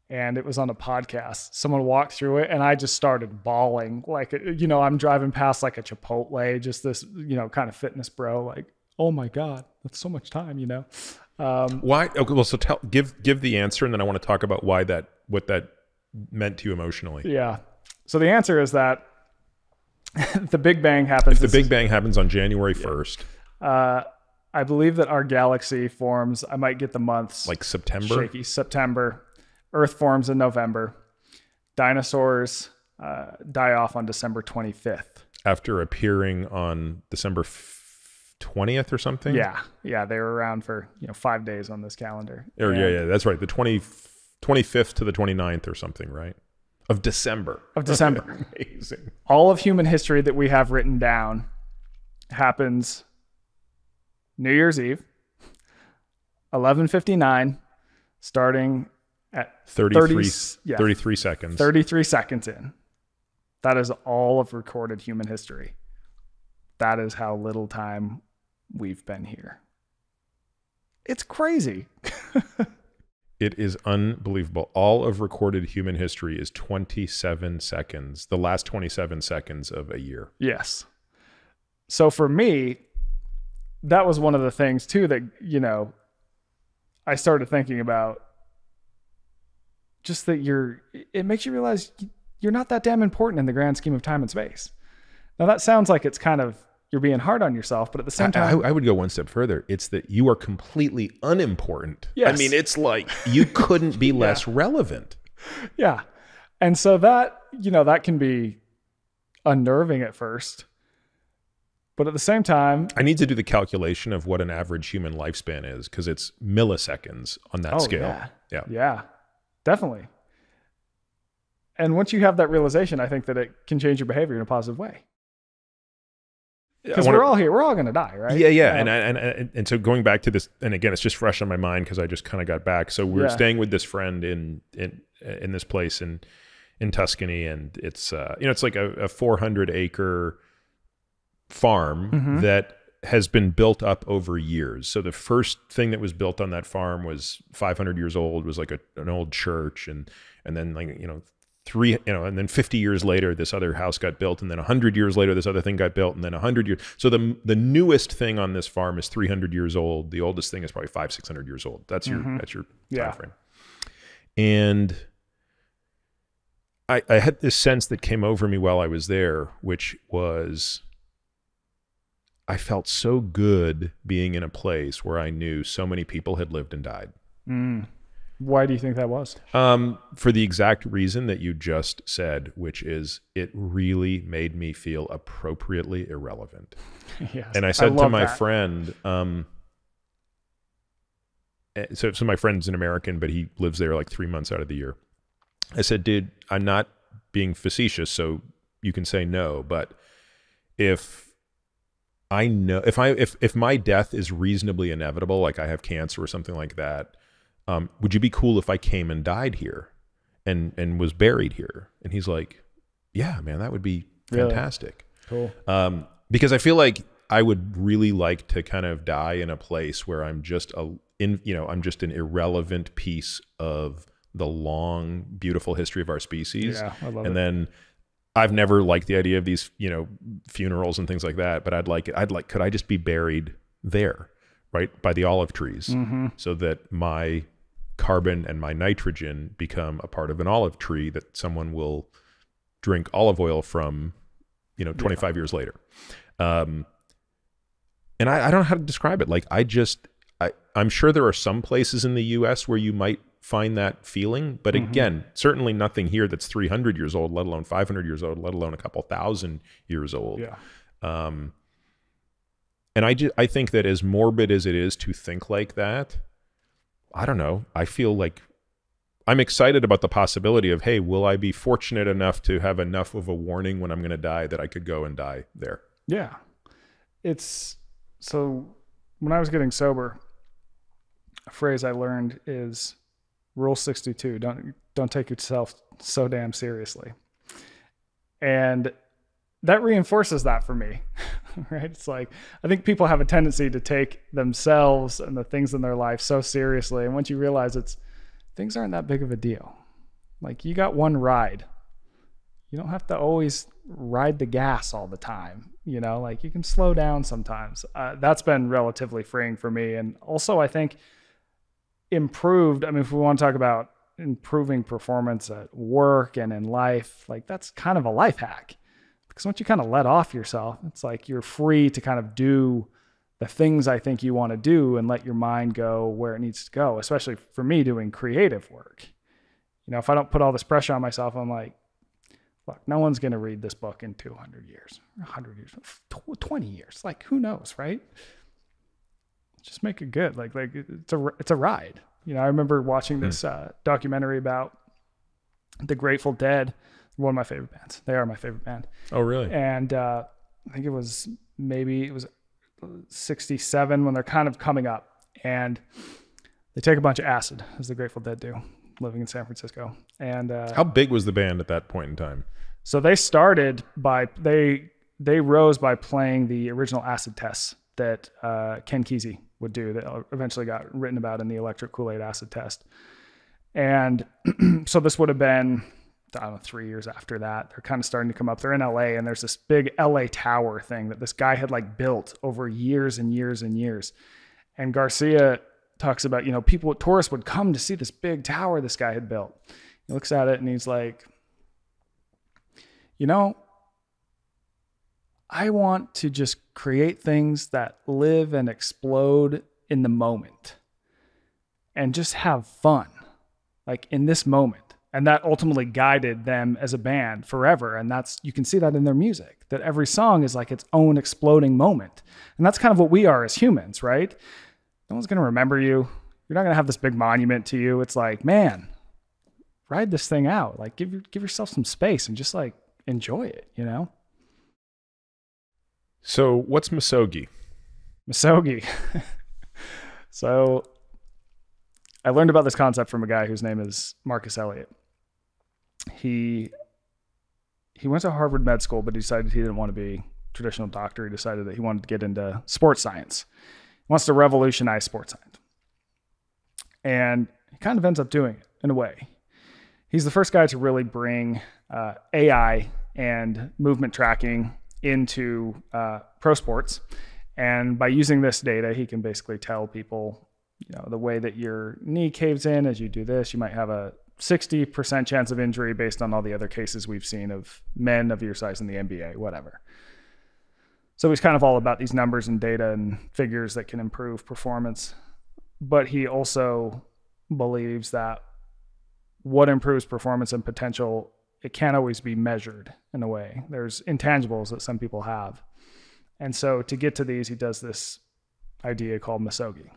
and it was on a podcast. Someone walked through it, and I just started bawling. Like, you know, I'm driving past like a Chipotle, just this, you know, kind of fitness bro. Like, oh my God, that's so much time, you know. Why? Okay, well, so give the answer, and then I want to talk about what that meant to you emotionally. Yeah. So the answer is that the Big Bang happens. If the Big Bang happens on January 1st, I believe that our galaxy forms. I might get the months like September. shaky. September. Earth forms in November. Dinosaurs die off on December 25th. After appearing on December 20th or something. Yeah, they were around for 5 days on this calendar. Yeah, that's right. The 25th to the 29th or something, right? Of December. Amazing. All of human history that we have written down happens New Year's Eve, 11:59, starting at 33 seconds. 33 seconds in. That is all of recorded human history. That is how little time we've been here. It's crazy. It is unbelievable. All of recorded human history is 27 seconds, the last 27 seconds of a year. Yes. So for me, that was one of the things too that, I started thinking about, just that it makes you realize you're not that damn important in the grand scheme of time and space. Now that sounds like it's kind of, you're being hard on yourself, but at the same time, I would go one step further. It's that you are completely unimportant. Yes. I mean, it's like you couldn't be less relevant. Yeah. And so that, that can be unnerving at first, but at the same time, I need to do the calculation of what an average human lifespan is, because it's milliseconds on that scale. Yeah, definitely. And once you have that realization, I think that it can change your behavior in a positive way. Because we're all here. We're all going to die, right? Yeah. And so going back to this, and again, it's just fresh on my mind because I just kind of got back. So we're staying with this friend in this place in Tuscany, and it's it's like a 400-acre farm that has been built up over years. So the first thing that was built on that farm was 500 years old. Was like an old church, and then and then 50 years later, this other house got built, and then 100 years later, this other thing got built, and then 100 years. So the newest thing on this farm is 300 years old. The oldest thing is probably 500-600 years old. That's your time frame. And I had this sense that came over me while I was there, which was I felt so good being in a place where I knew so many people had lived and died. Why do you think that was? For the exact reason that you just said, which is it really made me feel appropriately irrelevant. Yes, and I said to my friend, so my friend's an American, but he lives there like 3 months out of the year. I said, dude, I'm not being facetious, so you can say no, but if my death is reasonably inevitable, like I have cancer or something like that, would you be cool if I came and died here and was buried here? And he's like, Yeah, man, that would be Really? fantastic. Cool. Because I feel like I would really like to kind of die in a place where I'm just I'm just an irrelevant piece of the long, beautiful history of our species. Yeah, I love and it. then I've never liked the idea of these, funerals and things like that, but could I just be buried there, right? By the olive trees, so that my carbon and my nitrogen become a part of an olive tree that someone will drink olive oil from, 25 years later. And I don't know how to describe it. Like, I'm sure there are some places in the US where you might find that feeling, but again, certainly nothing here that's 300 years old, let alone 500 years old, let alone a couple thousand years old. Yeah. And I think that as morbid as it is to think like that, I don't know, I feel like I'm excited about the possibility of, hey, will I be fortunate enough to have enough of a warning when I'm going to die that I could go and die there? Yeah. So when I was getting sober, a phrase I learned is Rule 62. Don't take yourself so damn seriously. And that reinforces that for me, right? It's like, I think people have a tendency to take themselves and the things in their life so seriously. And once you realize things aren't that big of a deal. Like, you got one ride. You don't have to always ride the gas all the time. Like, you can slow down sometimes. That's been relatively freeing for me. And also, I think improved, if we want to talk about improving performance at work and in life, like, that's kind of a life hack. Because once you kind of let off yourself, it's like you're free to kind of do the things I think you want to do and let your mind go where it needs to go, especially for me doing creative work. If I don't put all this pressure on myself, I'm like, look, no one's going to read this book in 200 years, 100 years, 20 years. Like, who knows, right? Just make it good. Like it's a ride. I remember watching this documentary about the Grateful Dead, one of my favorite bands. They are my favorite band. Oh, really? And I think it was 67 when they're kind of coming up, and they take a bunch of acid, as the Grateful Dead do, living in San Francisco. And how big was the band at that point in time? So they started they rose by playing the original acid tests that Ken Kesey would do, that eventually got written about in the electric Kool-Aid acid test. And so this would have been, I don't know, 3 years after that. They're kind of starting to come up. They're in LA, and there's this big LA tower thing that this guy had like built over years and years and years. And Garcia talks about, tourists would come to see this big tower this guy had built. He looks at it and he's like, I want to just create things that live and explode in the moment and just have fun, like in this moment. And that ultimately guided them as a band forever. And you can see that in their music, that every song is like its own exploding moment. And that's kind of what we are as humans, right? No one's going to remember you. You're not going to have this big monument to you. It's like, man, ride this thing out. Like, give yourself some space and just like enjoy it, So what's misogi? Misogi. So I learned about this concept from a guy whose name is Marcus Elliott. He went to Harvard Med School, but he decided he didn't want to be a traditional doctor. He decided that he wanted to get into sports science. He wants to revolutionize sports science. And he kind of ends up doing it in a way. He's the first guy to really bring AI and movement tracking into pro sports. And by using this data, he can basically tell people, the way that your knee caves in as you do this, you might have a 60% chance of injury based on all the other cases we've seen of men of your size in the NBA, whatever. So he's kind of all about these numbers and data and figures that can improve performance. But he also believes that what improves performance and potential, it can't always be measured in a way. There's intangibles that some people have. And so to get to these, he does this idea called misogi.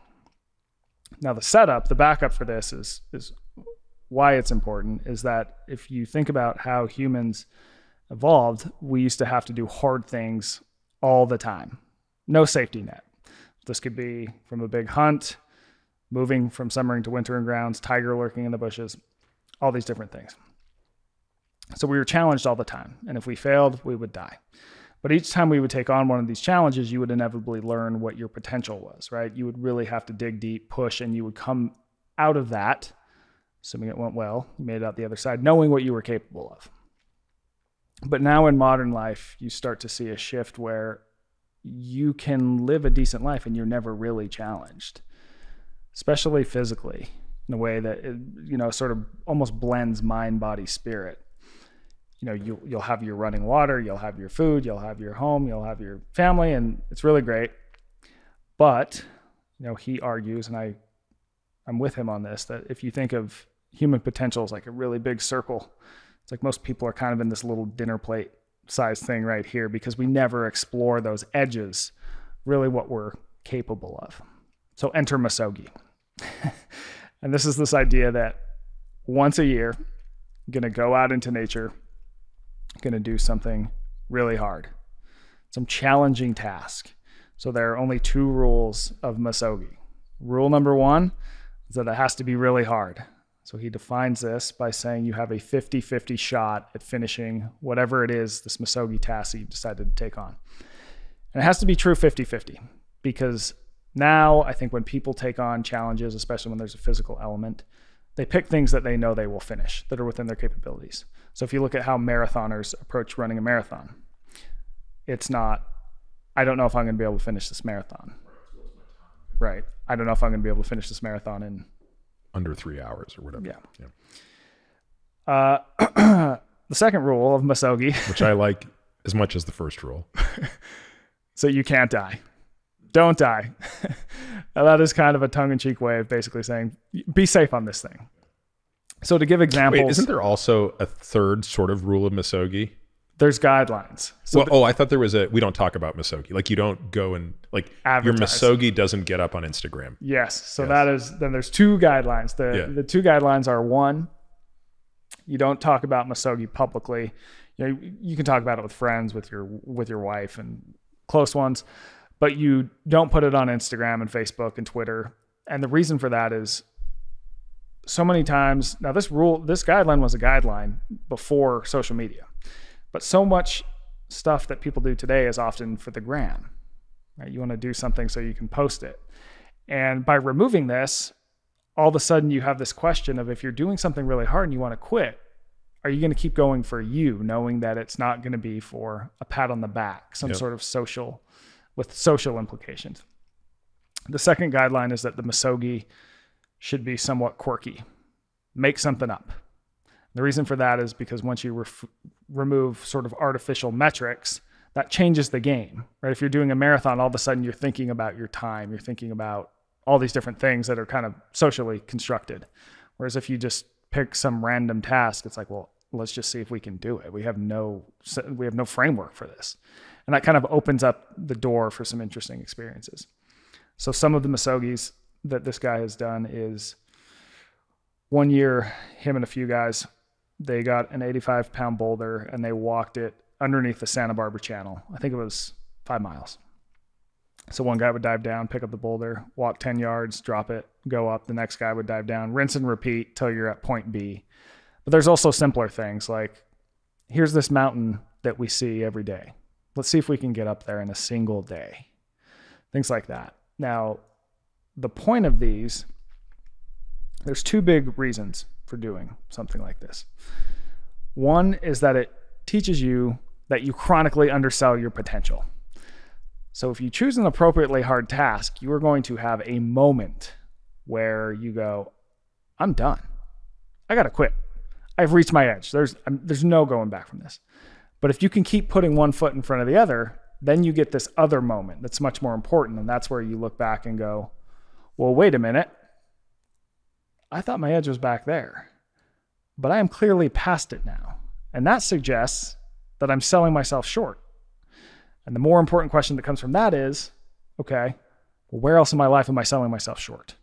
Now the backup for this is why it's important, is that if you think about how humans evolved, we used to have to do hard things all the time. No safety net. This could be from a big hunt, moving from summering to wintering grounds, tiger lurking in the bushes, all these different things. So we were challenged all the time. And if we failed, we would die. But each time we would take on one of these challenges, you would inevitably learn what your potential was, right? You would really have to dig deep, push, and you would come out of that, assuming it went well, you made it out the other side, knowing what you were capable of. But now in modern life, you start to see a shift where you can live a decent life and you're never really challenged, especially physically, in a way that, sort of almost blends mind, body, spirit. You'll have your running water, you'll have your food, you'll have your home, you'll have your family, and it's really great. But, he argues, and I'm with him on this, that if you think of human potential as like a really big circle, it's like most people are kind of in this little dinner plate size thing right here because we never explore those edges, really what we're capable of. So enter misogi. And this is this idea that once a year, I'm going to go out into nature, going to do something really hard, some challenging task. So there are only 2 rules of misogi. Rule number 1 is that it has to be really hard. So he defines this by saying you have a 50-50 shot at finishing whatever it is, this misogi task that you've decided to take on. And it has to be true 50-50, because now I think when people take on challenges, especially when there's a physical element, they pick things that they know they will finish, that are within their capabilities. So if you look at how marathoners approach running a marathon, it's not, I don't know if I'm going to be able to finish this marathon. Right. I don't know if I'm going to be able to finish this marathon in under 3 hours or whatever. Yeah. The second rule of misogi, which I like as much as the first rule. So you can't die. Don't die. Now that is kind of a tongue-in-cheek way of basically saying, be safe on this thing. So to give examples. Wait, isn't there also a third sort of rule of misogi? There's guidelines. So I thought there was we don't talk about misogi. Like you don't go and advertise. Your misogi doesn't get up on Instagram. Yes. So then there's 2 guidelines. The 2 guidelines are, 1, you don't talk about misogi publicly. You can talk about it with friends, with your wife and close ones, but you don't put it on Instagram and Facebook and Twitter. And the reason for that is so many times, now this guideline was a guideline before social media. But so much stuff that people do today is often for the gram, right? You want to do something so you can post it. And by removing this, all of a sudden you have this question of, if you're doing something really hard and you want to quit, are you going to keep going for you, knowing that it's not going to be for a pat on the back, some sort of social implications? The second guideline is that the misogi should be somewhat quirky. Make something up. The reason for that is because once you remove sort of artificial metrics, that changes the game, right? If you're doing a marathon, all of a sudden you're thinking about your time, you're thinking about all these different things that are kind of socially constructed. Whereas if you just pick some random task, it's like, well, let's just see if we can do it. We have no framework for this. And that kind of opens up the door for some interesting experiences. So some of the misogis that this guy has done is, one year, him and a few guys, they got an 85-pound boulder and they walked it underneath the Santa Barbara Channel. I think it was 5 miles. So one guy would dive down, pick up the boulder, walk 10 yards, drop it, go up. The next guy would dive down, rinse and repeat till you're at point B. But there's also simpler things like, here's this mountain that we see every day. Let's see if we can get up there in a single day. Things like that. Now, the point of these, there's 2 big reasons for doing something like this. One is that it teaches you that you chronically undersell your potential. So if you choose an appropriately hard task, you are going to have a moment where you go, I'm done. I got to quit. I've reached my edge. There's no going back from this. But if you can keep putting one foot in front of the other, then you get this other moment that's much more important. And that's where you look back and go, well, wait a minute. I thought my edge was back there, but I am clearly past it now. And that suggests that I'm selling myself short. And the more important question that comes from that is, okay, well, where else in my life am I selling myself short?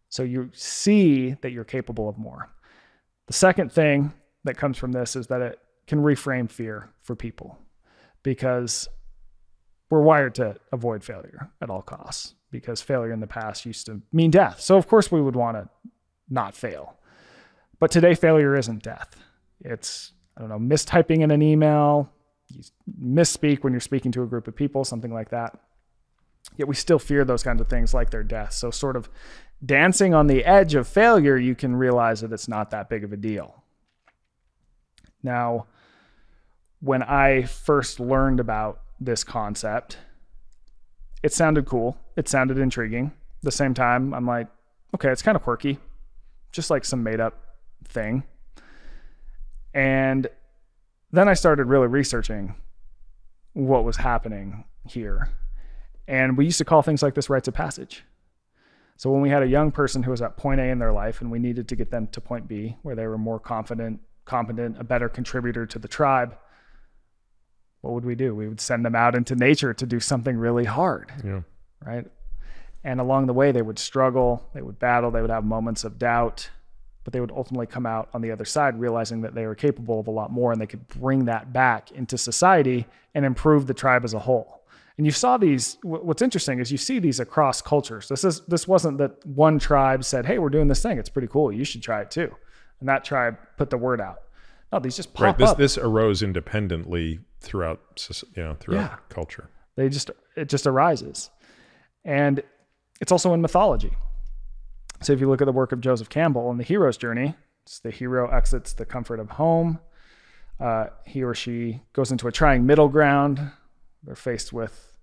So you see that you're capable of more. The second thing that comes from this is that it can reframe fear for people, because we're wired to avoid failure at all costs, because failure in the past used to mean death. So of course we would want to not fail. But today failure isn't death. It's I don't know, mistyping in an email, you misspeak when you're speaking to a group of people, something like that. Yet we still fear those kinds of things like their death. So sort of dancing on the edge of failure, you can realize that it's not that big of a deal. Now, when I first learned about this concept, it sounded cool. It sounded intriguing. At the same time, I'm like, okay, it's kind of quirky, just like some made up thing. And then I started really researching what was happening here. And we used to call things like this rites of passage. So when we had a young person who was at point A in their life and we needed to get them to point B, where they were more competent, a better contributor to the tribe, what would we do? We would send them out into nature to do something really hard, right? And along the way, they would struggle, they would battle, they would have moments of doubt, but they would ultimately come out on the other side realizing that they were capable of a lot more and they could bring that back into society and improve the tribe as a whole. And you saw these, what's interesting is you see these across cultures. This wasn't that one tribe said, hey, we're doing this thing. It's pretty cool. You should try it too. And that tribe put the word out. No, these just pop up. This arose independently throughout culture. It just arises. And it's also in mythology. So if you look at the work of Joseph Campbell and the hero's journey, it's the hero exits the comfort of home. He or she goes into a trying middle ground. They're faced with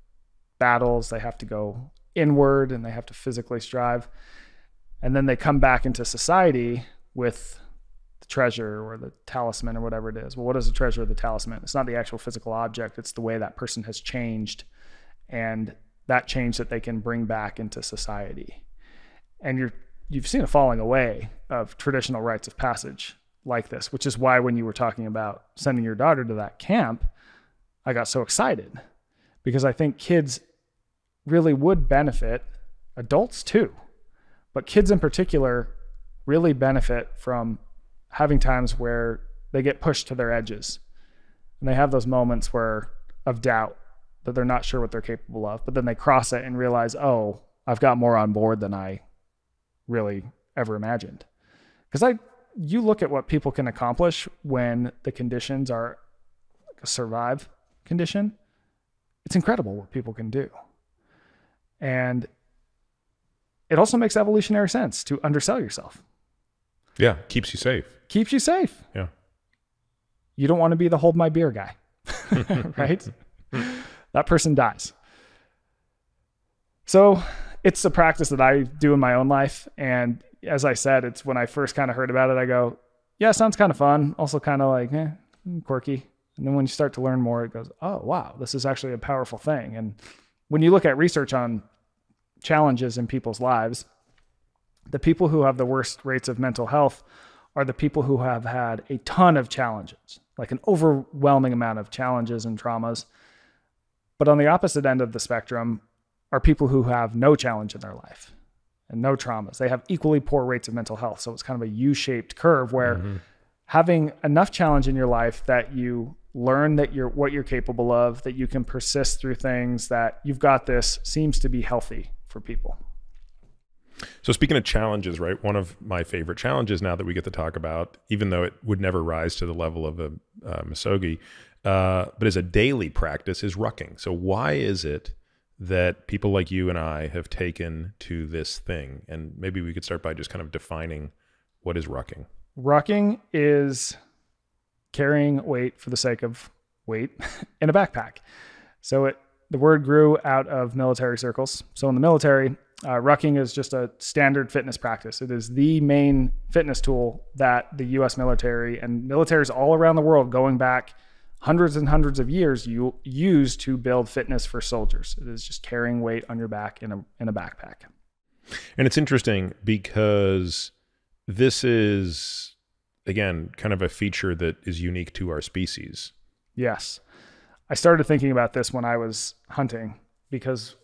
battles. They have to go inward and they have to physically strive. And then they come back into society with the treasure or the talisman or whatever it is. Well, what is the treasure or the talisman? It's not the actual physical object. It's the way that person has changed and that change that they can bring back into society. And you've seen a falling away of traditional rites of passage like this, which is why when you were talking about sending your daughter to that camp, I got so excited because I think kids really would benefit, adults too, but kids in particular really benefit from having times where they get pushed to their edges and they have those moments of doubt that they're not sure what they're capable of, but then they cross it and realize, oh, I've got more on board than I really ever imagined. Because you look at what people can accomplish when the conditions are a survive condition, it's incredible what people can do. And it also makes evolutionary sense to undersell yourself. Yeah, keeps you safe. Keeps you safe. Yeah. You don't want to be the hold my beer guy, right? That person dies. So it's a practice that I do in my own life. And as I said, it's when I first kind of heard about it, I go, yeah, sounds kind of fun. Also kind of like, quirky. And then when you start to learn more, it goes, oh, wow, this is actually a powerful thing. And when you look at research on challenges in people's lives, the people who have the worst rates of mental health are the people who have had a ton of challenges, like an overwhelming amount of challenges and traumas. But on the opposite end of the spectrum are people who have no challenge in their life and no traumas. They have equally poor rates of mental health. So it's kind of a U-shaped curve where having enough challenge in your life that you learn that what you're capable of, that you can persist through things, that you've got this, seems to be healthy for people. So speaking of challenges, right? One of my favorite challenges now that we get to talk about, even though it would never rise to the level of a misogi, but as a daily practice, is rucking. So why is it that people like you and I have taken to this thing? And maybe we could start by just kind of defining what is rucking. Rucking is carrying weight for the sake of weight in a backpack. So the word grew out of military circles. So in the military, rucking is just a standard fitness practice. It is the main fitness tool that the U.S. military and militaries all around the world going back hundreds and hundreds of years you use to build fitness for soldiers. It is just carrying weight on your back in a backpack. And it's interesting because this is, again, kind of a feature that is unique to our species. Yes. I started thinking about this when I was hunting because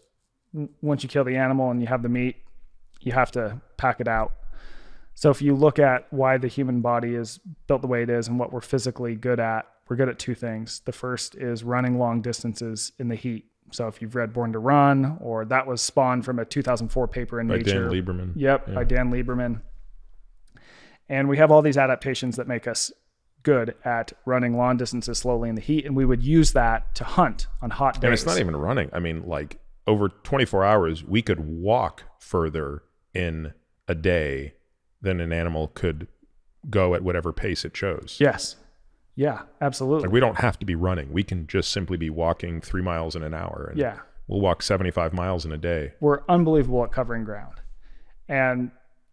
once you kill the animal and you have the meat, you have to pack it out. So if you look at why the human body is built the way it is and what we're physically good at, we're good at two things. The first is running long distances in the heat. So if you've read Born to Run, or that was spawned from a 2004 paper in Nature. By Dan Lieberman. Yep, yeah. By Dan Lieberman. And we have all these adaptations that make us good at running long distances slowly in the heat, and we would use that to hunt on hot days. And it's not even running. I mean, like over 24 hours, we could walk further in a day than an animal could go at whatever pace it chose. Yes. Yeah, absolutely. Like we don't have to be running. We can just simply be walking 3 miles in an hour. And yeah. We'll walk 75 miles in a day. We're unbelievable at covering ground. And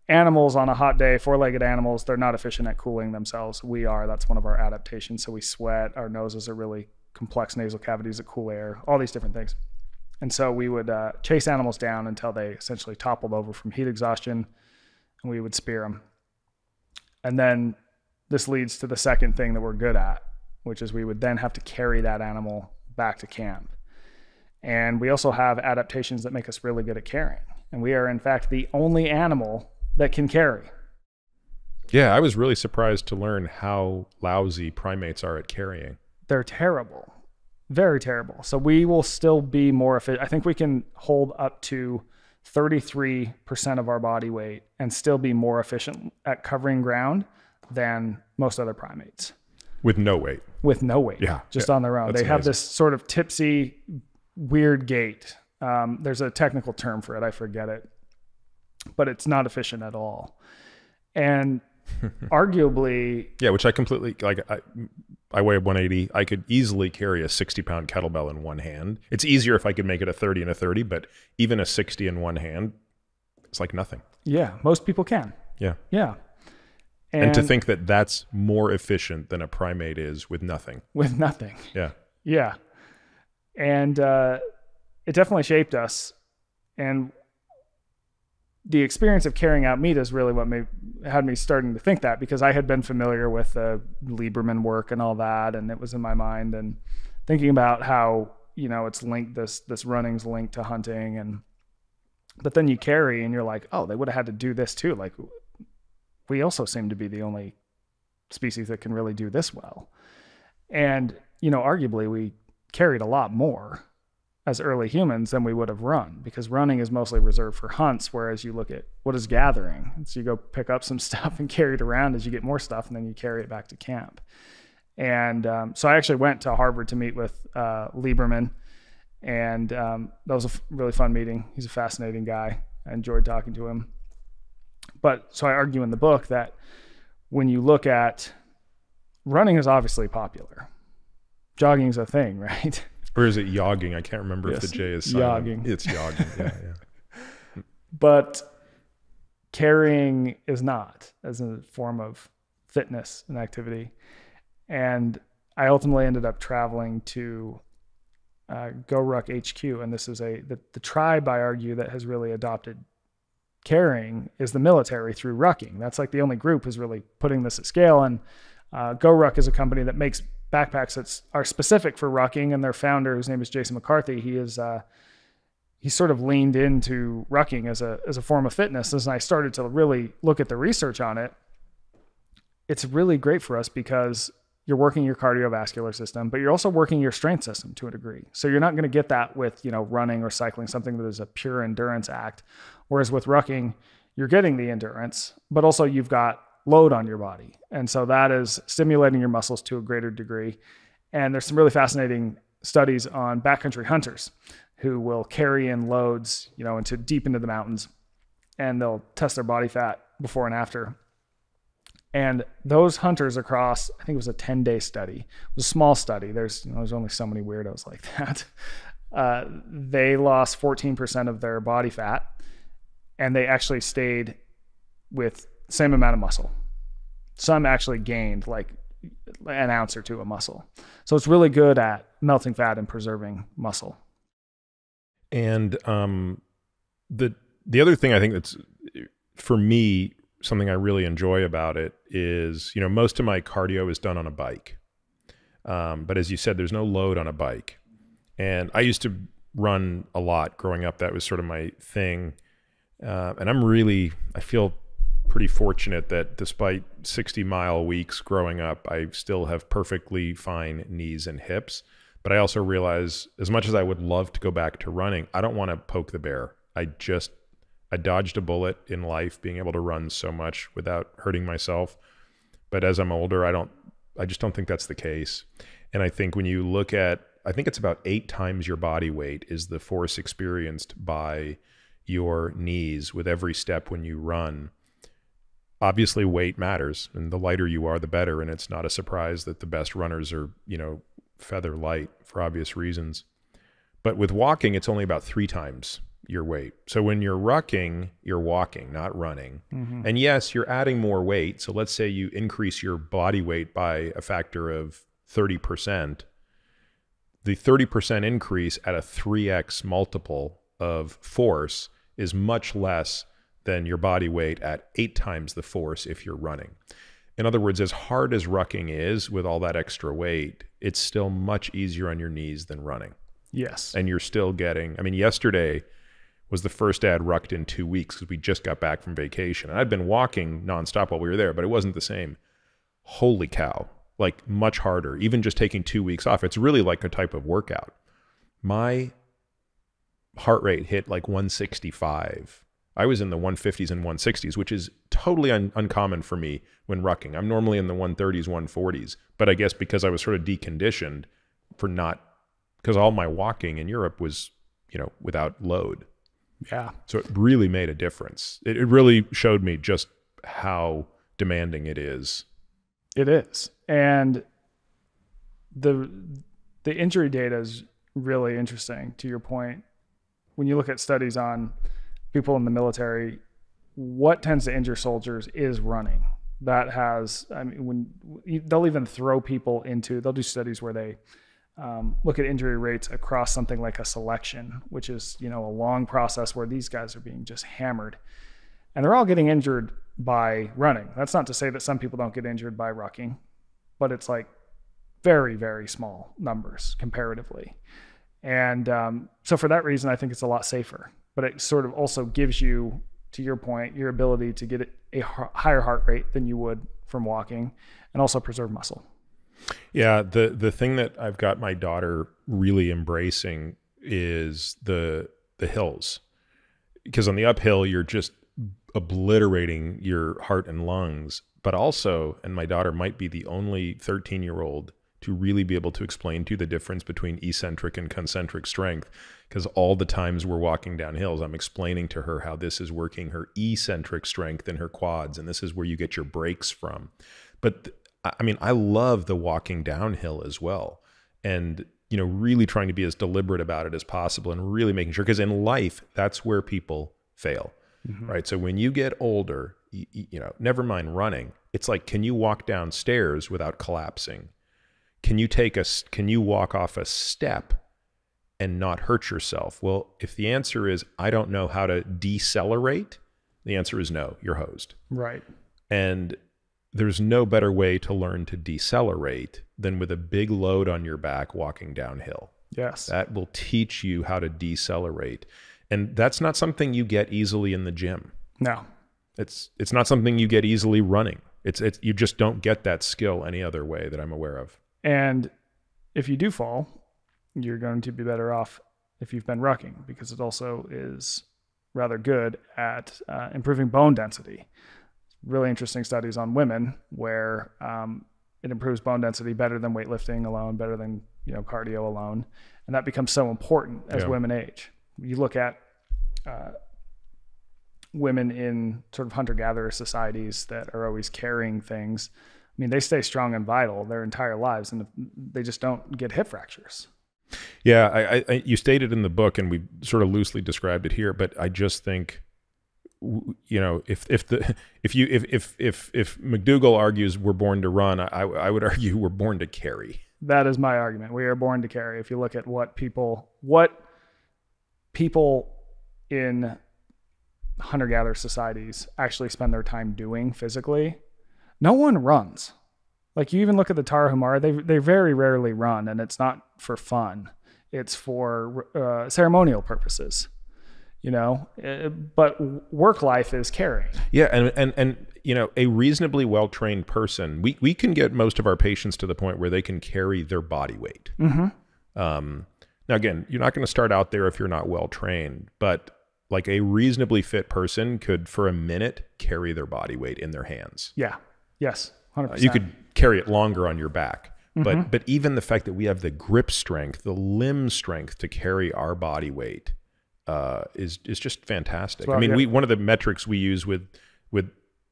animals on a hot day, 4-legged animals, they're not efficient at cooling themselves. We are. That's one of our adaptations. So we sweat. Our noses are really complex nasal cavities that cool air, all these different things. And so we would chase animals down until they essentially toppled over from heat exhaustion, and we would spear them. And then this leads to the second thing that we're good at, which is we would then have to carry that animal back to camp. And we also have adaptations that make us really good at carrying. And we are, in fact, the only animal that can carry. Yeah, I was really surprised to learn how lousy primates are at carrying. They're terrible. Very terrible. So we will still be more efficient. I think we can hold up to 33% of our body weight and still be more efficient at covering ground than most other primates. With no weight. With no weight. Yeah. Just on their own. They have this sort of tipsy, weird gait. There's a technical term for it. I forget it. But it's not efficient at all. And arguably... Yeah, which I completely... like. I weigh 180. I could easily carry a 60-pound kettlebell in one hand. It's easier if I could make it a 30 and a 30, but even a 60 in one hand, it's like nothing. Yeah, most people can. Yeah. Yeah. And to think that that's more efficient than a primate is with nothing. With nothing. Yeah. Yeah. And it definitely shaped us. And the experience of carrying out meat is really what had me starting to think that, because I had been familiar with the Lieberman work and all that, and it was in my mind, and thinking about how, it's linked, this running's linked to hunting, but then you carry and you're like, oh, they would have had to do this too. Like, we also seem to be the only species that can really do this well. And, arguably we carried a lot more as early humans than we would have run, because running is mostly reserved for hunts, whereas you look at what is gathering. So you go pick up some stuff and carry it around as you get more stuff, and then you carry it back to camp. And so I actually went to Harvard to meet with Lieberman, and that was a really fun meeting. He's a fascinating guy. I enjoyed talking to him. But so I argue in the book that when you look at running is obviously popular. Jogging is a thing, right? Or is it yogging? I can't remember if the J is silent. Yogging. It's yogging, yeah. But carrying is not, as a form of fitness and activity. And I ultimately ended up traveling to Go Ruck HQ. And this is the tribe, I argue, that has really adopted carrying is the military through rucking. That's like the only group who's really putting this at scale. And Go Ruck is a company that makes backpacks that are specific for rucking, and their founder, whose name is Jason McCarthy, he sort of leaned into rucking as a form of fitness. As I started to really look at the research on it, it's really great for us because you're working your cardiovascular system, but you're also working your strength system to a degree. So you're not going to get that with, running or cycling, something that is a pure endurance act. Whereas with rucking, you're getting the endurance, but also you've got load on your body. And so that is stimulating your muscles to a greater degree. And there's some really fascinating studies on backcountry hunters who will carry in loads, deep into the mountains, and they'll test their body fat before and after. And those hunters across, I think it was a 10-day study. It was a small study. There's only so many weirdos like that. They lost 14% of their body fat, and they actually stayed with the same amount of muscle. Some actually gained like an ounce or two of muscle. So it's really good at melting fat and preserving muscle. And the other thing I think that's, for me, something I really enjoy about it is, most of my cardio is done on a bike. But as you said, there's no load on a bike. And I used to run a lot growing up. That was sort of my thing. And I feel pretty fortunate that despite 60-mile weeks growing up, I still have perfectly fine knees and hips. But I also realize, as much as I would love to go back to running, I don't want to poke the bear. I dodged a bullet in life being able to run so much without hurting myself. But as I'm older, I I just don't think that's the case. And I think when you look at, I think it's about 8 times your body weight is the force experienced by your knees with every step when you run. Obviously weight matters, and the lighter you are, the better. And it's not a surprise that the best runners are, you know, feather light for obvious reasons. But with walking, it's only about 3 times your weight. So when you're rucking, you're walking, not running. Mm-hmm. And yes, you're adding more weight. So let's say you increase your body weight by a factor of 30%. The 30% increase at a 3x multiple of force is much less than your body weight at 8 times the force if you're running. In other words, as hard as rucking is with all that extra weight, it's still much easier on your knees than running. Yes. And you're still getting, I mean, yesterday was the first day I'd rucked in 2 weeks because we just got back from vacation. And I'd been walking nonstop while we were there, but it wasn't the same. Holy cow, like much harder, even just taking 2 weeks off. It's really like a type of workout. My heart rate hit like 165. I was in the 150s and 160s, which is totally uncommon for me when rucking. I'm normally in the 130s, 140s, but I guess because I was sort of deconditioned for not, because all my walking in Europe was, you know, without load. Yeah. So it really made a difference. It really showed me just how demanding it is. It is. And the injury data is really interesting, to your point. When you look at studies on people in the military, what tends to injure soldiers is running. That has, I mean, when they'll even throw people into, they'll do studies where they look at injury rates across something like a selection, which is, you know, a long process where these guys are being just hammered. And they're all getting injured by running. That's not to say that some people don't get injured by rucking, but it's like very, very small numbers comparatively. And so for that reason, I think it's a lot safer. But it sort of also gives you, to your point, your ability to get a higher heart rate than you would from walking, and also preserve muscle. Yeah, the thing that I've got my daughter really embracing is the hills. Because on the uphill, you're just obliterating your heart and lungs. But also, and my daughter might be the only 13-year-old to really be able to explain to you the difference between eccentric and concentric strength. Because all the times we're walking down hills, I'm explaining to her how this is working her eccentric strength in her quads, and this is where you get your brakes from. But I mean, I love the walking downhill as well. And, you know, really trying to be as deliberate about it as possible and really making sure, because in life, that's where people fail, right? So when you get older, you know, never mind running, it's like, can you walk downstairs without collapsing? Can you walk off a step and not hurt yourself? Well, if the answer is, I don't know how to decelerate, the answer is no, you're hosed. Right. And there's no better way to learn to decelerate than with a big load on your back walking downhill. Yes. That will teach you how to decelerate. And that's not something you get easily in the gym. No. It's not something you get easily running. You just don't get that skill any other way that I'm aware of. And if you do fall, you're going to be better off if you've been rucking, because it also is rather good at improving bone density. Really interesting studies on women where it improves bone density better than weightlifting alone, better than, you know, cardio alone. And that becomes so important as women age. You look at women in sort of hunter-gatherer societies that are always carrying things. I mean, they stay strong and vital their entire lives, and they just don't get hip fractures. Yeah, you stated in the book, and we sort of loosely described it here, but I just think, you know, if McDougall argues we're born to run, I would argue we're born to carry. That is my argument. We are born to carry. If you look at what people in hunter-gatherer societies actually spend their time doing physically, no one runs. Like, you even look at the Tarahumara, they very rarely run, and it's not for fun. It's for ceremonial purposes, you know, but work life is carrying. Yeah. And, you know, a reasonably well-trained person, we can get most of our patients to the point where they can carry their body weight. Mm-hmm. Now, again, you're not going to start out there if you're not well-trained, but like a reasonably fit person could, for a minute, carry their body weight in their hands. Yeah. Yes. 100%. You could carry it longer on your back. But even the fact that we have the grip strength, the limb strength to carry our body weight is just fantastic. Well, I mean, one of the metrics we use with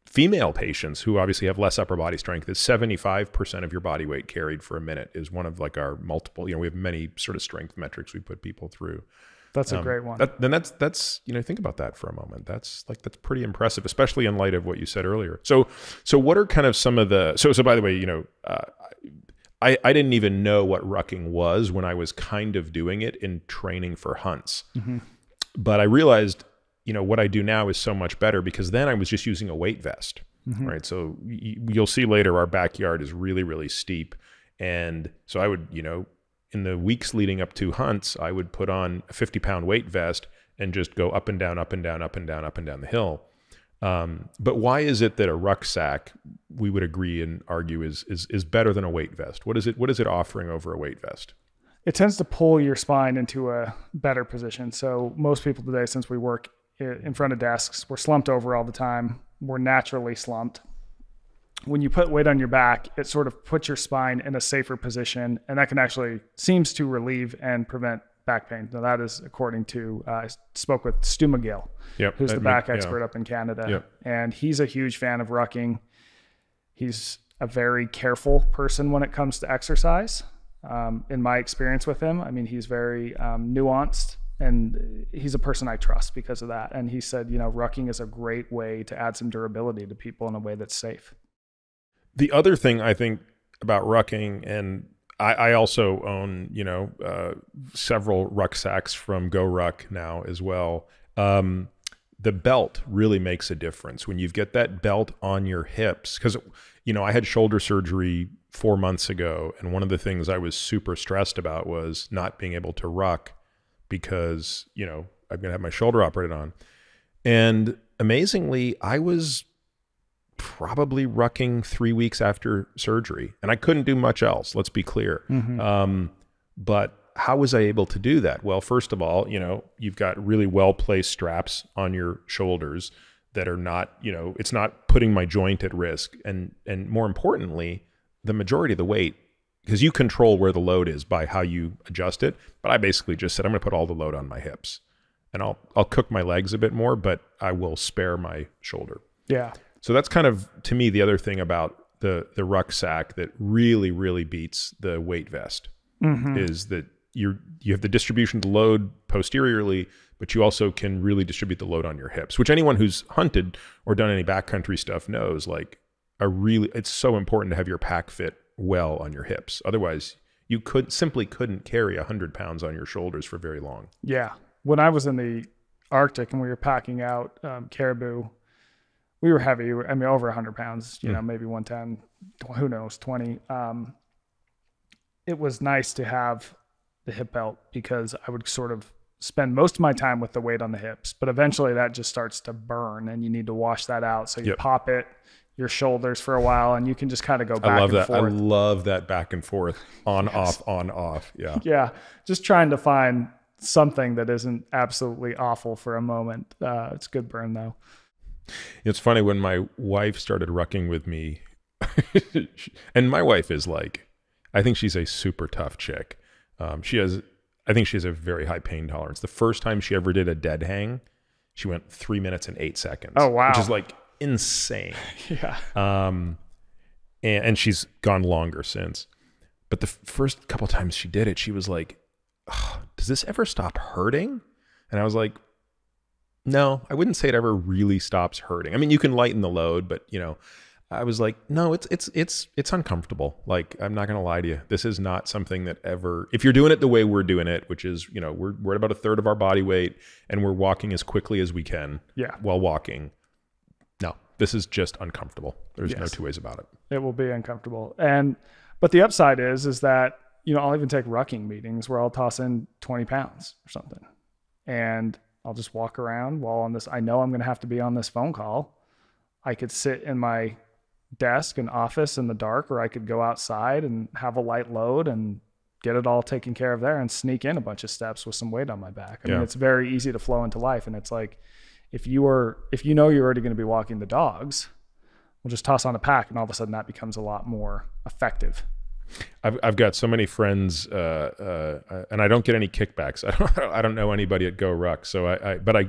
female patients who obviously have less upper body strength is 75% of your body weight carried for a minute is one of like our multiple, we have many sort of strength metrics we put people through. That's a great one. That's think about that for a moment. That's pretty impressive, especially in light of what you said earlier. So what are kind of some of the, so by the way, I didn't even know what rucking was when I was kind of doing it in training for hunts. But I realized, what I do now is so much better because then I was just using a weight vest, right? So you'll see later our backyard is really, really steep. And so I would, in the weeks leading up to hunts, I would put on a 50-pound weight vest and just go up and down, up and down, up and down, up and down the hill. But why is it that a rucksack, we would agree and argue, is better than a weight vest? What is it offering over a weight vest? It tends to pull your spine into a better position. So most people today, since we work in front of desks, we're slumped over all the time. We're naturally slumped. When you put weight on your back, it sort of puts your spine in a safer position, and that can actually seems to relieve and prevent back pain. Now that is according to, I spoke with Stu McGill, who's the back expert up in Canada. And he's a huge fan of rucking. He's a very careful person when it comes to exercise. In my experience with him, I mean, he's very nuanced, and he's a person I trust because of that. And he said, rucking is a great way to add some durability to people in a way that's safe. The other thing I think about rucking, and I also own, several rucksacks from Go Ruck now as well. The belt really makes a difference when you get that belt on your hips. Because, I had shoulder surgery 4 months ago, and one of the things I was super stressed about was not being able to ruck because, I'm going to have my shoulder operated on. And amazingly, I was probably rucking 3 weeks after surgery, and I couldn't do much else. Let's be clear. But how was I able to do that? Well, first of all, you've got really well-placed straps on your shoulders that are not, it's not putting my joint at risk. And more importantly, the majority of the weight, because you control where the load is by how you adjust it. But I basically just said, I'm going to put all the load on my hips, and I'll cook my legs a bit more, but I will spare my shoulder. Yeah. So that's kind of, to me, the other thing about the rucksack that really, really beats the weight vest is that you have the distribution of the load posteriorly, but you also can really distribute the load on your hips, which anyone who's hunted or done any backcountry stuff knows, it's so important to have your pack fit well on your hips. Otherwise, you simply couldn't carry 100 pounds on your shoulders for very long. Yeah. When I was in the Arctic and we were packing out caribou, we were heavy. I mean, over 100 pounds, maybe 110, who knows, 20. It was nice to have the hip belt because I would sort of spend most of my time with the weight on the hips, but eventually that just starts to burn and you need to wash that out. So you pop your shoulders for a while, and you can just kind of go back and forth. I love that back and forth, on, off, on, off. Yeah. Yeah. Just trying to find something that isn't absolutely awful for a moment. It's good burn though. It's funny when my wife started rucking with me, and my wife is I think she's a super tough chick. I think she has a very high pain tolerance. The first time she ever did a dead hang, she went 3 minutes and 8 seconds. Oh, wow. Which is insane. Yeah. And she's gone longer since. But the first couple times she did it, she was like, oh, does this ever stop hurting? And I was like, no, I wouldn't say it ever really stops hurting. I mean, you can lighten the load, but I was like, no, it's uncomfortable. I'm not going to lie to you. This is not something that ever, if you're doing it the way we're doing it, which is, we're at about a third of our body weight and we're walking as quickly as we can while walking. No, this is just uncomfortable. There's no two ways about it. It will be uncomfortable. But the upside is that, I'll even take rucking meetings where I'll toss in 20 pounds or something. And I'll just walk around while on this. I know I'm going to have to be on this phone call. I could sit in my desk and office in the dark, or I could go outside and have a light load and get it all taken care of there and sneak in a bunch of steps with some weight on my back. I mean, it's very easy to flow into life. And it's if you know you're already going to be walking the dogs, we'll just toss on a pack, and all of a sudden that becomes a lot more effective. I've got so many friends, and I don't get any kickbacks. I don't know anybody at Go Ruck, so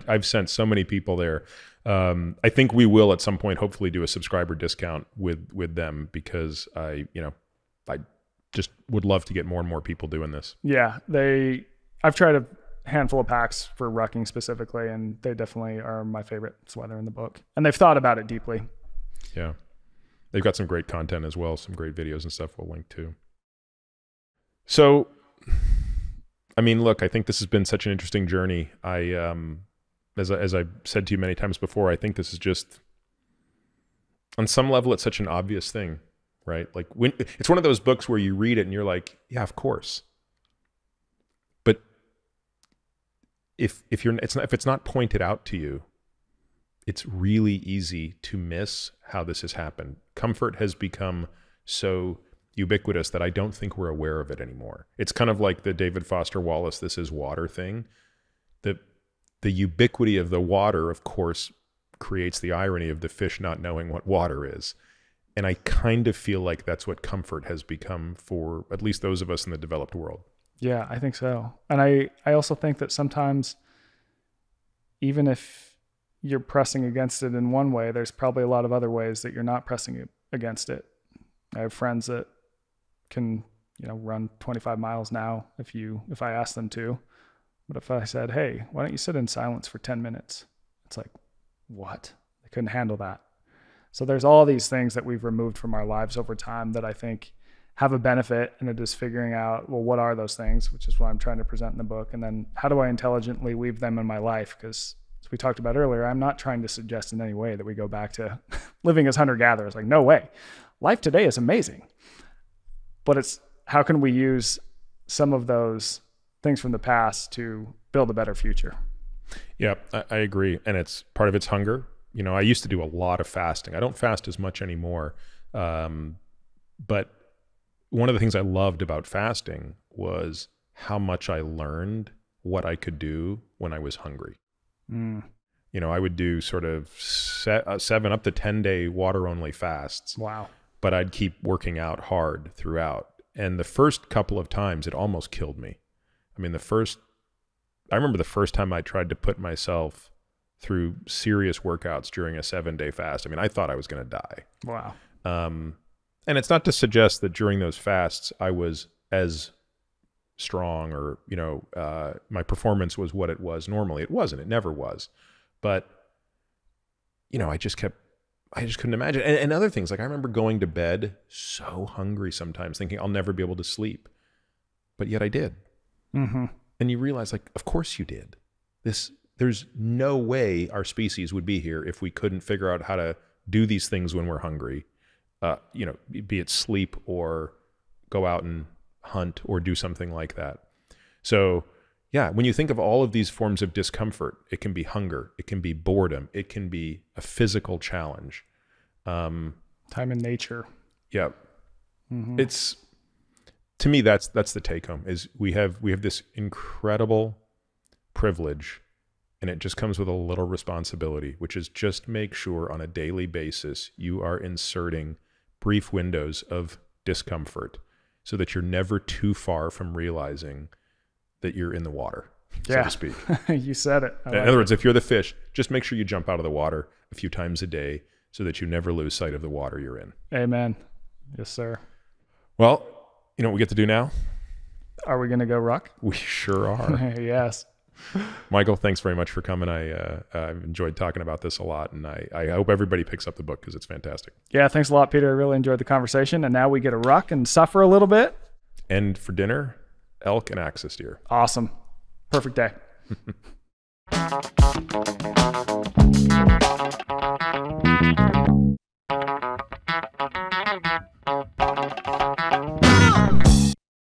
I've sent so many people there. I think we will at some point hopefully do a subscriber discount with them, because I just would love to get more and more people doing this. Yeah, I've tried a handful of packs for rucking specifically, and they definitely are my favorite. That's why they're in the book, and they've thought about it deeply. Yeah. They've got some great content as well, some great videos and stuff we'll link to. So, I mean, look, I think this has been such an interesting journey. As I've said to you many times before, I think this is just, on some level, it's such an obvious thing, right? Like, when it's one of those books where you read it and you're like, yeah, of course. But if it's not pointed out to you, it's really easy to miss how this has happened. Comfort has become so ubiquitous that I don't think we're aware of it anymore. It's kind of like the David Foster Wallace, "This is water" thing. The ubiquity of the water, of course, creates the irony of the fish not knowing what water is. And I kind of feel like that's what comfort has become for at least those of us in the developed world. Yeah, I think so. And I also think that sometimes, even if you're pressing against it in one way, there's probably a lot of other ways that you're not pressing against it. I have friends that can, run 25 miles now if I ask them to. But if I said, hey, why don't you sit in silence for 10 minutes? It's like, what? They couldn't handle that. So there's all these things that we've removed from our lives over time that I think have a benefit, and it is figuring out, well, what are those things, which is what I'm trying to present in the book. And then how do I intelligently weave them in my life? Because as we talked about earlier, I'm not trying to suggest in any way that we go back to living as hunter-gatherers. Like, no way. Life today is amazing. But it's how can we use some of those things from the past to build a better future? Yeah, I agree. And part of it's hunger. I used to do a lot of fasting. I don't fast as much anymore. But one of the things I loved about fasting was how much I learned what I could do when I was hungry. I would do sort of 7 up to 10-day water-only fasts. Wow. But I'd keep working out hard throughout. And the first couple of times, it almost killed me. I mean, I remember the first time I tried to put myself through serious workouts during a 7-day fast. I mean, I thought I was going to die. Wow. And it's not to suggest that during those fasts I was as strong or, my performance was what it was normally. It wasn't. It never was. But, I just couldn't imagine. And other things, like I remember going to bed so hungry sometimes, thinking I'll never be able to sleep. But yet I did. Mm-hmm. And you realize, like, of course you did. There's no way our species would be here if we couldn't figure out how to do these things when we're hungry. Be it sleep or go out and hunt or do something like that. So yeah, when you think of all of these forms of discomfort, it can be hunger, it can be boredom, it can be a physical challenge. Time in nature. Yeah. Mm-hmm. It's, to me, that's the take home, is we have this incredible privilege, and it just comes with a little responsibility, which is just make sure on a daily basis you are inserting brief windows of discomfort so that you're never too far from realizing that you're in the water, so to speak. You said it. In other words, if you're the fish, just make sure you jump out of the water a few times a day so that you never lose sight of the water you're in. Amen. Yes, sir. Well, you know what we get to do now? Are we going to go ruck? We sure are. Yes. Michael, thanks very much for coming. I've enjoyed talking about this a lot, and I hope everybody picks up the book because it's fantastic. Yeah, thanks a lot, Peter. I really enjoyed the conversation, and now we get to ruck and suffer a little bit. And for dinner, elk and axis deer. Awesome. Perfect day.